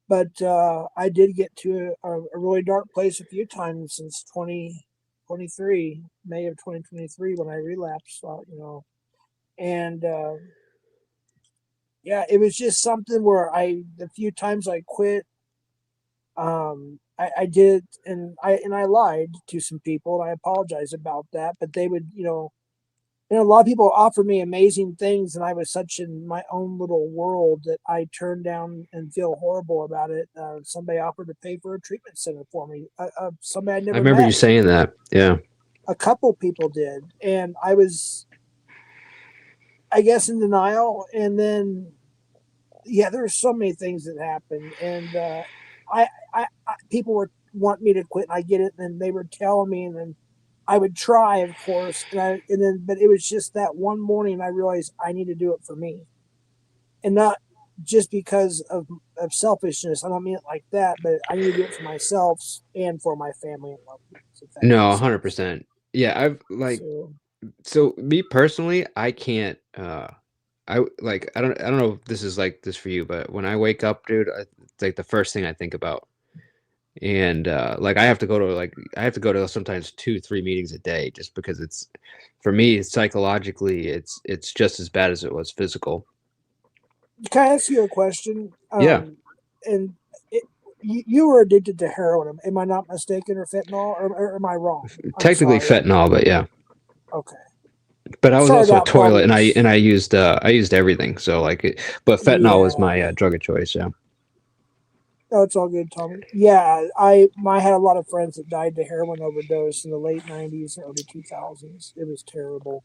But I did get to a really dark place a few times since 2023, May of 2023, when I relapsed. And yeah, it was just something where the few times I quit, I did, and I lied to some people, and I apologize about that. But they would, a lot of people offer me amazing things, and I was such in my own little world that I turned down and feel horrible about it. Somebody offered to pay for a treatment center for me. Somebody I I never remember you met. saying that. Yeah. A couple people did, and I was, I guess, in denial. And then, yeah, there's so many things that happened, and I people were want me to quit, and I get it, and they were telling me, and then I would try, of course, but it was just that one morning I realized I need to do it for me, and not just because of selfishness. I don't mean it like that, but I need to do it for myself and for my family and loved ones. If that No, makes sense. 100%. Yeah, I've like So, so me personally, I can't I don't know if this is like this for you, but when I wake up, dude, it's like the first thing I think about. And like I have to go to sometimes 2-3 meetings a day just because it's for me psychologically it's just as bad as it was physical. can I ask you a question? Yeah. And you were addicted to heroin. Am I not mistaken, or fentanyl, or am I wrong? I'm Technically sorry. fentanyl, but yeah. Okay. But I was Sorry also a about toilet, and problems. I used everything. So but fentanyl was Yeah. my drug of choice. Yeah. No, it's all good, Tommy. Yeah, I had a lot of friends that died to heroin overdose in the late '90s and early 2000s. It was terrible.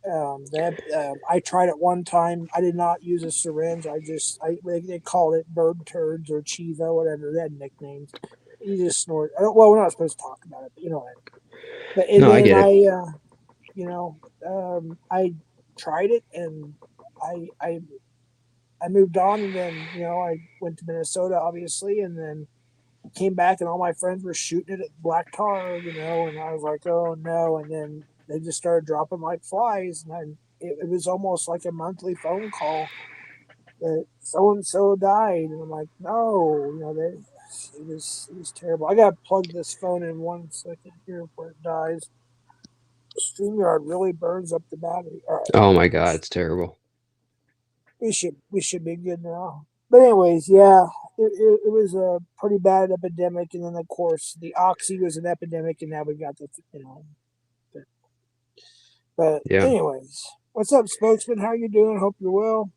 I tried it one time. I did not use a syringe. They called it bird turds or Chiva, whatever. They had nicknames. You just snort. Well, we're not supposed to talk about it, but you know what I mean. But and No, I then get it. I tried it, and I moved on, and then I went to Minnesota, obviously, and then came back, and all my friends were shooting it at black tar, and I was like, oh no, and then they just started dropping like flies, and it was almost like a monthly phone call that so and so died, and I'm like, no, it was terrible. I gotta plug this phone in 1 second here before it dies. StreamYard really burns up the battery. All right, Oh my God, it's terrible. we should be good now. But anyways, yeah, it was a pretty bad epidemic, and then of course the oxy was an epidemic, and now we got But Yeah. anyways, what's up, spokesman? How you doing? Hope you're well.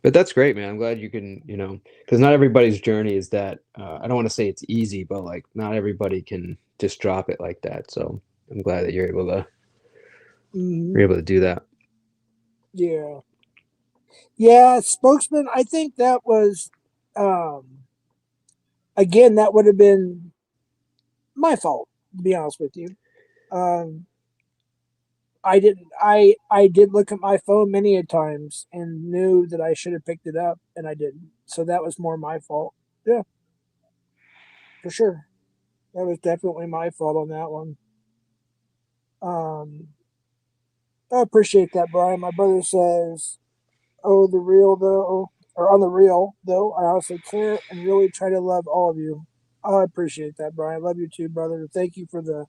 But that's great, man. I'm glad you can, because not everybody's journey is that. I don't want to say it's easy, but like not everybody can just drop it like that. So I'm glad that you're able to do that. Yeah, yeah, spokesman. I think that was, again, that would have been my fault, to be honest with you. I didn't. I did look at my phone many a times and knew that I should have picked it up, and I didn't. So that was more my fault. Yeah, for sure. That was definitely my fault on that one. I appreciate that, Brian. My brother says, "Oh, the real though, or on the real though, I honestly care and really try to love all of you." I appreciate that, Brian. I love you too, brother. Thank you for the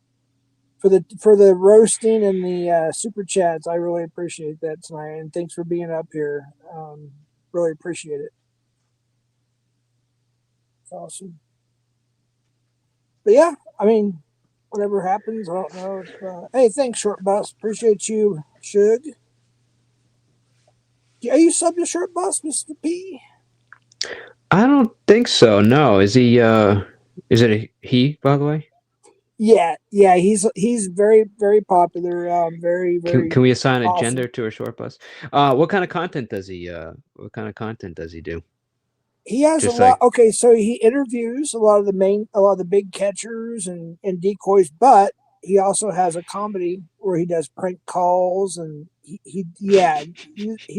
roasting and the super chats. I really appreciate that tonight, and thanks for being up here. Really appreciate it. It's awesome. But yeah, I mean, whatever happens, I don't know. Hey, thanks, Short Bus. Appreciate you, Shug. Are you sub to Short Bus, Mr. P? I don't think so. No. Is he? Is it a he? By the way. Yeah. He's very, very popular. Very, very Can we assign a awesome. gender to a short bus? What kind of content does he? What kind of content does he do? He has Just a lot. like Okay, so he interviews a lot of the big catchers and decoys, but he also has a comedy where he does prank calls, and he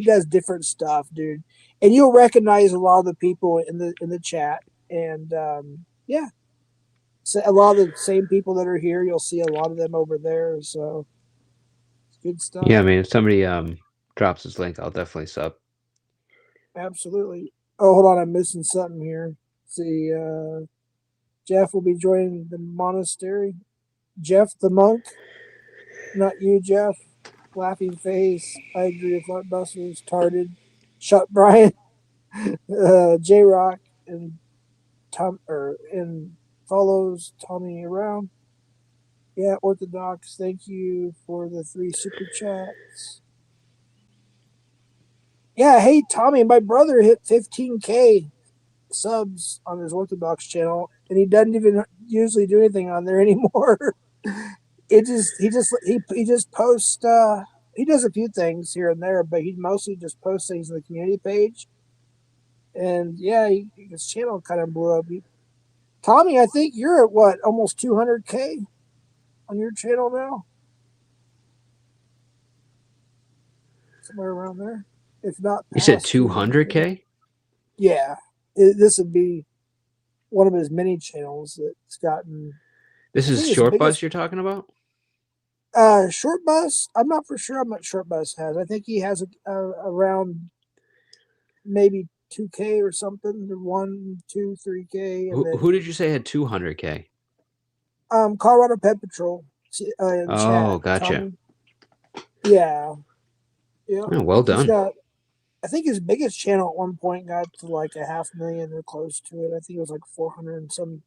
does different stuff, dude. And you'll recognize a lot of the people in the chat, and yeah, so a lot of the same people that are here, you'll see a lot of them over there. So it's good stuff. Yeah, I mean, if somebody drops his link, I'll definitely sub. Absolutely. Oh, hold on, I'm missing something here. See, Jeff will be joining the monastery. Jeff the monk, not you, Jeff. Laughing face. I agree with Busters. Tarded. Shut Brian. J Rock and and follows Tommy around. Yeah, Orthodox. Thank you for the 3 super chats. Yeah, hey Tommy, my brother hit 15K subs on his Orthodox channel, and he doesn't even usually do anything on there anymore. He just posts. He does a few things here and there, but he mostly just posts things on the community page. And yeah, his channel kind of blew up. Tommy, I think you're at what, almost 200K on your channel now, somewhere around there, if not. You said 200K? Yeah, this would be one of his many channels that's gotten. This is Short Bus you're talking about? Short Bus. I'm not for sure how much Short Bus has. I think he has around maybe 2K or something, 1, 2, 3K. And who did you say had 200K? Colorado Pet Patrol. Oh, chat, gotcha. Tommy. Yeah. Oh, well done. I think his biggest channel at one point got to like 500,000 or close to it. I think it was like 400 and some.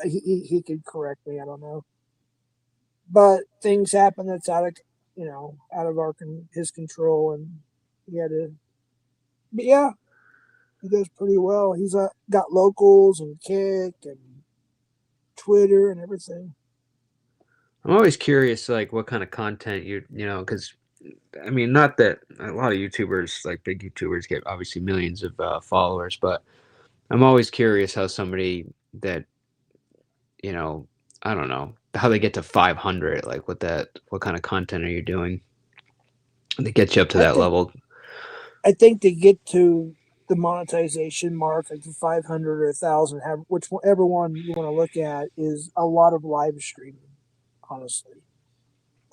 He could correct me. I don't know. But things happen that's out of his control, and he had to. But yeah, he does pretty well. He's got locals and Kick and Twitter and everything. I'm always curious, like what kind of content because I mean, not that a lot of YouTubers, like big YouTubers, get obviously millions of followers, but I'm always curious how somebody that, I don't know, how they get to 500, like what kind of content are you doing that gets you up to that level? I think to get to the monetization mark, like the 500 or 1,000, whichever one you want to look at, is a lot of live streaming, honestly.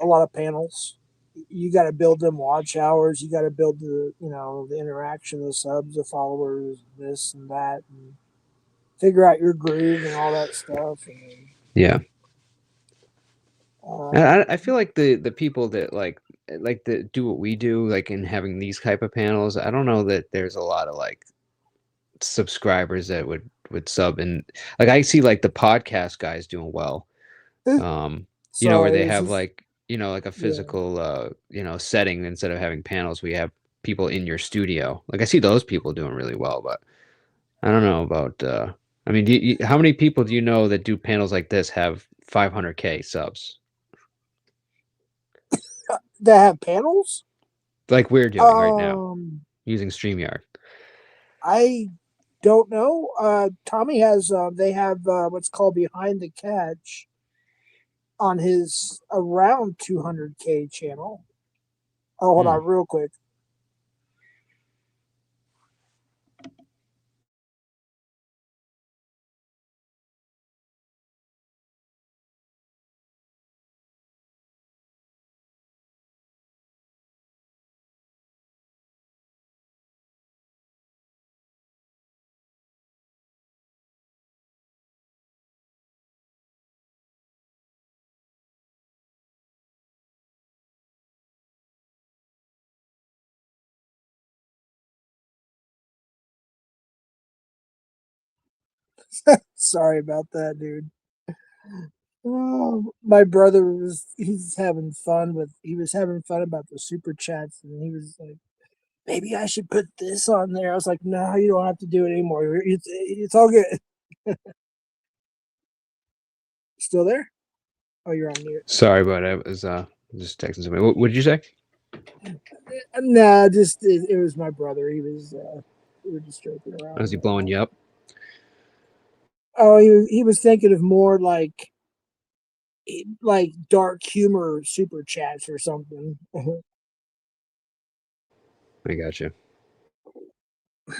A lot of panels. You got to build them watch hours. You got to build the interaction, the subs, the followers, this and that, and figure out your groove and all that stuff. Yeah. I feel like the people that like that do what we do, like in having these type of panels, I don't know that there's a lot of like subscribers that would sub, and like I see like the podcast guys doing well. Where they have like a physical setting instead of having panels. We have people in your studio. Like I see those people doing really well, but I don't know about I mean, how many people do you know that do panels like this have 500K subs? That have panels? Like we're doing right now using StreamYard. I don't know. Tommy has they have what's called Behind the Catch on his around 200K channel. Oh, hold on real quick. Sorry about that, dude. Oh, my brother he's having fun about the super chats, and he was like, maybe I should put this on there. I was like, no, you don't have to do it anymore. It's all good. Still there? Oh, you're on mute. Sorry, but I was just texting somebody. What did you say? No, just it was my brother. We were just joking around. Was he blowing you up? Oh, he was thinking of more like like dark humor super chats or something. I got you. I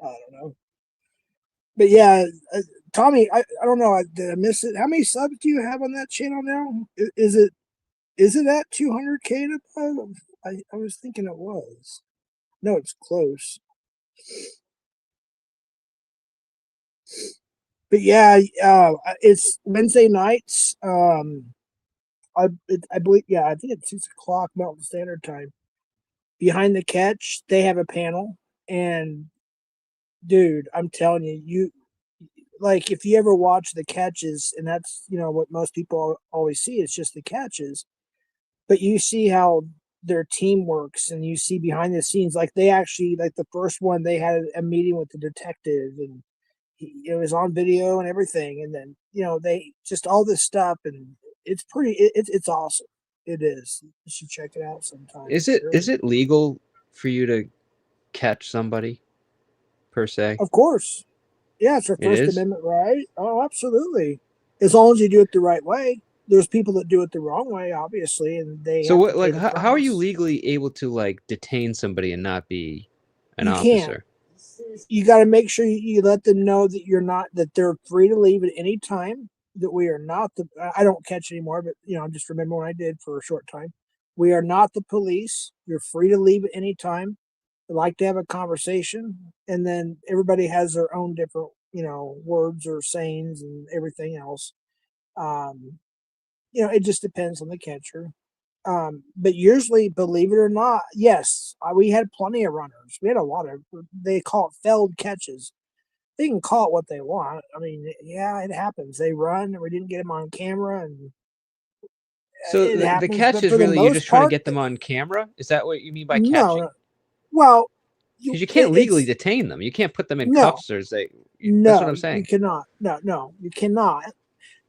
don't know. But yeah, Tommy, I don't know. Did I miss it? How many subs do you have on that channel now? Is it at 200K and above? I was thinking it was. No, it's close. But yeah, it's Wednesday nights. I believe, yeah, I think it's 6 o'clock Mountain Standard Time. Behind the Catch, they have a panel, and dude, I'm telling you, like if you ever watch the catches, and that's what most people always see, it's just the catches, but you see how their team works, and you see behind the scenes, like they actually, like the first one, they had a meeting with the detective, and it was on video and everything, and then they just all this stuff, and it's pretty, it's awesome. It is. You should check it out sometime. Is it legal for you to catch somebody per se? Of course. Yeah, it's our It First is? Amendment right. Oh, absolutely. As long as you do it the right way. There's people that do it the wrong way, obviously, and they So have what, to pay like, the how are you price. legally able to like detain somebody and not be an You can't. officer? You got to make sure you let them know that that they're free to leave at any time. That we are not I don't catch anymore, but I just remember when I did for a short time. We are not the police. You're free to leave at any time. They like to have a conversation, and then everybody has their own different, words or sayings and everything else. Um, it just depends on the catcher. But usually, believe it or not, yes, we had plenty of runners. We had a lot of, they call it failed catches. They can call it what they want. I mean, yeah, it happens. They run, and we didn't get them on camera, and So it the happens. catch But is for the really you're most just trying to part, get them on camera? Is that what you mean by no. catching? Well, Because you can't legally it's detain them. You can't put them in no, cuffs or say. That's what no, I'm you saying. cannot. No, you cannot.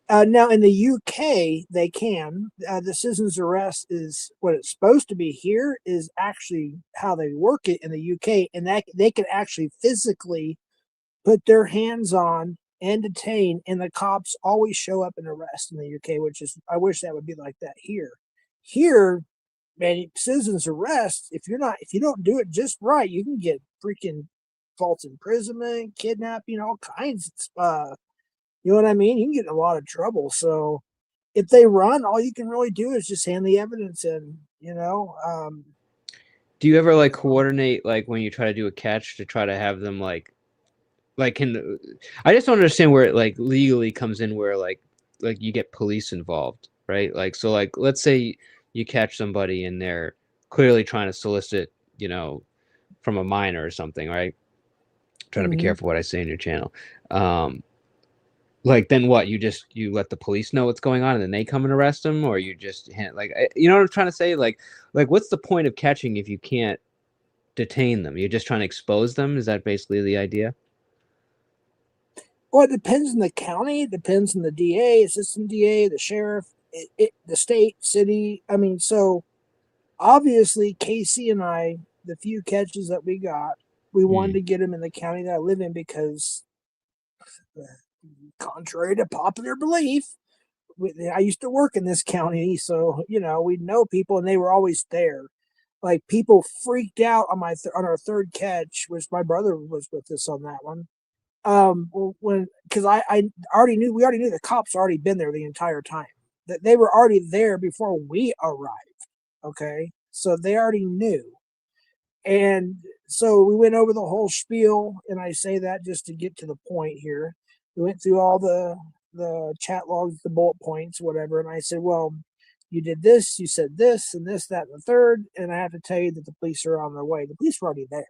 Now in the UK, they can. The citizen's arrest is what it's supposed to be. Here is actually how they work it in the UK, and that they can actually physically put their hands on and detain, and the cops always show up and arrest in the UK, which is, I wish that would be like that here. Here, man, citizens arrest, if you don't do it just right, you can get freaking false imprisonment, kidnapping, all kinds of you know what I mean? You can get in a lot of trouble. So if they run, all you can really do is just hand the evidence in, Do you ever like coordinate like when you try to do a catch to try to have them like can I just don't understand where it like legally comes in where like you get police involved, right? Like so like let's say you catch somebody and they're clearly trying to solicit, from a minor or something, right? Trying to be careful what I say in your channel. Like then what? You let the police know what's going on and then they come and arrest them, or you just like you know what I'm trying to say? Like what's the point of catching if you can't detain them? You're just trying to expose them? Is that basically the idea? Well, it depends on the county. It depends on the DA, assistant DA, the sheriff, the state, city. I mean, so obviously, Casey and I, the few catches that we got, we wanted to get them in the county that I live in because, contrary to popular belief, I used to work in this county, so we know people, and they were always there. Like people freaked out on on our third catch, which my brother was with us on that one. When because I already knew we already knew the cops already been there the entire time. That they were already there before we arrived. Okay, so they already knew, and so we went over the whole spiel. And I say that just to get to the point here. We went through all the chat logs, the bullet points, whatever, and I said, well, you did this, you said this, and this, that, and the third, and I have to tell you that the police are on their way. The police were already there.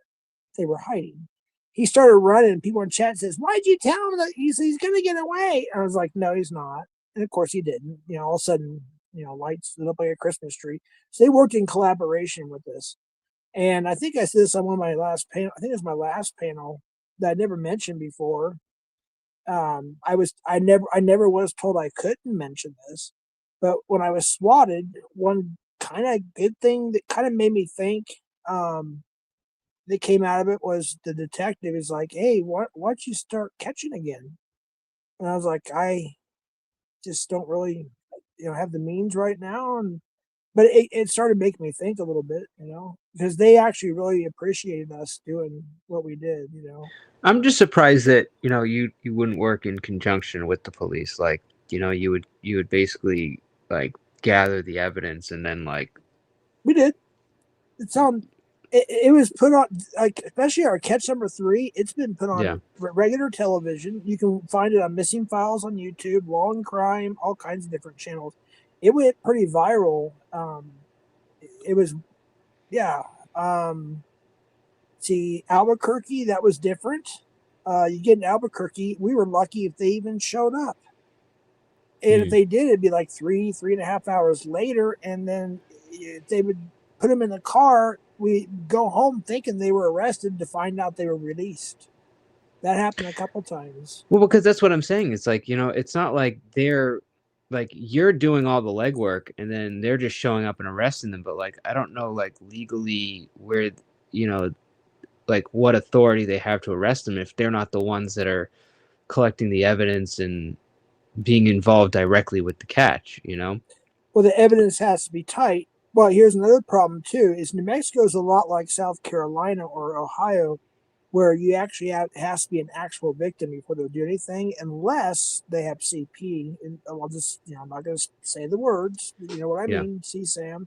They were hiding. He started running, and people in chat says, why'd you tell him that he's going to get away? And I was like, no, he's not. And of course he didn't. All of a sudden, lights lit up like a Christmas tree. So they worked in collaboration with this. And I think I said this on one of my last panel. I think it was my last panel that I never mentioned before. I never was told I couldn't mention this, but when I was swatted, one kind of good thing that kind of made me think, that came out of it was the detective is like, hey, why'd you start catching again? And I was like, I just don't really, have the means right now. But it started making me think a little bit, because they actually really appreciated us doing what we did. I'm just surprised that you wouldn't work in conjunction with the police. Like you would basically like gather the evidence and then like We did. It's on. It was put on, like, especially our catch number 3. It's been put on regular television. You can find it on Missing Files on YouTube, Law and Crime, all kinds of different channels. It went pretty viral. It was, yeah. See, Albuquerque, that was different. You get in Albuquerque, we were lucky if they even showed up. And if they did, it'd be like 3.5 hours later. And then they would put them in the car. We go home thinking they were arrested to find out they were released. That happened a couple times. Well, because that's what I'm saying. It's like, it's not like they're like you're doing all the legwork and then they're just showing up and arresting them. But like, I don't know, like legally where, like what authority they have to arrest them if they're not the ones that are collecting the evidence and being involved directly with the catch, Well, the evidence has to be tight. Well, here's another problem too, is New Mexico is a lot like South Carolina or Ohio, where you actually has to be an actual victim before they'll do anything, unless they have CP. And I'll just, I'm not going to say the words, but you know what I mean, CSAM,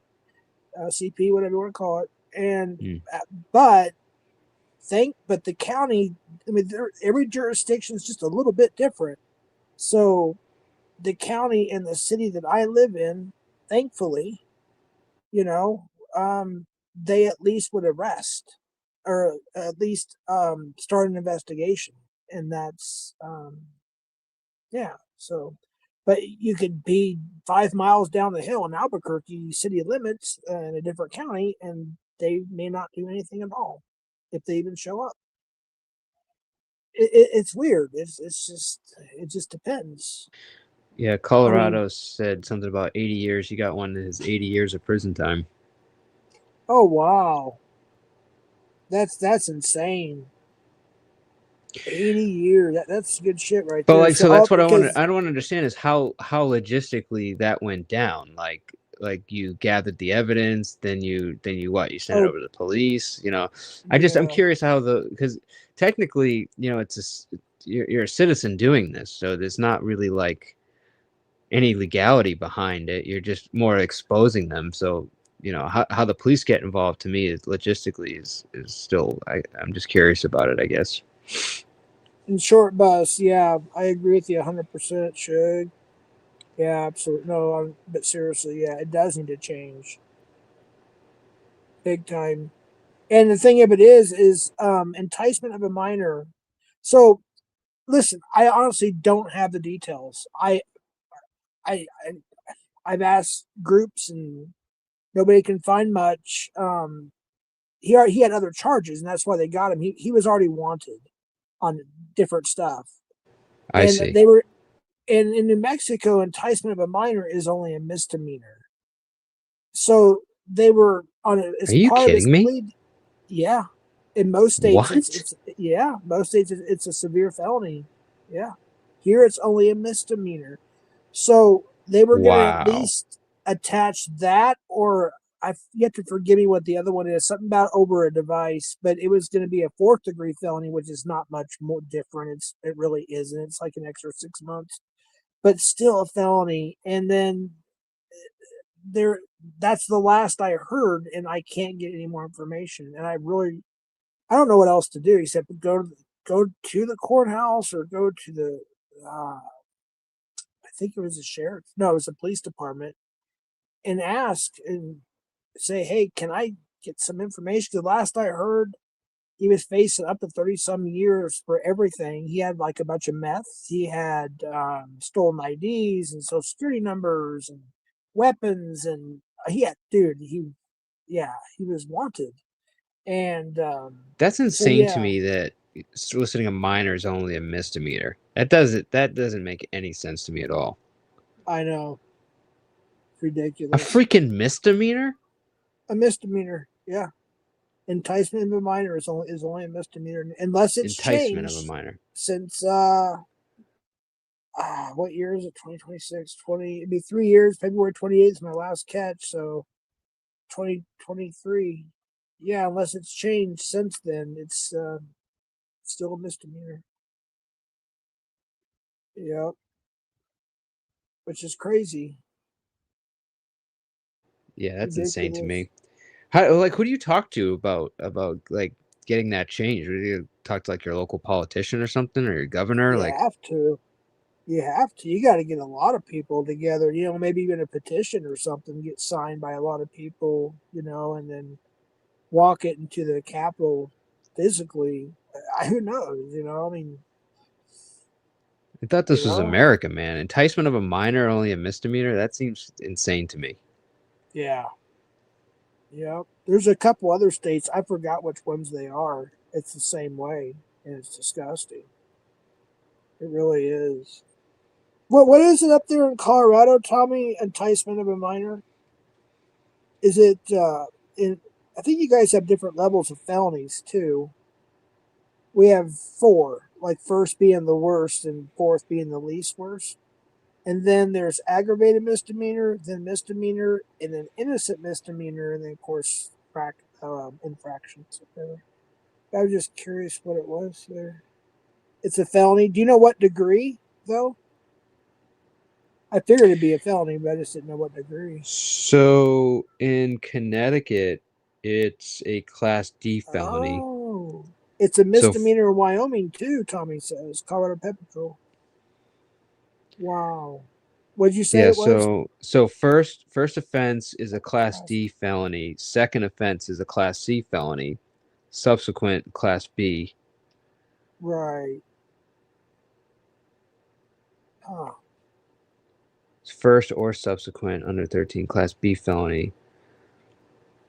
CP, whatever you want to call it. And, but the county, I mean, every jurisdiction is just a little bit different. So the county and the city that I live in, thankfully, they at least would arrest or at least start an investigation. And that's, so, but you could be 5 miles down the hill in Albuquerque city limits in a different county, and they may not do anything at all if they even show up. It's weird. It just depends. Yeah, Colorado said something about 80 years. He got one that has 80 years of prison time. Oh wow, that's insane. 80 years. That's good shit right there. But so that's what I don't want to understand is how logistically that went down. Like you gathered the evidence, then you what? You sent it over to the police. I'm curious how because technically, you're a citizen doing this, so there's not really like any legality behind it. You're just more exposing them. So how the police get involved to me is logistically is still I'm just curious about it, I guess. In short, Bus, yeah, I agree with you 100%. Should, yeah, absolutely. No, but seriously, yeah, it does need to change, big time. And the thing of it is enticement of a minor. So, listen, I honestly don't have the details. I've asked groups and nobody can find much. He had other charges, and that's why they got him. He was already wanted on different stuff. I see. They were, and in New Mexico, enticement of a minor is only a misdemeanor. So they were on it. Are you kidding me? Yeah, in most states, what? Most states it's a severe felony. Yeah, here it's only a misdemeanor. So they were going to at least attach that, or you have to forgive me what the other one is, something about over a device, but it was going to be a 4th degree felony, which is not much more different. It really isn't. It's like an extra 6 months, but still a felony. And then that's the last I heard, and I can't get any more information. And I don't know what else to do except go to the courthouse or go to the, I think it was the sheriff. No, it was the police department, and ask and say, hey, can I get some information? The last I heard, he was facing up to 30-some years for everything. He had like a bunch of meth. He had stolen IDs and social security numbers and weapons, and he was wanted. And that's insane to me that soliciting a minor is only a misdemeanor. That doesn't make any sense to me at all. I know. Ridiculous. A freaking misdemeanor? A misdemeanor, yeah. Enticement of a minor is only a misdemeanor unless it's enticement changed of a minor since what year is it? 2026, 20. It'd be 3 years. February 28th is my last catch. So 2023. Yeah, unless it's changed since then, it's still a misdemeanor. Yep, which is crazy. Yeah, that's insane to Ridiculous. me. How like who do you talk to about like getting that changed? Do you talk to like your local politician or something or your governor? You Like have to. You have to. You got to get a lot of people together. Maybe even a petition or something get signed by a lot of people. And then walk it into the Capitol physically. Who knows? I mean, I thought you this was know, America, man. Enticement of a minor only a misdemeanor? That seems insane to me. yeah, yeah. There's a couple other states. I forgot which ones they are. It's the same way, and it's disgusting. It really is. What is it up there in Colorado, Tommy? Enticement of a minor? Is it in? I think you guys have different levels of felonies too. We have four, like first being the worst and fourth being the least worst. And then there's aggravated misdemeanor, then misdemeanor, and then innocent misdemeanor, and then of course infractions. I was just curious what it was there. It's a felony. Do you know what degree though? I figured it'd be a felony, but I just didn't know what degree. So in Connecticut, it's a Class D felony. Oh, it's a So misdemeanor in Wyoming too. Tommy says Colorado Pet Patrol. Wow, what did you say yeah, it was? so first offense is a Class D felony. Second offense is a Class C felony. Subsequent Class B. Right. Huh. First or subsequent under 13 Class B felony.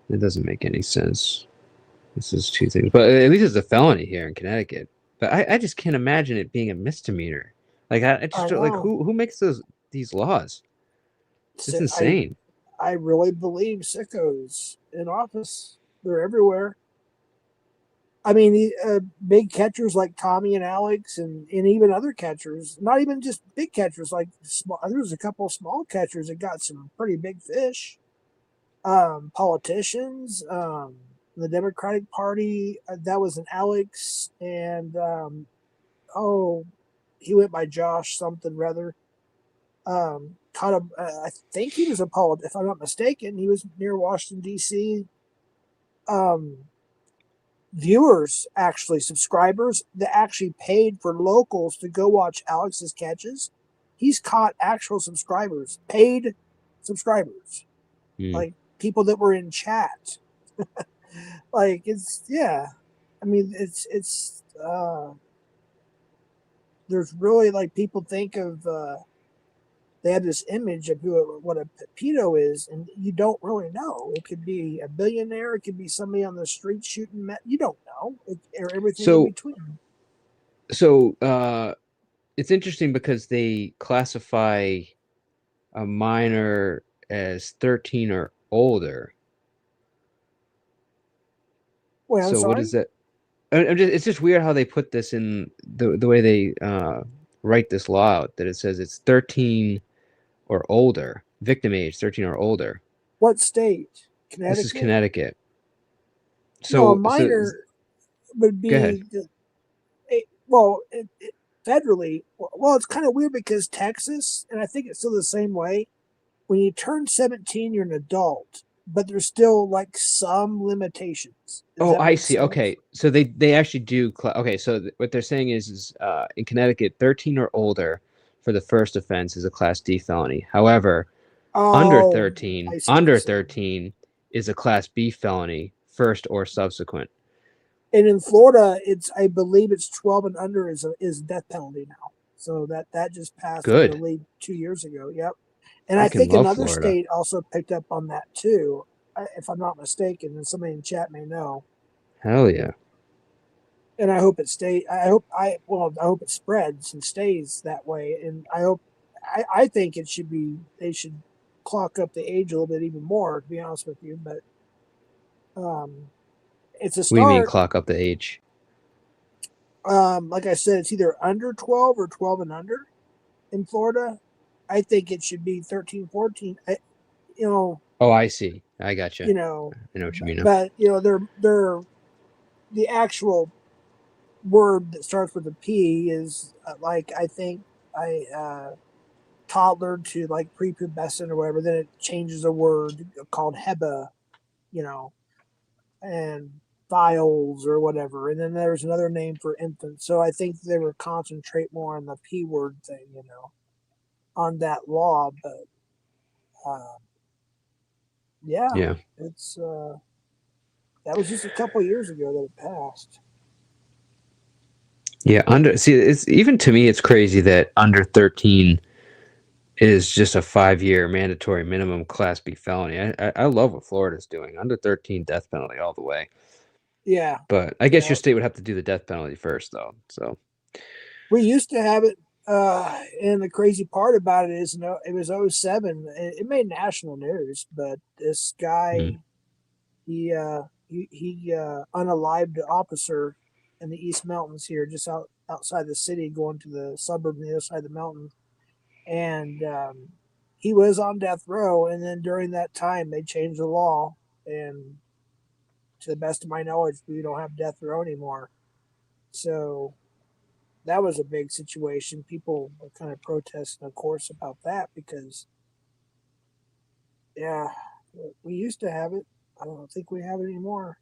It doesn't make any sense. This is two things, but at least it's a felony here in Connecticut. But I just can't imagine it being a misdemeanor. Like I just I don't, like know. who makes these laws? It's I insane. I really believe sickos in office. They're everywhere. I mean, big catchers like Tommy and Alex, and even other catchers. Not even just big catchers. Like small, there's a couple of small catchers that got some pretty big fish. Politicians, the Democratic Party. That was an Alex, and oh, he went by Josh something rather. Caught him. I think he was a if I'm not mistaken, he was near Washington D.C. Um, Viewers, actually subscribers that actually paid for locals to go watch Alex's catches. He's caught actual subscribers, paid subscribers, Hmm. like people that were in chat. Like it's yeah. I mean it's there's really like people think of they have this image of what a pedo is, and you don't really know. It could be a billionaire, it could be somebody on the street shooting. You don't know, or everything in So between. so it's interesting because they classify a minor as 13 or older. Wait, I'm So what sorry. is that? It's just weird how they put this in the way they write this law out, that it says it's 13 or older, victim age 13 or older. What state? This is Connecticut? Connecticut. No, a So minor would go ahead. be well, federally. Well, it's kind of weird because Texas, and I think it's still the same way. When you turn 17, you're an adult, but there's still like some limitations. Does Oh, that I make see. sense? Okay, so they actually do. Okay, so what they're saying is in Connecticut, 13 or older for the first offense is a Class D felony. However, under Oh, 13, I see what you're under saying. 13 is a Class B felony, first or subsequent. And in Florida, I believe it's 12 and under is death penalty now. So that just passed, I Good. believe, 2 years ago. Yep. And I Freaking think love another Florida. state also picked up on that too, if I'm not mistaken, and somebody in chat may know. Hell yeah. And I hope it I hope it spreads and stays that way. And I think they should clock up the age a little bit even more, to be honest with you. But it's a What do you mean start. clock up the age? Like I said, it's either under 12 or 12 and under. in Florida. I think it should be 13, 14. You know, Oh, I see. I got you. you know, I know what you mean now. but you know, they're the actual word that starts with a P is like I think toddler to like prepubescent or whatever. Then it changes a word called Heba, you know, and files or whatever. And then there's another name for infants. So I think they would concentrate more on the P word thing, you know, on that law. But yeah, Yeah. it's that was just a couple of years ago that it passed. Yeah, it's even to me it's crazy that under 13 is just a 5-year mandatory minimum Class B felony. I love what Florida's doing. Under 13 death penalty all the way. Yeah. But I guess Yeah. your state would have to do the death penalty first though. So We used to have it, and the crazy part about it is, you know, it was 07. It made national news, but this guy, he unalived an officer in the East Mountains here, just outside the city, going to the suburb on the other side of the mountain, and he was on death row. And then during that time, they changed the law, and to the best of my knowledge, we don't have death row anymore. So that was a big situation. People were kind of protesting, of course, about that because, yeah, we used to have it. I don't think we have it anymore.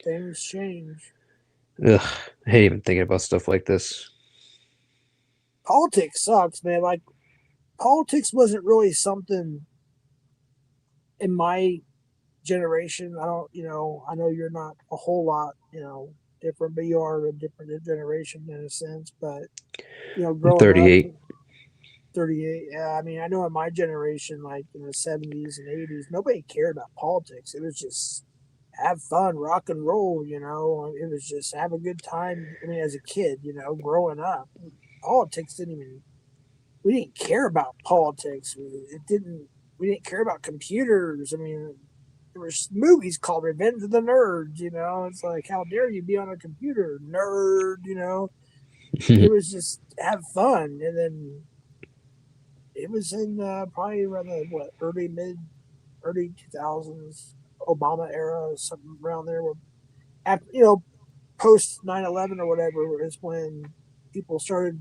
Things change. ugh, I hate even thinking about stuff like this. Politics sucks, man. Like, politics wasn't really something in my generation. I don't, you know, I know you're not a whole lot, you know, different, but you are a different generation in a sense. But, you know, I'm growing 38. up, 38. Yeah, I mean, I know in my generation, like in the 70s and 80s, nobody cared about politics. It was just have fun, rock and roll, you know. It was just have a good time. I mean, as a kid, you know, growing up, politics we didn't care about politics. We didn't care about computers. I mean, there were movies called Revenge of the Nerds, you know. It's like, how dare you be on a computer, nerd, you know. It was just have fun. And then it was in probably around the early 2000s Obama era, something around there. Where, after, you know, post 9/11 or whatever is when people started,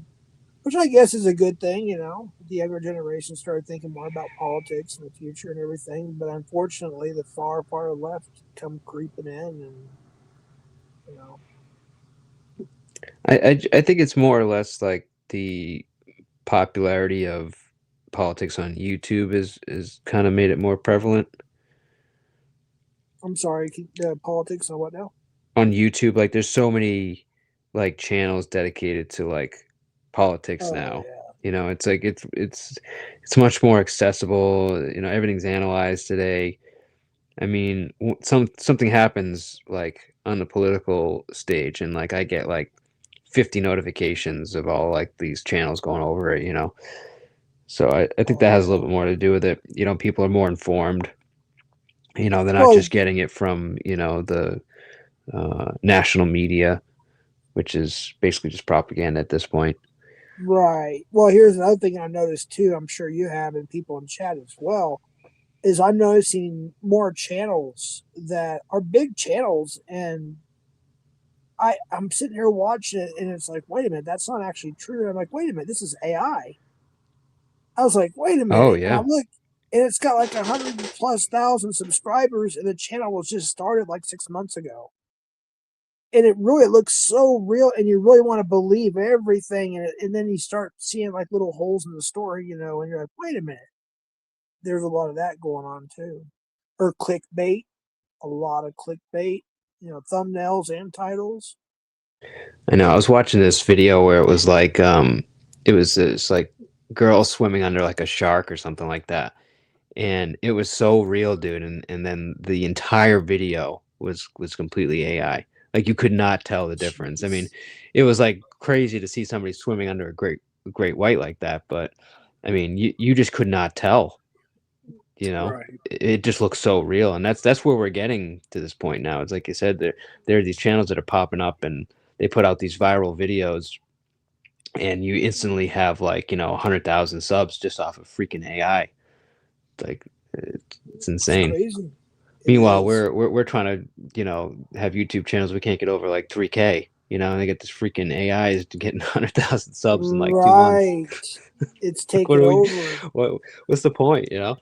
which I guess is a good thing. You know, the younger generation started thinking more about politics and the future and everything. But unfortunately, the far left come creeping in, and you know. I think it's more or less like the popularity of politics on YouTube is kind of made it more prevalent. I'm sorry, politics and what now? On YouTube, like there's so many like channels dedicated to like politics now. Yeah. You know, it's like it's much more accessible. You know, everything's analyzed today. I mean, something happens like on the political stage, and like I get like 50 notifications of all like these channels going over it. You know, so I think that has a little bit more to do with it. You know, people are more informed. You know, they're not just getting it from the national media, which is basically just propaganda at this point. Right. Well, here's another thing I noticed too. I'm sure you have, and people in chat as well. Is I'm noticing more channels that are big channels, and I'm sitting here watching it, and it's like, wait a minute, that's not actually true. And I'm like, wait a minute, this is AI. I was like, wait a minute. Oh yeah. And I look, and it's got like 100,000+ subscribers, and the channel was just started like 6 months ago. And it really looks so real, and you really want to believe everything. And then you start seeing like little holes in the story, you know, and you're like, wait a minute. There's a lot of that going on too. Or clickbait, a lot of clickbait, you know, thumbnails and titles. I know. I was watching this video where it was like it was this like girl swimming under like a shark or something like that. And it was so real, dude. And then the entire video was completely AI. Like you could not tell the difference. I mean, it was like crazy to see somebody swimming under a great white like that, but I mean, you just could not tell. You know, Right. it just looks so real, and that's where we're getting to this point now. It's like you said, there are these channels that are popping up, and they put out these viral videos, and you instantly have like 100,000 subs just off of freaking AI. Like it's insane. Crazy. Meanwhile, we're trying to have YouTube channels we can't get over like 3K. And they get this freaking AIs to getting 100,000 subs in like 2 months. Right. It's Like, taken over. What's the point? Yeah,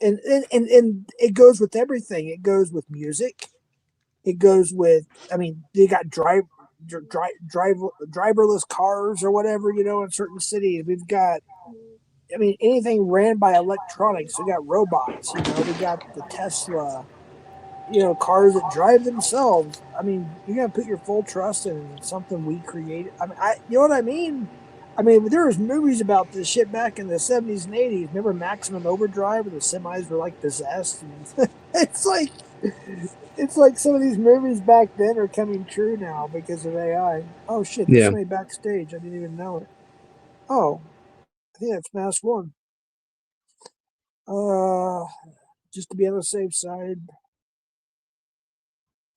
and it goes with everything. It goes with music. It goes with. I mean, they got driverless cars or whatever. In certain cities, we've got. I mean, anything ran by electronics. We got robots. We got the Tesla. Cars that drive themselves. I mean, you gotta put your full trust in something we created. I mean, you know what I mean? I mean, there was movies about this shit back in the 70s and 80s. Remember Maximum Overdrive, where the semis were like possessed? it's like some of these movies back then are coming true now because of AI. Oh shit! There's somebody backstage. I didn't even know it. Oh, I think that's Mass One. Just to be on the safe side.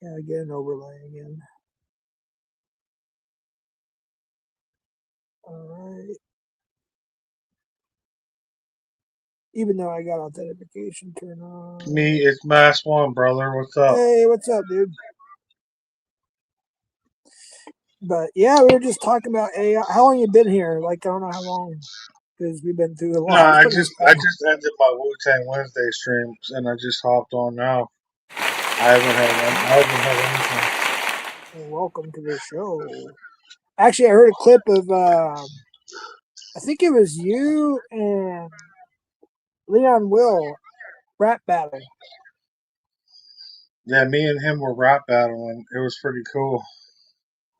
Yeah, get an overlay again. All right. Even though I got authentication turned on. Me, it's Mass One, brother. What's up? Hey, what's up, dude? But yeah, we were just talking about AI. How long you been here? Like, I don't know how long, because we've been through a lot. No, I just ended my Wu-Tang Wednesday streams, and I just hopped on now. I haven't had anything. Well, welcome to the show. Actually, I heard a clip of, I think it was you and Leon Will rap battle. Yeah, me and him were rap battling. It was pretty cool.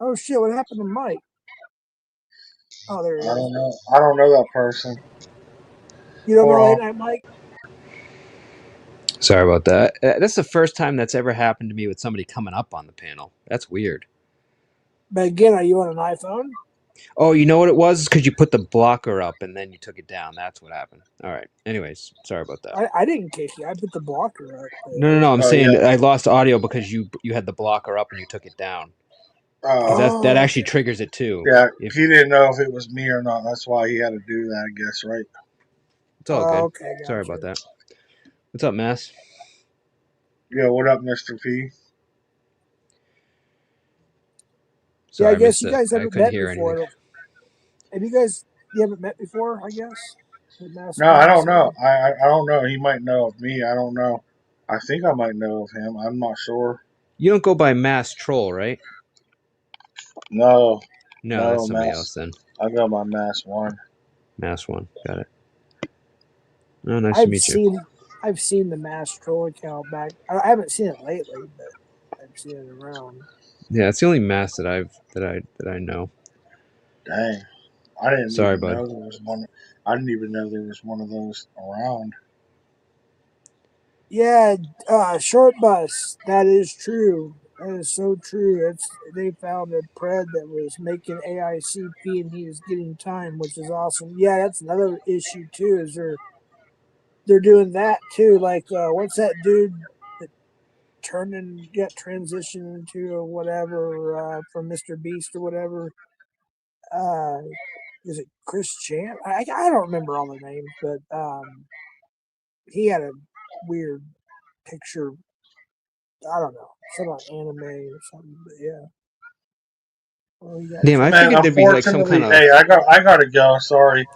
Oh shit! What happened to Mike? Oh, there he is. I don't know. I don't know that person. You don't know Late Night Mike? Sorry about that. That's the first time that's ever happened to me with somebody coming up on the panel. That's weird. But again, are you on an iPhone? Oh, you know what it was? Because you put the blocker up and then you took it down. That's what happened. All right. Anyways, sorry about that. I didn't kick you. I put the blocker up. No. I'm saying I lost audio because you had the blocker up and you took it down. That actually triggers it too. Yeah, he didn't know if it was me or not. That's why he had to do that, I guess, right? It's all good. Okay, sorry about that. What's up, Mass? Yeah, what up, Mr. P? Sorry, yeah, I guess you guys haven't met before. Anything. Have you haven't met before, I guess? No, I don't know. I don't know. He might know of me. I don't know. I think I might know of him. I'm not sure. You don't go by Mass Troll, right? No, that's somebody else then. I go by Mass One. Mass One, got it. Oh, nice to meet you. I've seen the Mass Troll account back. I haven't seen it lately, but I've seen it around. Yeah, it's the only Mass that I know. Dang, I didn't. Sorry, even bud. know there was one. I didn't even know there was one of those around. Yeah, Short Bus. That is true. That is so true. They found a pred that was making AICP and he was getting time, which is awesome. Yeah, that's another issue too. Is they're doing that too? Like, what's that dude that got transitioned into or whatever from Mr. Beast or whatever? Is it Chris Chan? I don't remember all the names, but he had a weird picture. I don't know, some on anime or something. But yeah. Damn, I figured there'd be like some kind of. Hey, I gotta go. Sorry,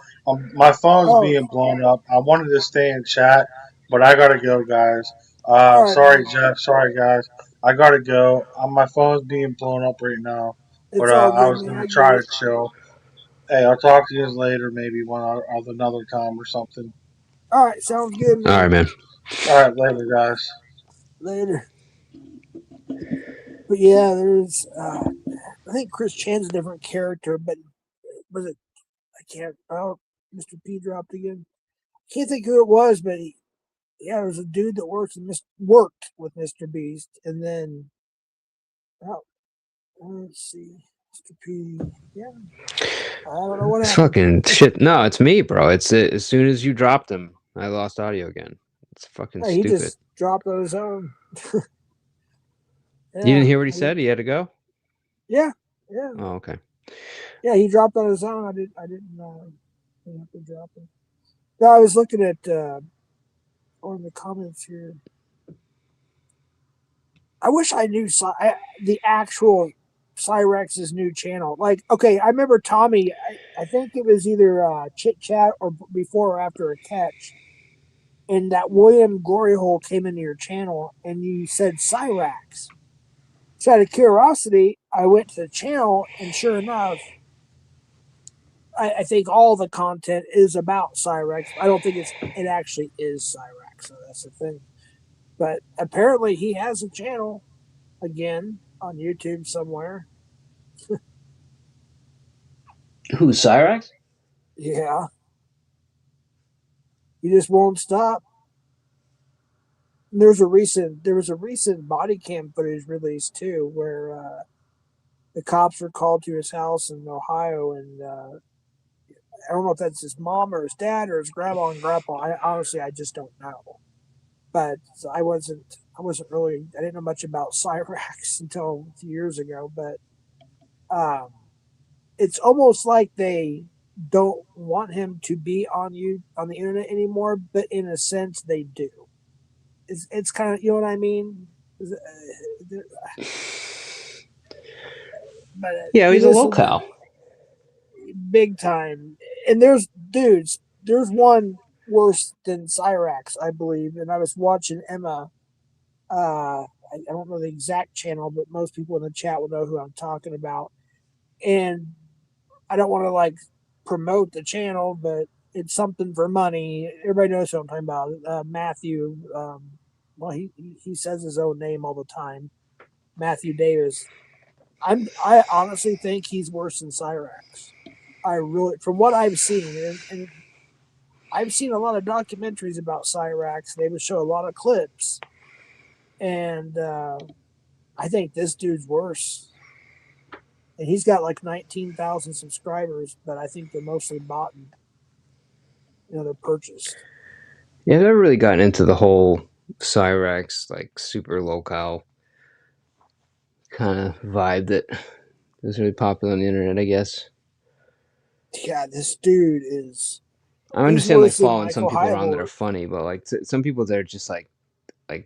my phone's being blown up. I wanted to stay in chat, but I gotta go, guys. Sorry, Jeff. Sorry, guys. I gotta go. My phone's being blown up right now. But I was gonna try to chill. Hey, I'll talk to you later, maybe another time or something. All right, sounds good, man. All right, man. All right, later, guys. Later. But yeah, there's. I think Chris Chan's a different character, but was it? I can't. Oh, Mr. P dropped again. Can't think who it was, but there was a dude that worked with Mr. Beast, and then. Oh, let's see, Mr. P. Yeah, I don't know what happened. Fucking shit. No, it's me, bro. It's as soon as you dropped him, I lost audio again. It's fucking stupid. He just dropped on his own. Yeah, you didn't hear what he said? He had to go? Yeah. Oh, okay. Yeah, he dropped on his own. I didn't have to drop him. No, I was looking at one of the comments here. I wish I knew the actual Cyrex's new channel. Like, okay, I remember Tommy. I think it was either Chit Chat or before or after a catch, and that William Glory Hole came into your channel, and you said Cyrax. So out of curiosity, I went to the channel, and sure enough, I think all the content is about Cyrax. I don't think it actually is Cyrax, so that's the thing. But apparently, he has a channel again on YouTube somewhere. Who's Cyrax? Yeah, he just won't stop. And there was a recent body cam footage released too, where the cops were called to his house in Ohio, and I don't know if that's his mom or his dad or his grandma and grandpa. I just don't know. But I wasn't really, I didn't know much about Cyrax until a few years ago. But it's almost like they don't want him to be on the internet anymore, but in a sense they do. It's kind of, you know what I mean? But Yeah, he's a locale. Big time. And there's one worse than Cyrax, I believe. And I was watching Emma. I don't know the exact channel, but most people in the chat will know who I'm talking about. And I don't want to like promote the channel, but it's something for money. Everybody knows what I'm talking about. Matthew, well, he says his own name all the time. Matthew Davis. I honestly think he's worse than Cyrax. I really, from what I've seen, and I've seen a lot of documentaries about Cyrax. They would show a lot of clips, and I think this dude's worse. And he's got like 19,000 subscribers, but I think they're mostly bought and they're purchased. Yeah, I've never really gotten into the whole Cyrax like super locale kind of vibe that is really popular on the internet, I guess. Yeah, this dude is. I understand like following some people around that are funny, but like some people that are just like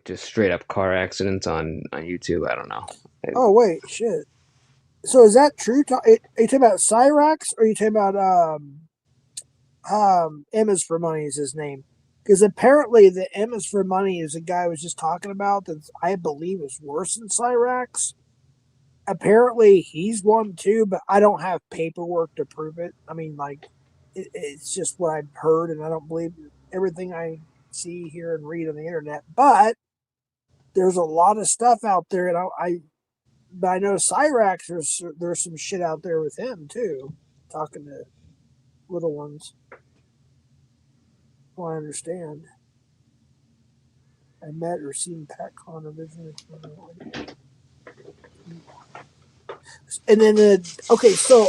just straight up car accidents on YouTube. I don't know. Oh wait, shit. So is that true? Are you talking about Cyrax, or are you talking about Emma's for Money is his name? Because apparently the Emma's for Money is a guy I was just talking about that I believe is worse than Cyrax. Apparently he's one too, but I don't have paperwork to prove it. I mean, like, it's just what I've heard, and I don't believe everything I see, hear, and read on the internet. But there's a lot of stuff out there, and but I know Cyrax, there's some shit out there with him too, talking to little ones. Well, I understand. I met or seen Pat Conn originally. And then okay, so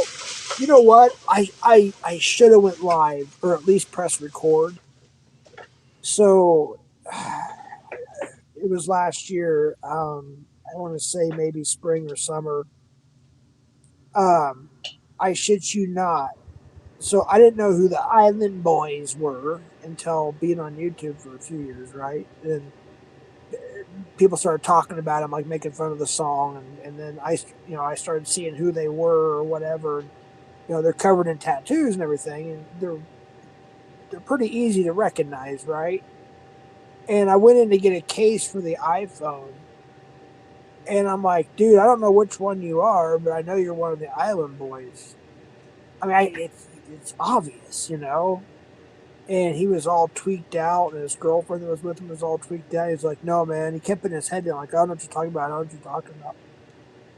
you know what? I should have went live or at least press record. So it was last year. I want to say maybe spring or summer. I shit you not. So I didn't know who the Island Boys were until being on YouTube for a few years, right? And people started talking about them, like making fun of the song, and then I started seeing who they were or whatever. And, they're covered in tattoos and everything, and they're pretty easy to recognize, right? And I went in to get a case for the iPhone, and I'm like, dude, I don't know which one you are, but I know you're one of the Island Boys. I mean, it's obvious, And he was all tweaked out, and his girlfriend that was with him was all tweaked out. He's like, no, man. He kept in his head down, like, I don't know what you're talking about. I don't know what you're talking about.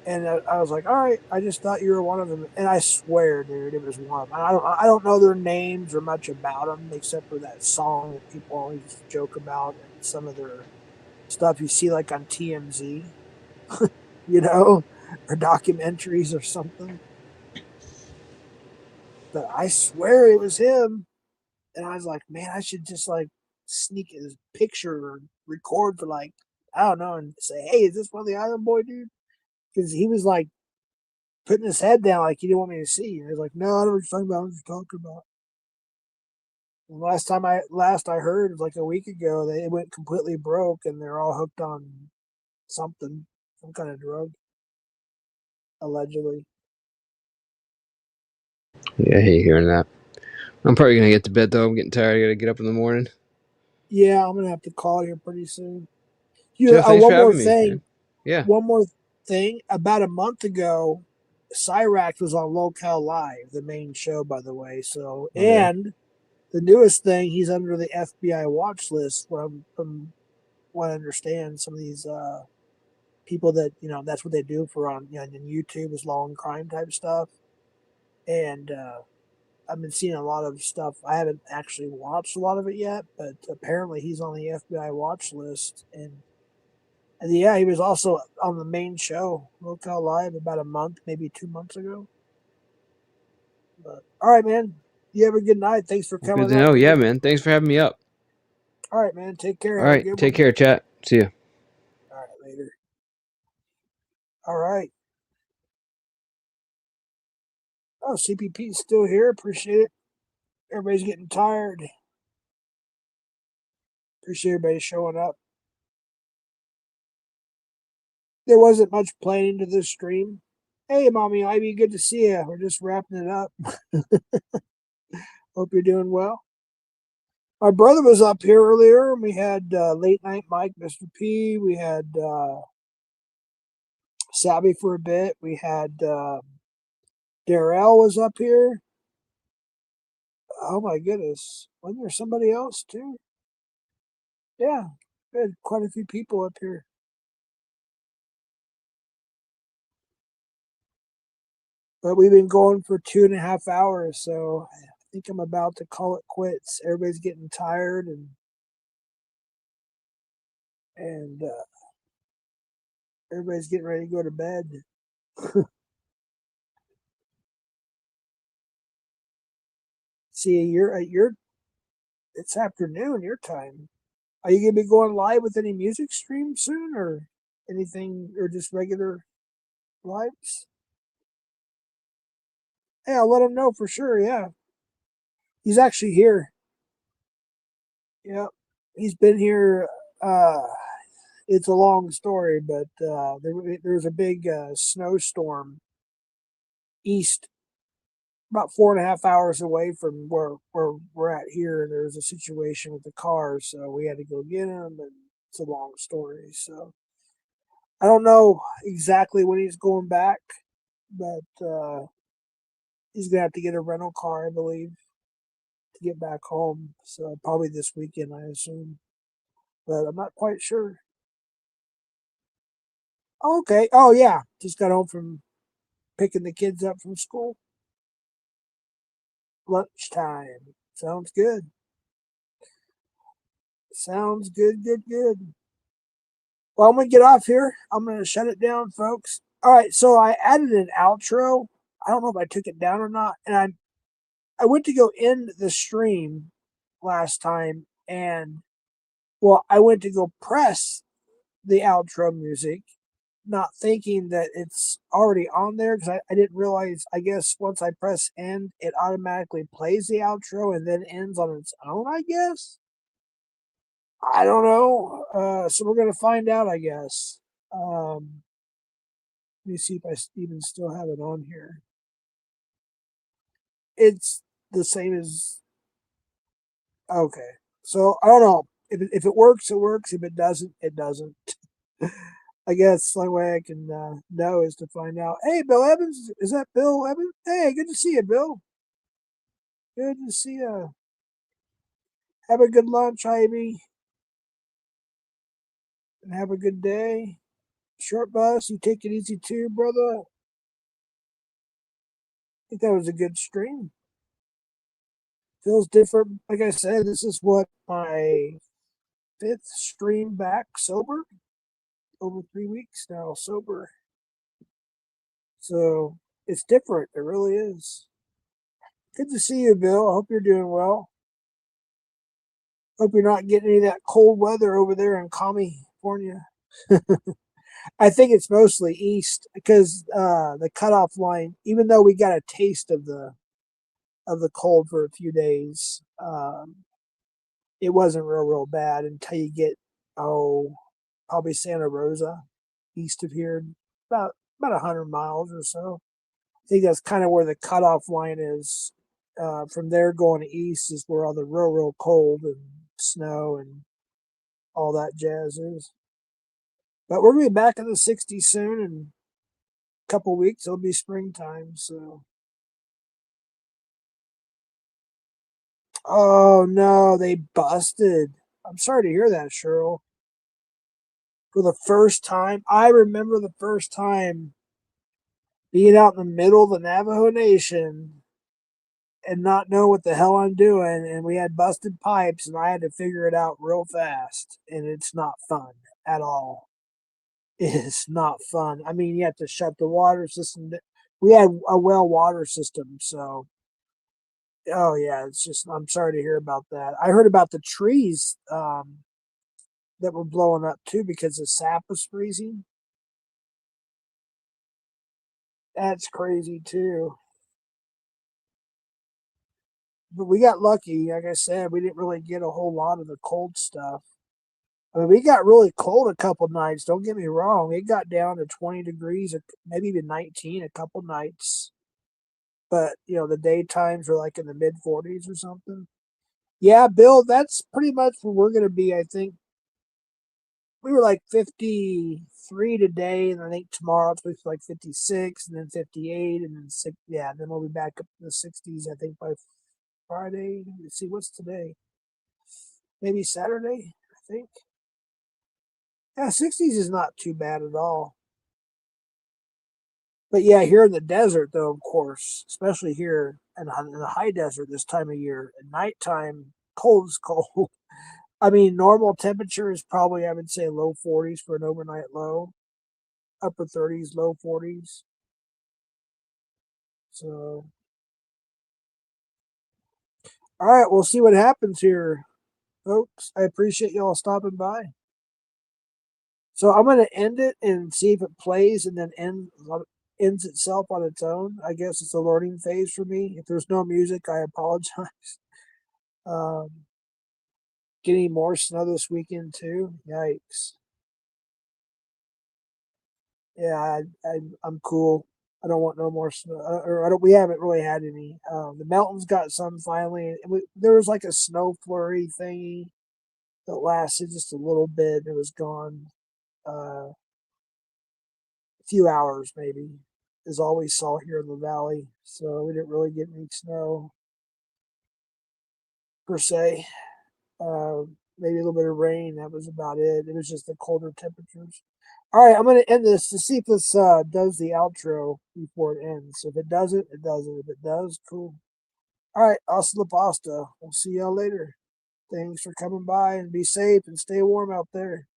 And I was like, all right, I just thought you were one of them. And I swear, dude, it was one of them. I don't know their names or much about them, except for that song that people always joke about and some of their stuff you see, like, on TMZ, or documentaries or something. But I swear it was him. And I was like, man, I should just like sneak his picture or record for like, I don't know, and say, hey, is this one of the Island Boy dude? Because he was like putting his head down like he didn't want me to see. And he's like, no, I don't know what you're talking about. What you're talking about. And last I heard was like a week ago, they went completely broke and they're all hooked on something, some kind of drug, allegedly. Yeah, I hate hearing that. I'm probably gonna get to bed though. I'm getting tired. I gotta get up in the morning. Yeah, I'm gonna have to call here pretty soon. Jeff, thanks One for more having me, thing. man. Yeah. One more thing. About a month ago, Cyrax was on Locale Live, the main show, by the way. So, and the newest thing, he's under the FBI watch list. From what I understand, some of these people that that's what they do for on YouTube is law and crime type stuff. And I've been seeing a lot of stuff. I haven't actually watched a lot of it yet, but apparently he's on the FBI watch list. And yeah, he was also on the main show, Locale Live, about a month, maybe 2 months ago. But all right, man. You have a good night. Thanks for coming. Good to know. Yeah, man. Thanks for having me up. All right, man. Take care. All right. Take care, chat. See you. All right, later. All right. Oh, CPP's still here. Appreciate it. Everybody's getting tired. Appreciate everybody showing up. There wasn't much planning to this stream. Hey, Mommy Ivy, good to see you. We're just wrapping it up. Hope you're doing well. My brother was up here earlier, and we had Late Night Mike, Mr. P. We had Savvy for a bit. We had Darrell was up here. Oh my goodness. Wasn't there somebody else too? Yeah, we had quite a few people up here. But we've been going for 2.5 hours, so I think I'm about to call it quits. Everybody's getting tired and everybody's getting ready to go to bed. See, it's afternoon your time. Are you gonna be going live with any music streams soon, or anything, or just regular lives? Hey, I'll let him know for sure. Yeah, he's actually here. Yep, he's been here. It's a long story, but there was a big snowstorm east, about 4.5 hours away from where we're at here, and there was a situation with the car, so we had to go get him, and it's a long story. So I don't know exactly when he's going back, but he's gonna have to get a rental car, I believe, to get back home. So probably this weekend, I assume, but I'm not quite sure. Okay. Oh yeah, just got home from picking the kids up from school. Lunchtime. Sounds good. Sounds good, good, good. Well, I'm going to get off here. I'm going to shut it down, folks. All right, so I added an outro. I don't know if I took it down or not. And I went to go end the stream last time. And, well, I went to go press the outro music, not thinking that it's already on there, because I didn't realize, I guess once I press end, it automatically plays the outro and then ends on its own, I guess. I don't know. So we're going to find out, I guess. Let me see if I even still have it on here. It's the same as... Okay. So I don't know. If it works, it works. If it doesn't, it doesn't. I guess the only way I can know is to find out. Hey, Bill Evans. Is that Bill Evans? Hey, good to see you, Bill. Good to see you. Have a good lunch, Ivy. And have a good day. Short bus, you take it easy too, brother. I think that was a good stream. Feels different. Like I said, this is what my 5th stream back sober. Over 3 weeks now sober. So it's different. It really is. Good to see you, Bill. I hope you're doing well. Hope you're not getting any of that cold weather over there in California. I think it's mostly east because the cutoff line. Even though we got a taste of the cold for a few days, it wasn't real bad until you get probably Santa Rosa, east of here, about 100 miles or so. I think that's kind of where the cutoff line is. From there going east is where all the real cold and snow and all that jazz is. But we're gonna be back in the 60s soon, and a couple weeks it'll be springtime. So, oh no, they busted. I'm sorry to hear that, Cheryl. For the first time, I remember the first time being out in the middle of the Navajo Nation and not know what the hell I'm doing, and we had busted pipes, and I had to figure it out real fast, and it's not fun at all. It is not fun. I mean, you have to shut the water system. We had a well water system, so oh yeah, it's just I'm sorry to hear about that. I heard about the trees that were blowing up too because the sap was freezing. That's crazy too. But we got lucky. Like I said, we didn't really get a whole lot of the cold stuff. I mean, we got really cold a couple nights. Don't get me wrong. It got down to 20 degrees, or maybe even 19 a couple nights. But, the daytimes were like in the mid 40s or something. Yeah, Bill, that's pretty much where we're going to be, I think. We were like 53 today, and I think tomorrow it's like 56, and then 58, and then 6. Yeah, and then we'll be back up in the 60s, I think, by Friday. Let's see, what's today? Maybe Saturday, I think. Yeah, 60s is not too bad at all. But yeah, here in the desert, though, of course, especially here in the high desert this time of year, at nighttime, cold is cold. I mean, normal temperature is probably, I would say, low 40s for an overnight low, upper 30s, low 40s. So, all right, we'll see what happens here, folks. I appreciate y'all stopping by. So I'm going to end it and see if it plays and then ends itself on its own. I guess it's a learning phase for me. If there's no music, I apologize. Getting more snow this weekend too. Yikes. Yeah, I'm cool. I don't want no more snow. Or I don't. We haven't really had any. The mountains got some finally. There was like a snow flurry thingy that lasted just a little bit. It was gone. A few hours maybe is all we saw here in the valley. So we didn't really get any snow per se. Maybe a little bit of rain. That was about it. It was just the colder temperatures. All right, I'm going to end this to see if this does the outro before it ends. If it doesn't, it doesn't. If it does, cool. All right, hasta la pasta. We'll see y'all later. Thanks for coming by and be safe and stay warm out there.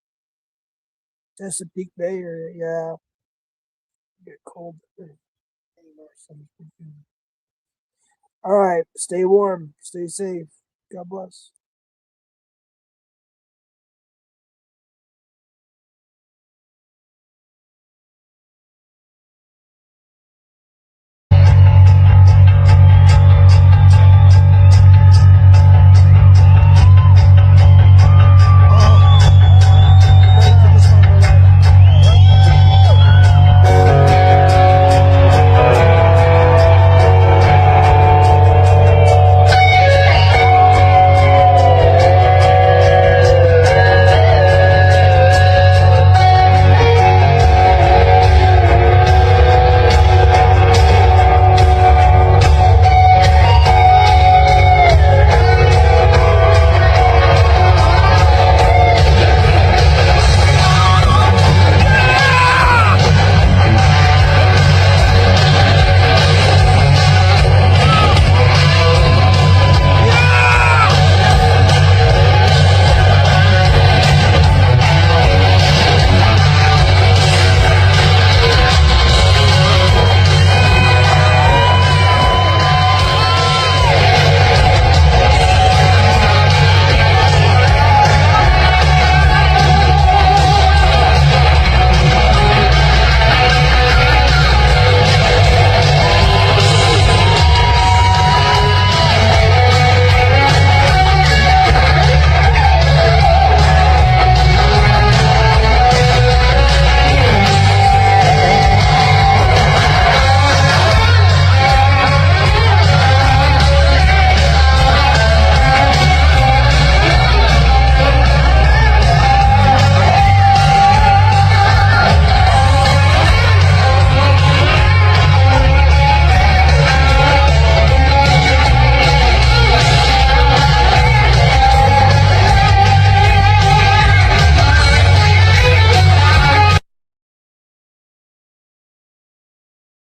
Chesapeake Bay area, yeah. Get cold. All right, stay warm, stay safe. God bless.